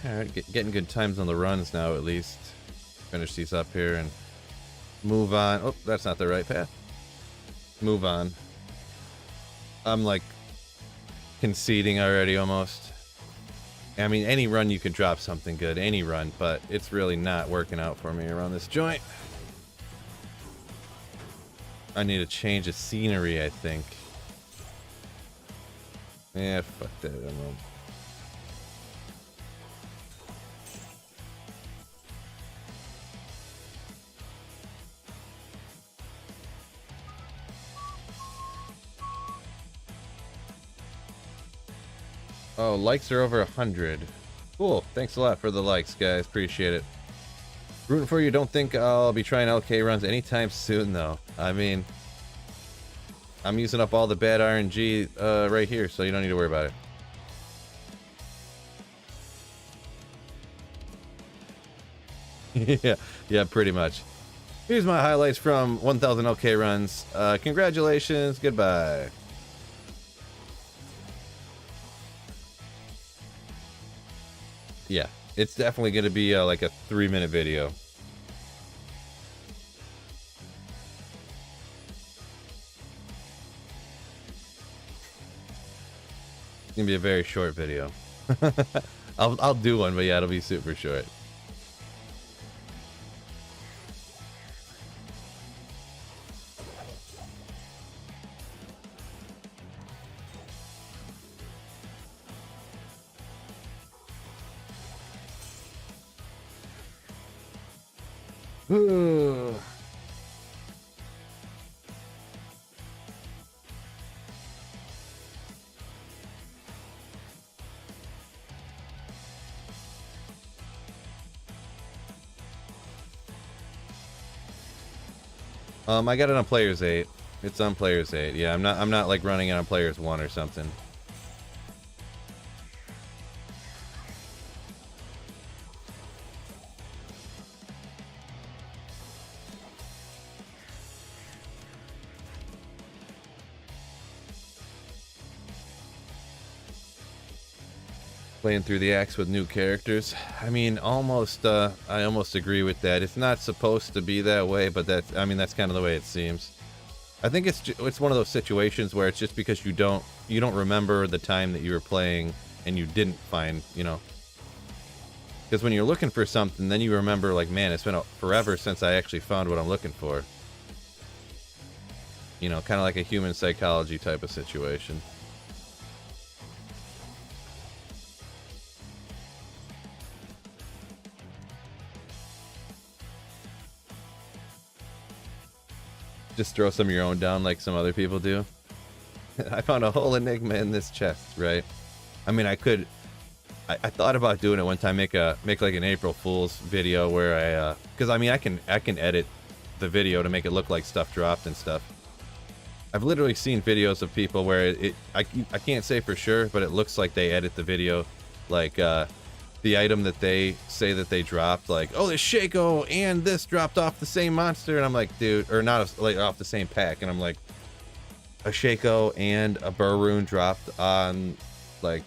Alright, getting good times on the runs now, at least. Finish these up here and move on. Oh, that's not the right path. Move on. I'm like conceding already almost. I mean, any run you can drop something good, any run, but it's really not working out for me around this joint. I need a change of scenery, I think. Yeah, fuck that. I don't know. Oh, likes are over 100. Cool. Thanks a lot for the likes, guys. Appreciate it. Rooting for you. Don't think I'll be trying LK runs anytime soon, though. I mean, I'm using up all the bad RNG right here, so you don't need to worry about it. yeah, pretty much. Here's my highlights from 1000 LK runs. Congratulations. Goodbye. Yeah, it's definitely going to be like a 3-minute video. It's going to be a very short video. I'll do one, but yeah, it'll be super short. I got it on players 8. It's on players 8. Yeah, I'm not like running it on players 1 or something. playing through the acts with new characters. I mean, almost, I almost agree with that. It's not supposed to be that way, but that's kind of the way it seems. I think it's one of those situations where it's just because you don't remember the time that you were playing and you didn't find, you know. Because when you're looking for something, then you remember, like, man, it's been forever since I actually found what I'm looking for. You know, kind of like a human psychology type of situation. Just throw some of your own down like some other people do. I found a whole enigma in this chest, right? I mean, I thought about doing it one time, make like an April Fool's video where because I mean, I can edit the video to make it look like stuff dropped and stuff. I've literally seen videos of people where I can't say for sure, but it looks like they edit the video, like the item that they say that they dropped, like, oh, the Shaco and this dropped off the same monster, and I'm like, dude, or not, like, off the same pack, and I'm like, a Shaco and a Burroon dropped on, like,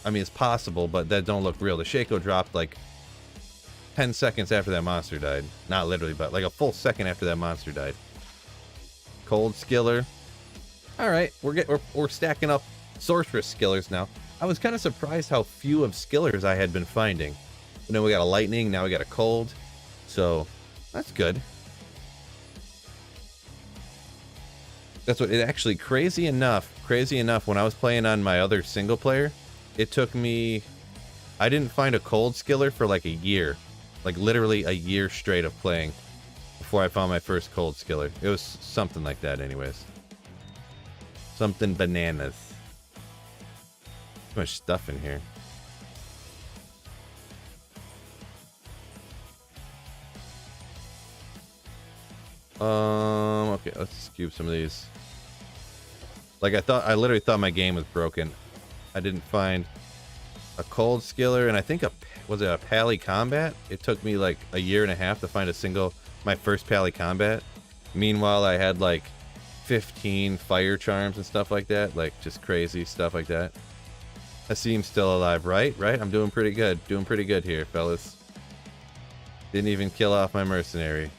I mean, it's possible, but that don't look real. The Shaco dropped like 10 seconds after that monster died. Not literally, but like a full second after that monster died. Cold Skiller. All right, we're stacking up Sorceress Skillers now. I was kind of surprised how few of Skillers I had been finding. And then we got a Lightning, now we got a Cold. So, that's good. That's what it actually, crazy enough, when I was playing on my other single player, it took me, I didn't find a Cold Skiller for like a year. Like literally a year straight of playing before I found my first Cold Skiller. It was something like that anyways. Something bananas. Too much stuff in here. Okay, let's cube some of these. Like I literally thought my game was broken. I didn't find a Cold Skiller, and I think was it a Pally Combat? It took me like a year and a half to find my first Pally Combat. Meanwhile, I had like 15 Fire Charms and stuff like that, like just crazy stuff like that. Asim's still alive, right? Right? I'm doing pretty good. Doing pretty good here, fellas. Didn't even kill off my mercenary.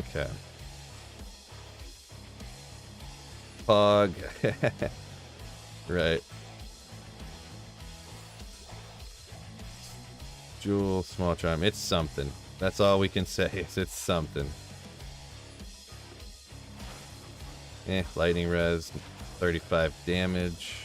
Okay. Pug. Right. Jewel, small charm. It's something. That's all we can say. It's something. Lightning res, 35 damage.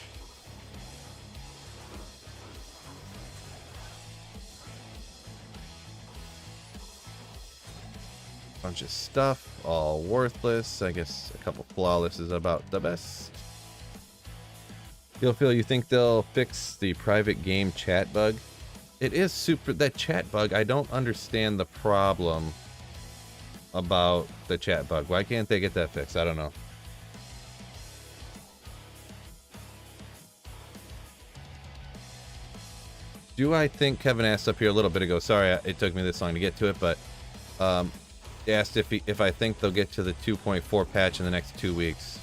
Bunch of stuff, all worthless. I guess a couple flawless is about the best. Phil, you think they'll fix the private game chat bug? It is super, that chat bug, I don't understand the problem about the chat bug. Why can't they get that fixed? I don't know. Do I think, Kevin asked up here a little bit ago, sorry it took me this long to get to it, but he asked if I think they'll get to the 2.4 patch in the next 2 weeks.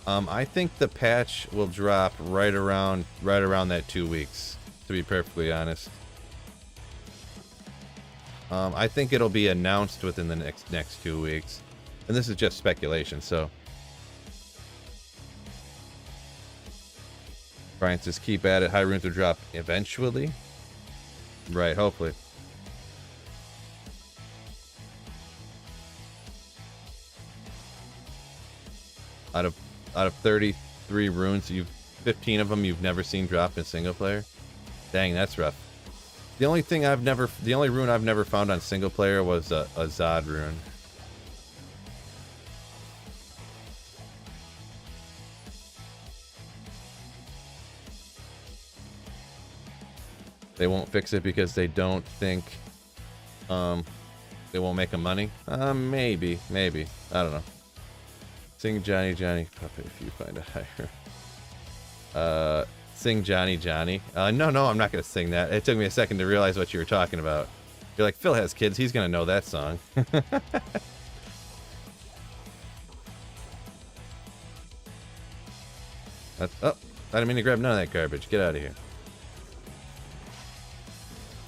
I think the patch will drop right around that 2 weeks, to be perfectly honest. I think it'll be announced within the next 2 weeks, and this is just speculation. So, Brian says, keep at it. High runes will drop eventually. Right, hopefully. Out of 33 runes, 15 of them you've never seen drop in single player. Dang, that's rough. The only rune I've never found on single player was a Zod rune. They won't fix it because they don't think they won't make them money. Maybe. I don't know. Sing Johnny Puppet if you find a higher. Sing Johnny. No, I'm not gonna sing that. It took me a second to realize what you were talking about. You're like, Phil has kids, he's gonna know that song. That's, oh, I didn't mean to grab none of that garbage. Get out of here.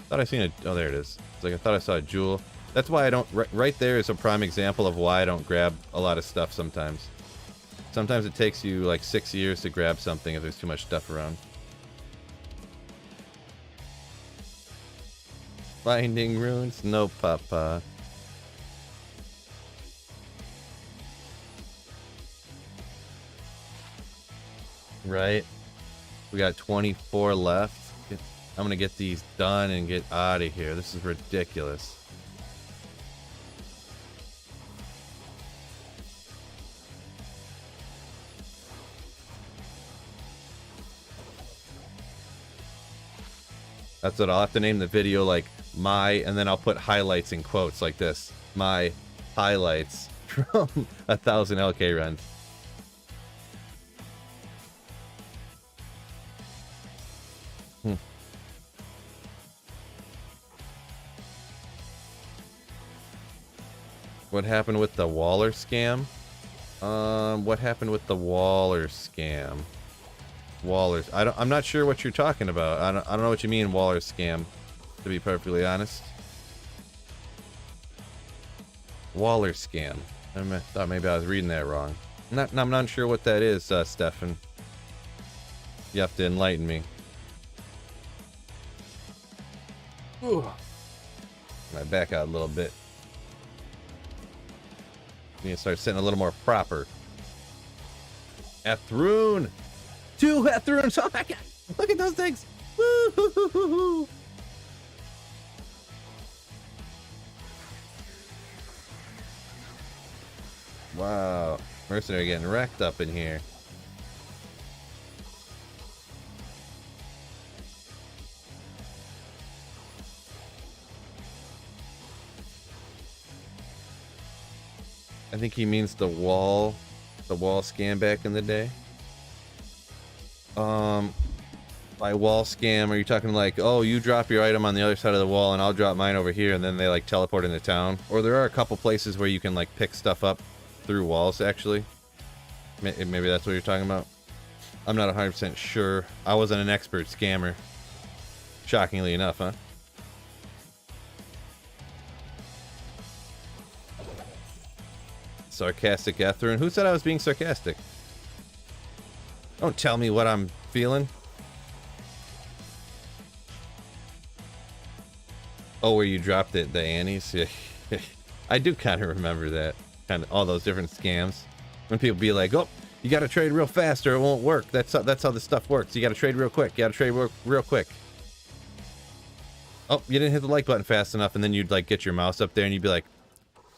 Thought I seen a... Oh, there it is. It's like I thought I saw a jewel. That's why I don't... Right there is a prime example of why I don't grab a lot of stuff sometimes. Sometimes it takes you like 6 years to grab something if there's too much stuff around. Finding runes? No, papa. Right? We got 24 left. I'm gonna get these done and get out of here. This is ridiculous. That's what I'll have to name the video, like my, and then I'll put highlights in quotes like this. My highlights from 1,000 LK runs. What happened with the Waller scam? What happened with the Waller scam? Wallers. I'm not sure what you're talking about. I don't know what you mean, Waller scam, to be perfectly honest. Waller scam. I thought maybe I was reading that wrong. I'm not sure what that is, Stefan. You have to enlighten me. Ooh. My back out a little bit. Need to start sitting a little more proper. Ethrune! 2 Ethrunes! Oh my god! Look at those things! Woo-hoo-hoo-hoo-hoo. Wow. Mercenary getting wrecked up in here. I think he means the wall scam back in the day. By wall scam, are you talking like, oh, you drop your item on the other side of the wall and I'll drop mine over here and then they like teleport into town? Or there are a couple places where you can like pick stuff up through walls, actually. Maybe that's what you're talking about. I'm not 100% sure. I wasn't an expert scammer. Shockingly enough, huh? Sarcastic Ether. Who said I was being sarcastic? Don't tell me what I'm feeling. Oh, where you dropped it, the Annies? I do kind of remember that. Kind of all those different scams. When people be like, oh, you got to trade real fast or it won't work. That's how this stuff works. You got to trade real quick. You got to trade real quick. Oh, you didn't hit the like button fast enough, and then you'd like get your mouse up there and you'd be like,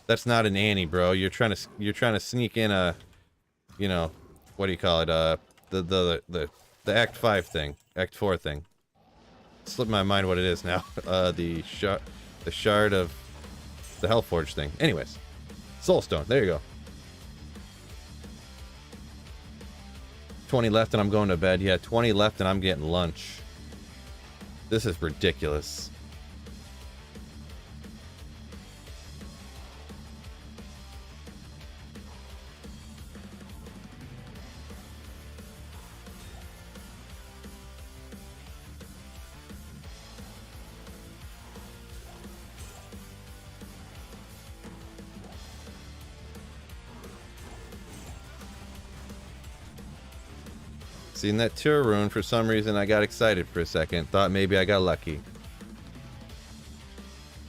that's not an Annie, bro. You're trying to sneak in a, you know, what do you call it? The Act 5 thing, Act 4 thing. Slipped my mind what it is now. The shard of the Hellforge thing. Anyways, Soulstone. There you go. 20 left and I'm going to bed. Yeah, 20 left and I'm getting lunch. This is ridiculous. Seen that tour rune, for some reason I got excited for a second. Thought maybe I got lucky.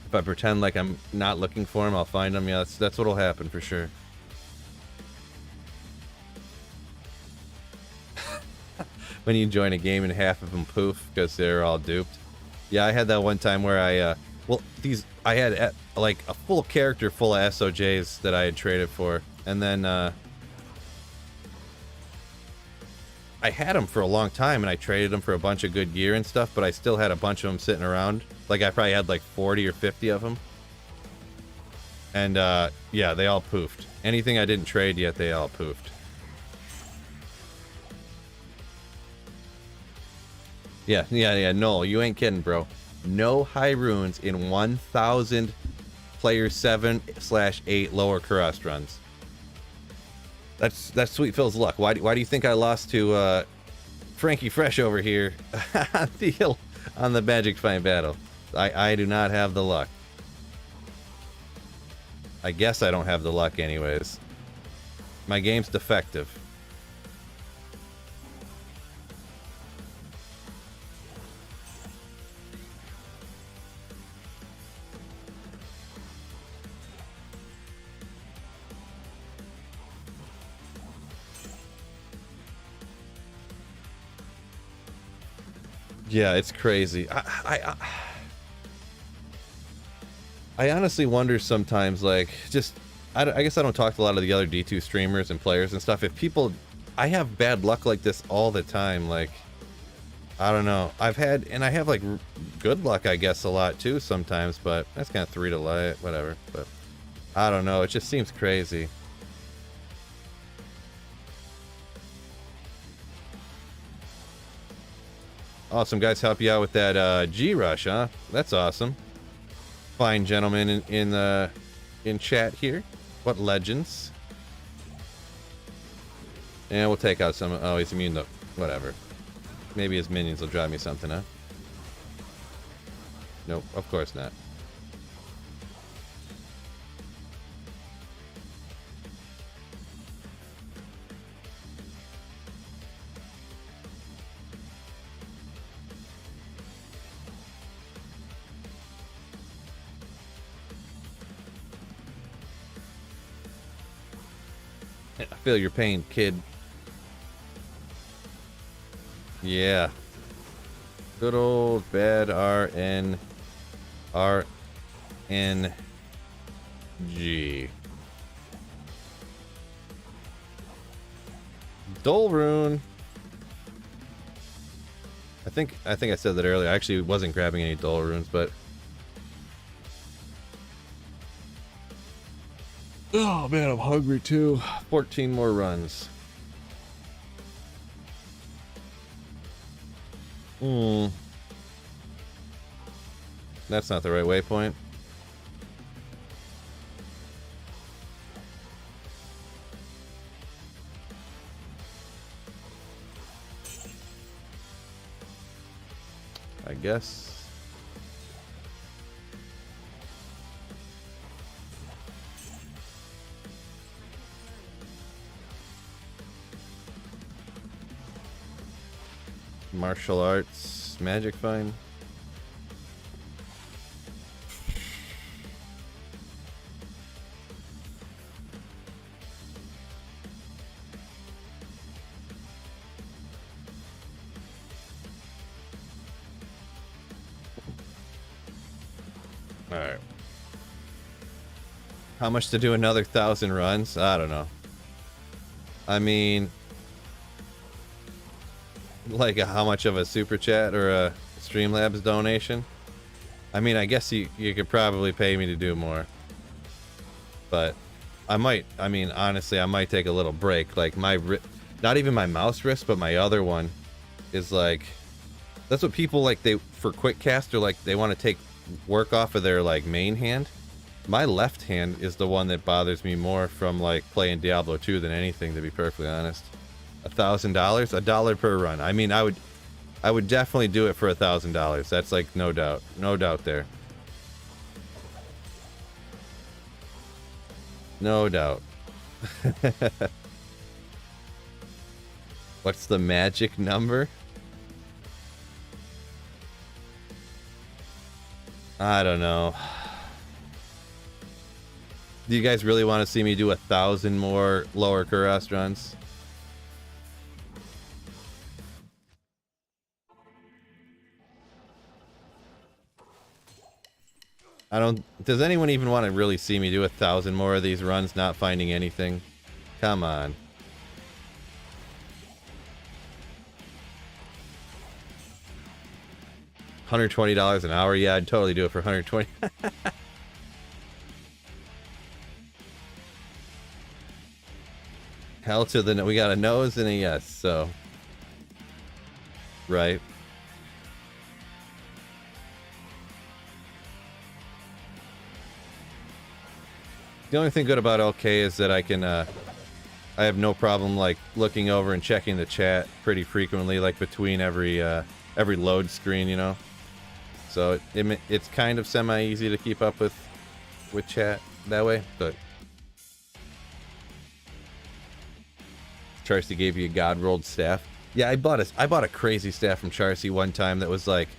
If I pretend like I'm not looking for him, I'll find him. Yeah, that's what'll happen for sure. When you join a game and half of them poof because they're all duped. Yeah, I had that one time where I had like a full character full of SOJs that I had traded for, and then I had them for a long time, and I traded them for a bunch of good gear and stuff, but I still had a bunch of them sitting around. Like, I probably had like 40 or 50 of them. And, yeah, they all poofed. Anything I didn't trade yet, they all poofed. Yeah, no, you ain't kidding, bro. No high runes in 1,000 player 7/8 lower Kurast runs. That's Sweet Phil's luck. Why do you think I lost to Frankie Fresh over here on the Magic Fight battle? I do not have the luck. I guess I don't have the luck anyways. My game's defective. Yeah, it's crazy. I honestly wonder sometimes, like, just, I guess I don't talk to a lot of the other D2 streamers and players and stuff. If people, I have bad luck like this all the time. Like, I don't know. I have like good luck, I guess, a lot too sometimes, but that's kind of 3 to light, whatever. But I don't know. It just seems crazy. Awesome, guys, help you out with that G-Rush, huh? That's awesome. Fine gentlemen in chat here. What legends? And we'll take out some. Oh, he's immune to whatever. Maybe his minions will drive me something, huh? Nope, of course not. I feel your pain, kid. Yeah. Good old bad RNG. Dolrune. I think I said that earlier. I actually wasn't grabbing any Dolrunes, but oh man, I'm hungry too. 14 more runs. That's not the right waypoint. I guess. Martial arts, magic fine. All right. How much to do another 1,000 runs? I don't know. I mean, like how much of a super chat or a Streamlabs donation? I mean, I guess you could probably pay me to do more, but I might. I mean, honestly, I might take a little break. Like not even my mouse wrist, but my other one is like, that's what people like. They for quick cast or like they want to take work off of their like main hand. My left hand is the one that bothers me more from like playing Diablo 2 than anything, to be perfectly honest. $1,000, $1 per run. I mean, I would definitely do it for $1,000. That's like no doubt there. No doubt. What's the magic number? I don't know. Do you guys really want to see me do 1,000 more lower Kuros runs? I don't. Does anyone even want to really see me do 1,000 more of these runs, not finding anything? Come on. $120 an hour? Yeah, I'd totally do it for $120. Hell to the no. We got a nose and a yes, so. Right. The only thing good about LK is that I I have no problem like looking over and checking the chat pretty frequently, like between every load screen, you know. So it's kind of semi easy to keep up with chat that way. But Charcy gave you a god rolled staff. Yeah, I bought a crazy staff from Charcy one time that was like,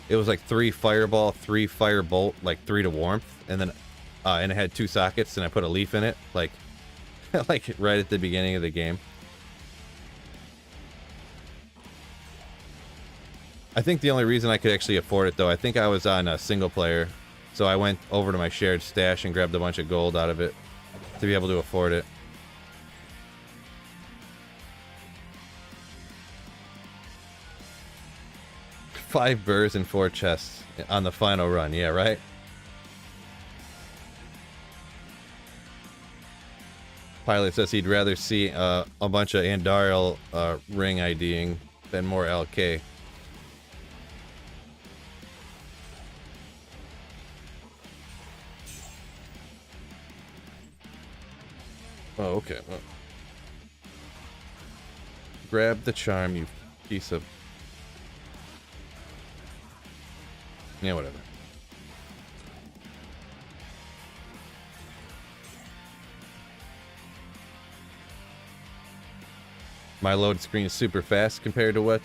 it was like 3 fireball, 3 firebolt, like 3 to warmth, and then and it had 2 sockets, and I put a leaf in it, like like right at the beginning of the game. I think the only reason I could actually afford it, though, I think I was on a single player, so I went over to my shared stash and grabbed a bunch of gold out of it to be able to afford it. Five burrs and 4 chests on the final run, yeah, right? Pilot says he'd rather see a bunch of Andariel ring IDing than more LK. Oh, okay. Well, grab the charm, you piece of... Yeah, whatever. My load screen is super fast compared to what,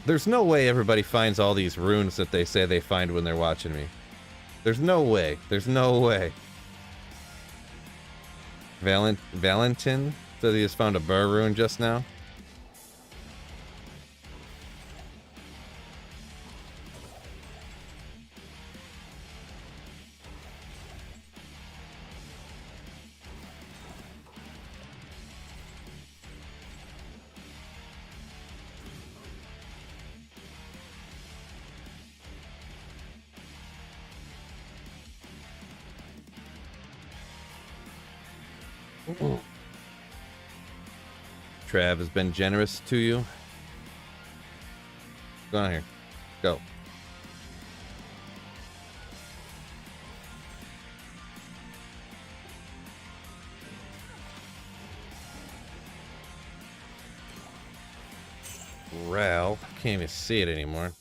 There's no way everybody finds all these runes that they say they find when they're watching me. There's no way. There's no way. Valentin says he just found a burr rune just now. Trav has been generous to you. Go on here. Go. Ralph. Can't even see it anymore.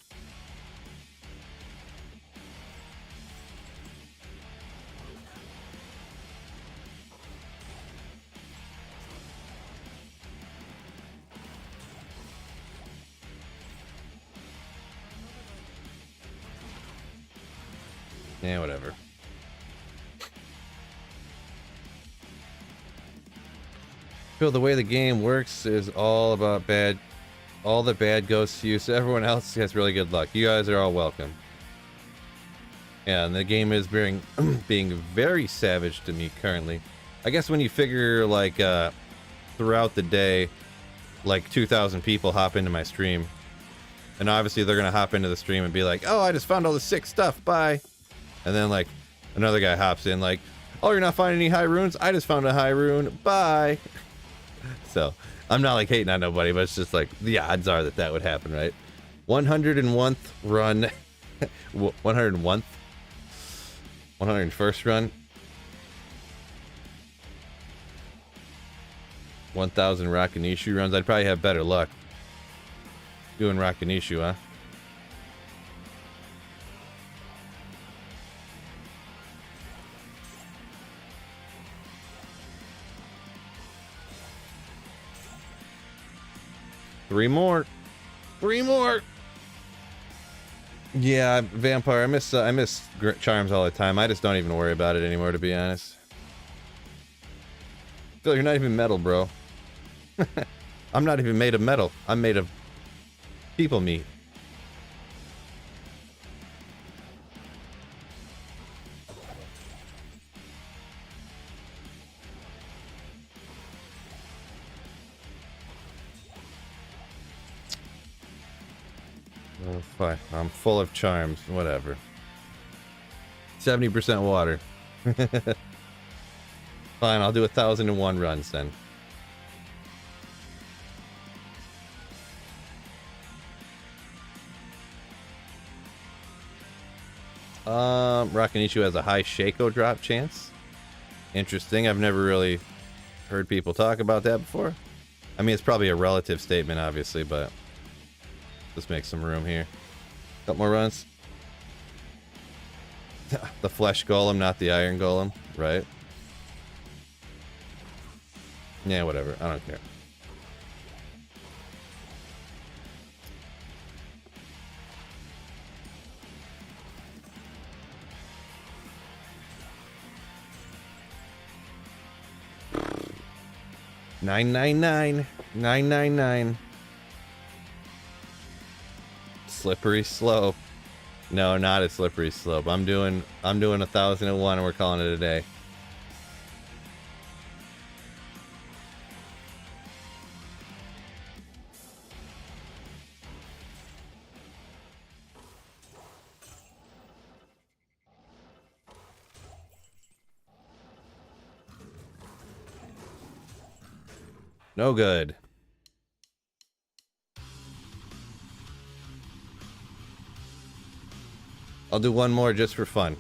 Yeah, whatever. Phil, the way the game works is all about bad. All the bad goes to you, so everyone else has really good luck. You guys are all welcome. Yeah, and the game is being very savage to me currently. I guess when you figure, like, throughout the day, like 2,000 people hop into my stream. And obviously they're going to hop into the stream and be like, oh, I just found all the sick stuff, bye. And then, like, another guy hops in like, oh, you're not finding any high runes? I just found a high rune, bye. So, I'm not, like, hating on nobody, but it's just, like, the odds are that would happen, right? 101th run. 101th? 101st run. 1,000 Rakanishu runs. I'd probably have better luck doing Rakanishu, huh? Three more. Yeah, Vampire. I miss charms all the time. I just don't even worry about it anymore, to be honest. Phil, you're not even metal, bro. I'm not even made of metal. I'm made of people meat. Oh, fine. I'm full of charms. Whatever. 70% water. Fine, I'll do 1,001 runs then. Rakanishu has a high Shaco drop chance. Interesting. I've never really heard people talk about that before. I mean, it's probably a relative statement, obviously, but let's make some room here. Couple more runs. The flesh golem, not the iron golem, right? Yeah, whatever. I don't care. $9.99. Slippery slope. No, not a slippery slope. I'm doing 1,001 and we're calling it a day. No good. I'll do one more just for fun.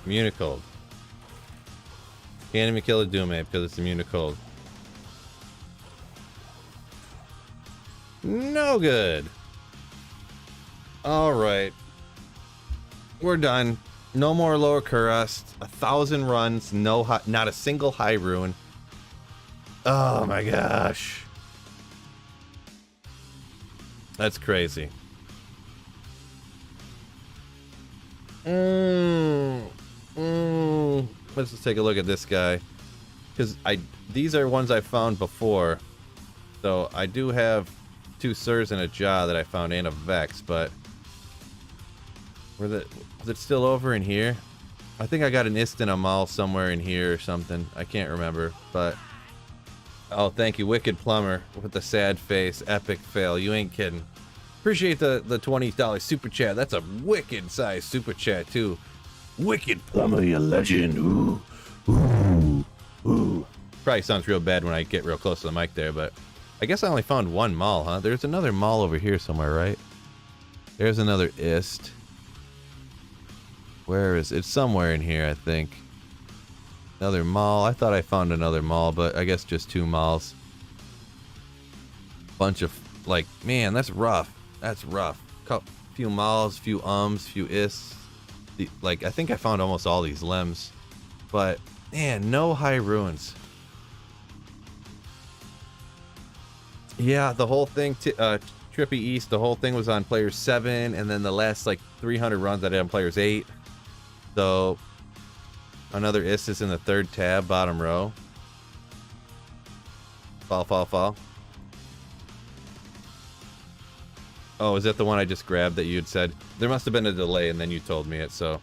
Immune to cold. Can't even kill a Doom Ape because it's immune to cold. No good. Alright. We're done. No more lower Kurust. 1,000 runs. Not a single high ruin. Oh my gosh. That's crazy. Let's just take a look at this guy. Because these are ones I found before. So I do have 2 Sirs and a Jaw that I found and a Vex, but was it still over in here? I think I got an Ist and a Maul somewhere in here or something. I can't remember, but oh, thank you, Wicked Plumber with the sad face. Epic fail. You ain't kidding. Appreciate the $20 super chat. That's a wicked size super chat too. Wicked Plumber, you legend. Ooh, ooh, ooh. Probably sounds real bad when I get real close to the mic there, but I guess I only found 1 Maul, huh? There's another Maul over here somewhere, right? There's another Ist. Where is it? It's somewhere in here, I think. Another Maul. I thought I found another Maul, but I guess just 2 Mauls. Bunch of, like, man, that's rough. That's rough. Few Mauls, few few Ists. Like, I think I found almost all these Lems. But, man, no high ruins. Yeah, the whole thing, Trippy East, the whole thing was on players 7, and then the last, like, 300 runs I did on players 8. So, another Ist is in the 3rd tab, bottom row. Fall. Oh, is that the one I just grabbed that you had said? There must have been a delay, and then you told me it, so.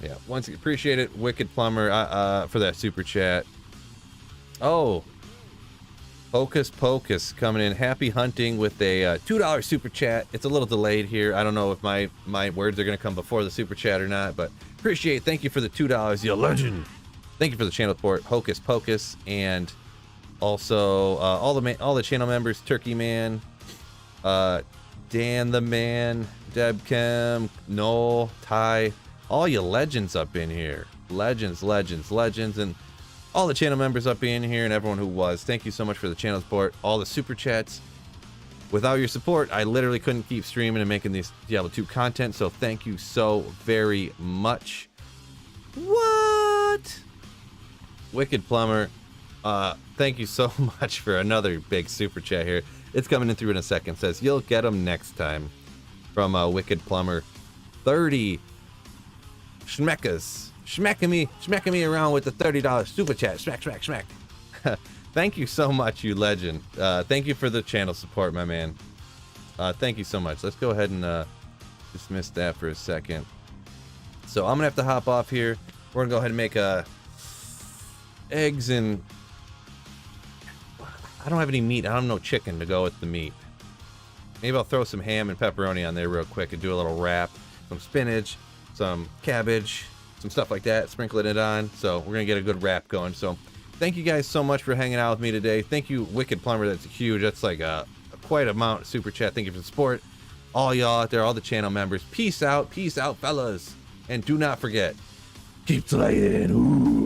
Yeah, once again, appreciate it, Wicked Plumber, for that super chat. Oh, Hocus Pocus coming in. Happy hunting with a $2 super chat. It's a little delayed here. I don't know if my words are going to come before the super chat or not, but appreciate it. Thank you for the $2, you legend. Thank you for the channel support, Hocus Pocus, and also all the channel members, Turkey Man, Dan the Man, Debchem, Noel, Ty, all you legends up in here. Legends, and all the channel members up in here and everyone who was. Thank you so much for the channel support, all the super chats. Without your support, I literally couldn't keep streaming and making these Diablo 2 content, so thank you so very much. What? Wicked Plumber, thank you so much for another big super chat here. It's coming in through in a second. Says, you'll get them next time. From Wicked Plumber. 30 schmeckas. Schmecking me around with the $30 super chat. Schmack. Thank you so much, you legend. Thank you for the channel support, my man. Thank you so much. Let's go ahead and dismiss that for a second. So I'm gonna have to hop off here. We're gonna go ahead and make eggs and I don't have any meat. I don't have no chicken to go with the meat. Maybe I'll throw some ham and pepperoni on there real quick and do a little wrap. Some spinach, some cabbage, some stuff like that, sprinkling it on. So we're gonna get a good wrap going. So thank you guys so much for hanging out with me today. Thank you, Wicked Plumber. That's huge. That's like a quite amount of super chat. Thank you for the support. All y'all out there, all the channel members. Peace out, fellas. And do not forget, keep slaying. Ooh.